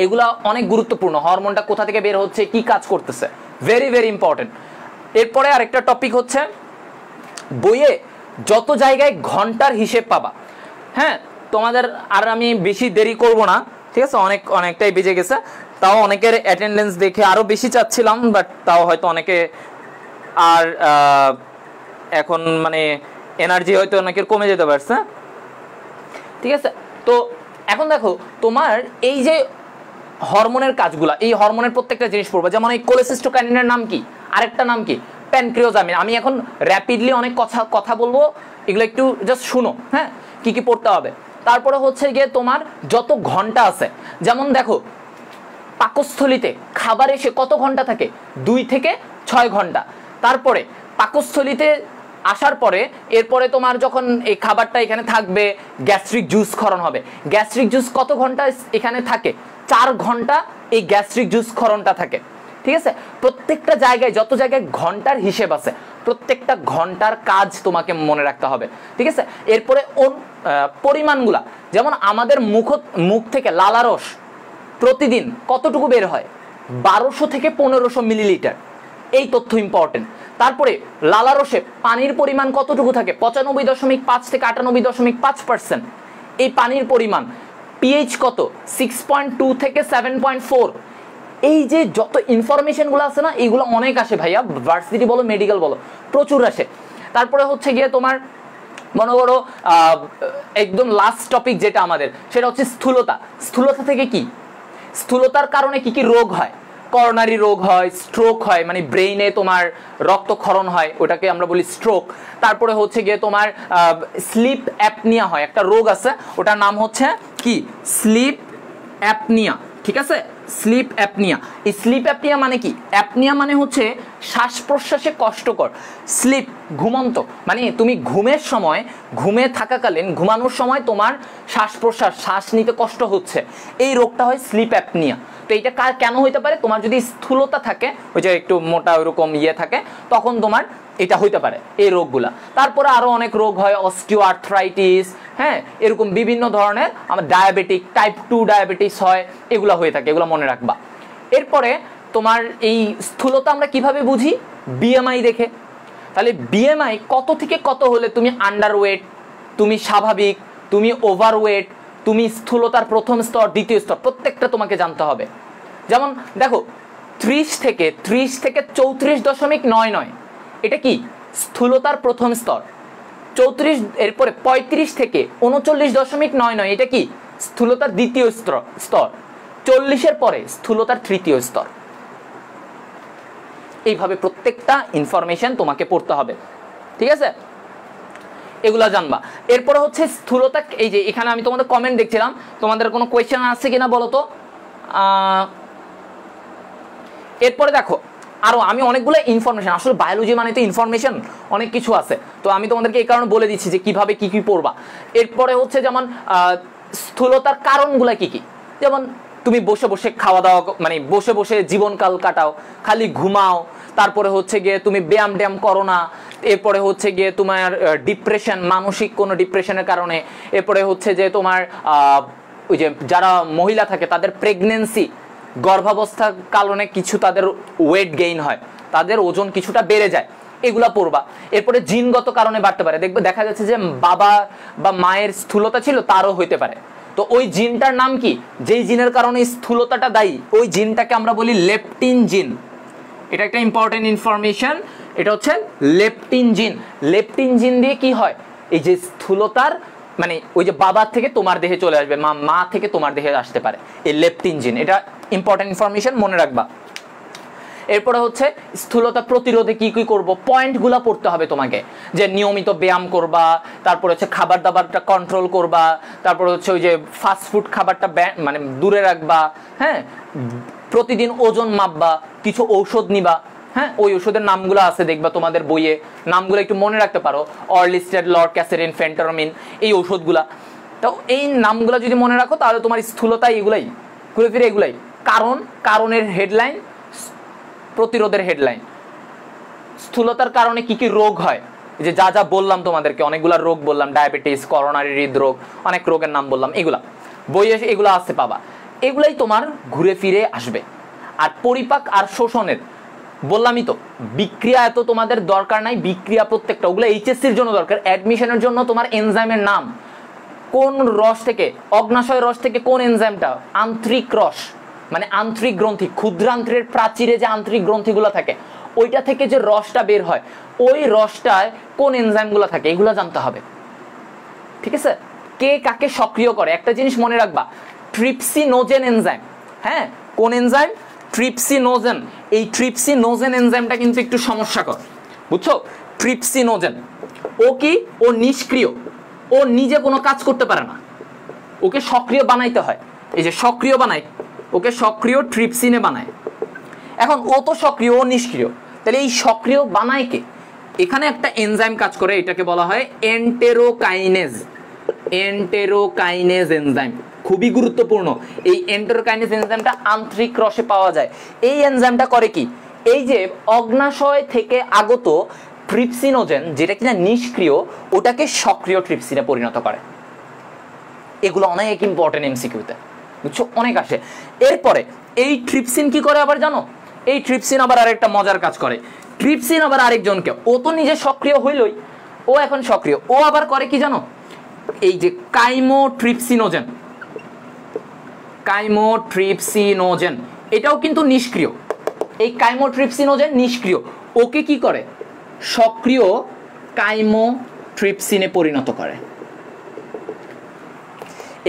এগুলা অনেক গুরুত্বপূর্ণ। হরমোনটা কোথা থেকে বের হচ্ছে, কি কাজ করতেছে, ভেরি ভেরি ইম্পর্টেন্ট। এরপরে আরেকটা টপিক হচ্ছে, বইয়ে যত জায়গায় ঘন্টার হিসেব পাবা, হ্যাঁ, তোমাদের আর আমি বেশি দেরি করব না, ঠিক আছে, অনেকটাই বেজে গেছে। তাও অনেকের অ্যাটেন্ডেন্স দেখে আরো বেশি চাচ্ছিলাম, বাট তাও হয়তো অনেকে আর এখন মানে এনার্জি হয়তো অনেকের কমে যেতে পারছে, ঠিক আছে। তো এখন দেখো, তোমার এই যে হরমোনের কাজগুলা, এই হরমোনের প্রত্যেকটা জিনিস পড়বা। যেমন এই কোলেসিস্টোকাইনিনের নাম কি, আরেকটা নাম কি, প্যানক্রিওজামিন। আমি এখন র্যাপিডলি অনেক কথা বলবো, এগুলো একটু জাস্ট শুনো, হ্যাঁ, কি কি পড়তে হবে। তারপরে হচ্ছে গিয়ে তোমার যত ঘন্টা আছে, যেমন দেখো পাকস্থলীতে খাবার এসে কত ঘন্টা থাকে, 2 থেকে 6 ঘন্টা। তারপরে পাকস্থলীতে আসার পরে এরপরে তোমার যখন এই খাবারটা এখানে থাকবে, গ্যাস্ট্রিক জুস ক্ষরণ হবে। গ্যাস্ট্রিক জুস কত ঘন্টা এখানে থাকে? 4 ঘন্টা এই গ্যাস্ট্রিক জুস ক্ষরণটা থাকে, ঠিক আছে। প্রত্যেকটা জায়গায় যত জায়গায় ঘন্টার হিসেব আছে, প্রত্যেকটা ঘন্টার কাজ তোমাকে মনে রাখতে হবে, ঠিক আছে। এরপরে পরিমাণগুলা, যেমন আমাদের মুখ থেকে লালারস প্রতিদিন কতটুকু বের হয়? 1200 থেকে 1500 মিলিলিটার, এই তথ্য ইম্পর্টেন্ট। তারপরে লালারসে পানির পরিমাণ কতটুকু থাকে? 95.5 থেকে 98.5%, এই পানির পরিমাণ। পিএইচ কত? 6.2 থেকে 7.4। এই যে যত ইনফরমেশনগুলো আছে না, এইগুলো অনেক আসে ভাইয়া, ভার্সিটি বলো মেডিকেল বলো, প্রচুর আসে। তারপরে হচ্ছে গিয়ে তোমার মনে করো একদম লাস্ট টপিক যেটা আমাদের, সেটা হচ্ছে স্থূলতা। স্থূলতা থেকে কি, স্থূলতার কারণে কি কি রোগ হয়, করোনারি রোগ হয়, স্ট্রোক হয়, মানে ব্রেইনে তোমার রক্তক্ষরণ হয়, ওটাকে আমরা বলি স্ট্রোক। তারপরে হচ্ছে গিয়ে তোমার স্লিপ অ্যাপনিয়া হয়, একটা রোগ আছে ওটার নাম হচ্ছে কি স্লিপ অ্যাপনিয়া, ঠিক আছে? Sleep apnoea. এই স্লিপ অ্যাপনিয়া মানে কি? অ্যাপনিয়া মানে হচ্ছে শ্বাস প্রশ্বাসে কষ্টকর। স্লিপ ঘুমন্ত, মানে তুমি ঘুমের সময়, ঘুমে থাকাকালীন, ঘুমানোর সময় তোমার শ্বাস প্রশ্বাস, শ্বাস নিতে কষ্ট হচ্ছে, এই রোগটা হয় স্লিপ অ্যাপনিয়া। তো এইটা কেন হইতে পারে? তোমার যদি স্থূলতা থাকে, ওই যে একটু মোটা ওইরকম থাকে, তখন তোমার এটা হইতে পারে এই রোগগুলা। তারপরে আরো অনেক রোগ হয়, অস্টিও আর্থ্রাইটিস, হ্যাঁ, এরকম বিভিন্ন ধরনের। আমার ডায়াবেটিক, টাইপ 2 ডায়াবেটিস হয়, এগুলো হয়ে থাকে, এগুলো মনে রাখবা। এরপরে তোমার এই স্থূলতা আমরা কিভাবে বুঝি? বিএমআই দেখে। তাহলে বিএমআই কত থেকে কত হলে তুমি আন্ডারওয়েট, তুমি স্বাভাবিক, তুমি ওভারওয়েট, তুমি স্থূলতার প্রথম স্তর, দ্বিতীয় স্তর, প্রত্যেকটা তোমাকে জানতে হবে। যেমন দেখো 30 থেকে 34.99, এটা কি স্থূলতার প্রথম স্তর। 34 এরপরে 35 থেকে 39.99, এটা কি স্থূলতার দ্বিতীয় স্তর। 40-এর পরে স্থূলতার তৃতীয় স্তর। এইভাবে প্রত্যেকটা ইনফরমেশন তোমাকে পড়তে হবে, ঠিক আছে? এগুলা জানবা। এরপরে হচ্ছে স্থূলতা। এই যে এখানে আমি তোমাদের কমেন্ট দেখছিলাম, তোমাদের কোনো কোয়েশ্চেন আছে কিনা বলো তো। এরপরে দেখো আরো আমি অনেকগুলো ইনফরমেশন, আসলে বায়োলজি মানে তো ইনফরমেশন, অনেক কিছু আছে, তো আমি তোমাদেরকে এই কারণে বলে দিচ্ছি যে কিভাবে কি কি পড়বা। এরপরে হচ্ছে যেমন স্থূলতার কারণগুলা কি কি। যেমন তুমি বসে বসে খাওয়া দাওয়া, মানে বসে বসে জীবনকাল কাটাও, খালি ঘুমাও, তারপরে হচ্ছে গিয়ে তুমি ব্যায়াম ট্যায়াম করো না, এরপরে হচ্ছে গিয়ে তোমার ডিপ্রেশন, মানসিক কোনো ডিপ্রেশনের কারণে, এরপরে হচ্ছে যে তোমার ওই যে যারা মহিলা থাকে তাদের প্রেগনেন্সি, গর্ভাবস্থার কারণে কিছু তাদের ওয়েট গেইন হয়, তাদের ওজন কিছুটা বেড়ে যায়, এগুলা পড়বা। এরপরে জিনগত কারণে বাড়তে পারে, দেখবে দেখা যাচ্ছে যে বাবা বা মায়ের স্থূলতা ছিল, তারও হইতে পারে। তো ওই জিনটার নাম কি? যেই জিনের কারণে স্থূলতাটা দায়ী, ওই জিনটাকে আমরা বলি লেপটিন জিন। এটা একটা ইম্পর্টেন্ট ইনফরমেশন, এটা হচ্ছে লেপটিন জিন। লেপটিন জিন দিয়ে কি হয়? এই যে স্থূলতার, মানে ওই যে বাবার থেকে তোমার দেহে চলে আসবে, মা থেকে তোমার দেহে আসতে পারে, এই লেপটিন জিন। এটা ইম্পর্টেন্ট ইনফরমেশন, মনে রাখবা। এরপরে হচ্ছে স্থূলতা প্রতিরোধে কি কি করব, পয়েন্টগুলো পড়তে হবে তোমাকে, যে নিয়মিত ব্যায়াম করবা, তারপরে হচ্ছে খাবার দাবারটা কন্ট্রোল করবা, তারপরে হচ্ছে ওই যে ফাস্ট ফুড খাবারটা মানে দূরে রাখবা, হ্যাঁ, প্রতিদিন ওজন মাপবা, কিছু ঔষধ নিবা, হ্যাঁ, ওই ওষুধের নামগুলো আছে দেখবা তোমাদের বইয়ে, নামগুলো একটু মনে রাখতে পারো, অরলিস্টেড, লরক্যাসেরিন, ফেন্টারমিন, এই ওষুধগুলা। তো এই নামগুলো যদি মনে রাখো তাহলে তোমার স্থূলতা এগুলাই ঘুরে ফিরে এগুলাই। কারণের হেডলাইন, প্রতিরোধের হেডলাইন। স্থূলতার কারণে কি কি রোগ হয়, যে যা যা বললাম তোমাদেরকে, অনেকগুলা রোগ বললাম, ডায়াবেটিস, করোনারি হৃদরোগ, অনেক রোগের নাম বললাম, এগুলা বইয়ে এগুলো আসতে পাবা, এগুলাই তোমার ঘুরে ফিরে আসবে। আর পরিপাক আর শোষণের বললামই তো, বিক্রিয়া এত তোমাদের দরকার নাই, বিক্রিয়া প্রত্যেকটা ওগুলো এইচএসসির জন্য দরকার। অ্যাডমিশনের জন্য তোমার এনজাইমের নাম, কোন রস থেকে, অগ্নাশয় রস থেকে কোন এনজাইমটা, আন্ত্রিক রস, মানে আন্ত্রিক গ্রন্থি, ক্ষুদ্রান্ত্রের প্রাচীরে যে আন্ত্রিক গ্রন্থিগুলো থাকে, ওইটা থেকে যে রসটা বের হয়, ওই রসটায় কোন এনজাইমগুলো থাকে, এগুলো জানতে হবে, ঠিক আছে? কে কাকে সক্রিয় করে, একটা জিনিস মনে রাখবা, ট্রিপসিনোজেন এনজাইম, হ্যাঁ, কোন এনজাইম? ট্রিপসিনোজেন। এই ট্রিপসিনোজেন এনজাইমটা কিন্তু একটু সমস্যাকর, বুঝছো? ট্রিপসিনোজেন ও কি, ও নিষ্ক্রিয়, ও নিজে কোনো কাজ করতে পারে না, ওকে সক্রিয় বানাইতে হয়। এই যে সক্রিয় বানায়, ওকে সক্রিয় ট্রিপসিনে বানায়। এখন ও তো সক্রিয়, ও নিষ্ক্রিয়, তাহলে এই সক্রিয় বানায় কে? এখানে একটা এনজাইম কাজ করে, এটাকে বলা হয় এন্টেরোকাইনেজ। এন্টেরোকাইনেজ এনজাইম খুবই গুরুত্বপূর্ণ। এই এন্টেরোকাইনেজ এনজাইমটা আন্ত্রিক রসে পাওয়া যায়। এই এনজাইমটা করে কি, এই যে অগ্নাশয় থেকে আগত ট্রিপসিনোজেন, যেটা কিনা নিষ্ক্রিয়, ওটাকে সক্রিয় ট্রিপসিনে পরিণত করে। এগুলো অনেক ইম্পর্টেন্ট এমসিকিউতে, বুঝছো, অনেক আসে। এরপরে এই ট্রিপসিন কি করে আবার জানো? এই ট্রিপসিন আবার আরেকটা মজার কাজ করে। ট্রিপসিন আবার আরেকজনকে, ও তো নিজে সক্রিয় হইলই, ও এখন সক্রিয়, ও আবার করে কি জানো? এই যে কাইমোট্রিপসিনোজেন, কাইমোট্রিপসিনোজেন এটাও কিন্তু নিষ্ক্রিয়। এই কাইমোট্রিপসিনোজেন নিষ্ক্রিয়, ওকে কি করে? সক্রিয় কাইমোট্রিপসিনে পরিণত করে।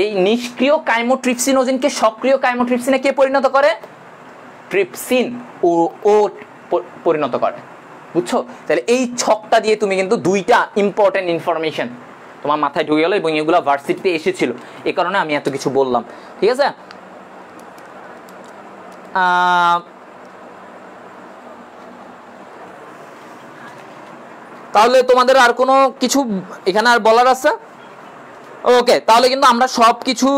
এই নিষ্ক্রিয় কাইমোট্রিপসিনোজেনকে সক্রিয় কাইমোট্রিপসিনে কে পরিণত করে? ট্রিপসিন ও পরিণত করে, বুঝছো? তাহলে এই ছকটা দিয়ে তুমি কিন্তু দুইটা ইম্পর্টেন্ট ইনফরমেশন তোমার মাথায় ঢুকে গেল, এবং এগুলো ভার্সিটিতে এসেছিল, এই কারণে আমি এত কিছু বললাম। ঠিক আছে, তাহলে তোমাদের আর কোনো কিছু এখানে আর বলার আছে? ওকে, তাহলে কিন্তু আমরা সব কিছু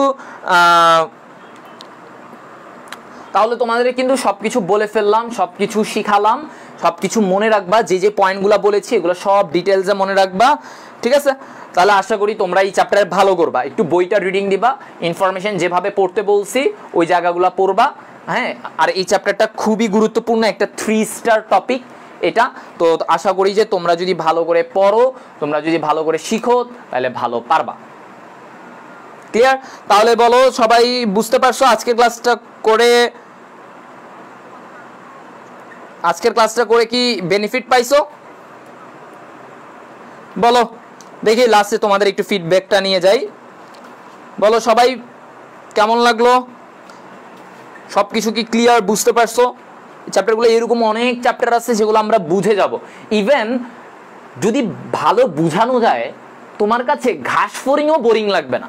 তাহলে তোমাদের কিন্তু সবকিছু বলে ফেললাম, সবকিছু শিখালাম, সবকিছু মনে রাখবা, যে যে পয়েন্টগুলো বলেছি এগুলো সব ডিটেলসে মনে রাখবা। ঠিক আছে, তাহলে আশা করি তোমরা এই চ্যাপ্টারে ভালো করবা, একটু বইটা রিডিং দিবা, ইনফরমেশন যেভাবে পড়তে বলছি ওই জায়গাগুলো পড়বা। হ্যাঁ, আর এই চ্যাপ্টারটা খুবই গুরুত্বপূর্ণ, একটা 3 স্টার টপিক এটা। তো আশা করি যে তোমরা যদি ভালো করে পড়ো, তোমরা যদি ভালো করে শিখো, তাহলে ভালো পারবা। ক্লিয়ার? তাহলে বলো সবাই বুঝতে পারছো আজকের ক্লাসটা করে কি বেনিফিট পাইছো? বলো দেখি, লাস্টে তোমাদের একটু ফিডব্যাকটা নিয়ে যাই। বলো সবাই কেমন লাগলো, সবকিছু কি ক্লিয়ার, বুঝতে পারছো? চ্যাপ্টারগুলো এরকম অনেক চ্যাপ্টার আছে যেগুলো আমরা বুঝে যাব। ইভেন যদি ভালো বুঝানো যায়, তোমার কাছে ঘাস ফড়িংও বোরিং লাগবে না,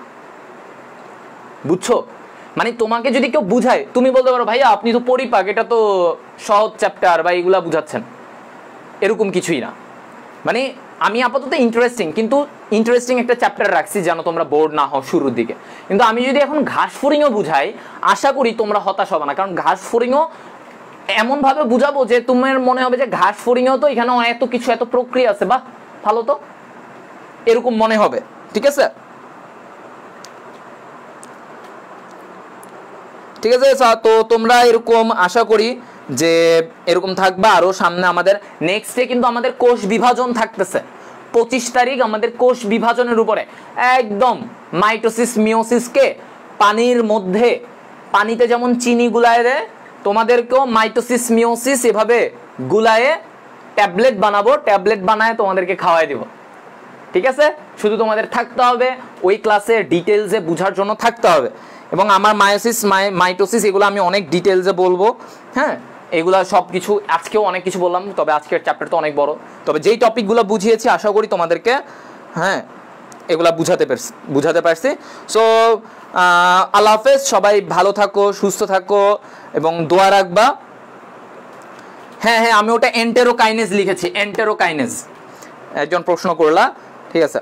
বুঝছো? মানে তোমাকে যদি কেউ বুঝায়, তুমি বলতে পারো ভাইয়া আপনি তো পরিপাক, এটা তো সহজ চ্যাপ্টার বা এগুলা বুঝাচ্ছেন, এরকম কিছুই না। মানে আমি আপাতত ইন্টারেস্টিং একটা চ্যাপ্টার রাখছি যেন তোমরা বোর্ড না হও শুরুর দিকে। কিন্তু আমি যদি এখন ঘাস ফড়িংও বুঝাই, আশা করি তোমরা হতাশ হবে না, কারণ ঘাস ফড়িংও এমন ভাবে বুঝাবো যে তোমার মনে হবে যে ঘাস ফড়িংও তো এখানে এত কিছু, এত প্রক্রিয়া আছে, বাহ ভালো তো, এরকম মনে হবে। ঠিক আছে, ঠিক আছে। তো তোমরা এরকম আশা করি যে এরকম থাকবা। আরো সামনে আমাদের নেক্সটে কিন্তু আমাদের কোষ বিভাজন থাকতেছে, 25 তারিখ আমাদের কোষ বিভাজনের উপরে একদম মাইটোসিস মিওসিসকে পানির মধ্যে, পানিতে যেমন চিনি গুলায় দেয়, তোমাদেরকেও মাইটোসিস মিওসিস এভাবে গুলায়ে ট্যাবলেট বানাবো, ট্যাবলেট বানায় তোমাদেরকে খাওয়াই দিব। ঠিক আছে, শুধু তোমাদের থাকতে হবে ওই ক্লাসে ডিটেলসে বুঝার জন্য থাকতে হবে। এবং আমার মাইটোসিস এগুলো আমি অনেক ডিটেলসে বলবো। হ্যাঁ, এগুলা সব কিছু আজকেও অনেক কিছু বললাম, তবে আজকের চ্যাপ্টার তো অনেক বড়, তবে যেই টপিকগুলো বুঝিয়েছি আশা করি তোমাদেরকে হ্যাঁ এগুলা বুঝাতে পারছি। সো আল্লাহ হাফেজ, সবাই ভালো থাকো, সুস্থ থাকো এবং দোয়া রাখবা। হ্যাঁ, আমি ওটা এন্টেরোকাইনেজ লিখেছি, এন্টেরোকাইনেজ, একজন প্রশ্ন করলা। ঠিক আছে,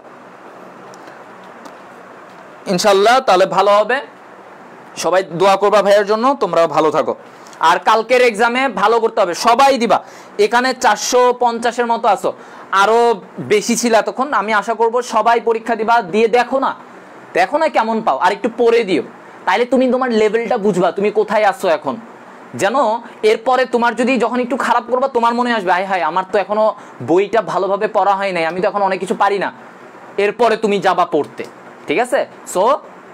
ইনশাল্লাহ তাহলে ভালো হবে। সবাই দোয়া করবা ভাইয়ের জন্য, তোমরাও ভালো থাকো। আর কালকের এক্সামে ভালো করতে হবে, সবাই দিবা। এখানে 450-এর মতো আসো, আরো বেশি ছিল এতক্ষণ। আমি আশা করব সবাই পরীক্ষা দিবা, দিয়ে দেখো না কেমন পাও, আর একটু পড়ে দিও, তাইলে তুমি তোমার লেভেলটা বুঝবা তুমি কোথায় আসছো এখন। যেন এরপরে তোমার যদি যখন একটু খারাপ করবা, তোমার মনে আসবে হায় আমার তো এখনো বইটা ভালোভাবে পড়া হয় নাই, আমি তো এখন অনেক কিছু পারি না, এরপরে তুমি যাবা পড়তে। ঠিক আছে, সো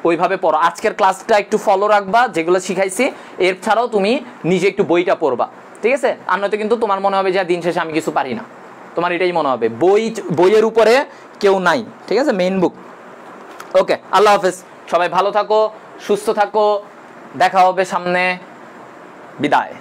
ওইভাবে পড়ো। আজকের ক্লাসটা একটু ফলো রাখবা, যেগুলো শিখাইছি এর ছাড়াও তুমি নিজে একটু বইটা পড়বা। ঠিক আছে, আর নয়তো কিন্তু তোমার মনে হবে যে দিন শেষে আমি কিছু পারি না, তোমার এটাই মনে হবে, বইয়ের উপরে কেউ নাই। ঠিক আছে, মেইন বুক। ওকে, আল্লাহ হাফেজ, সবাই ভালো থাকো, সুস্থ থাকো, দেখা হবে সামনে, বিদায়।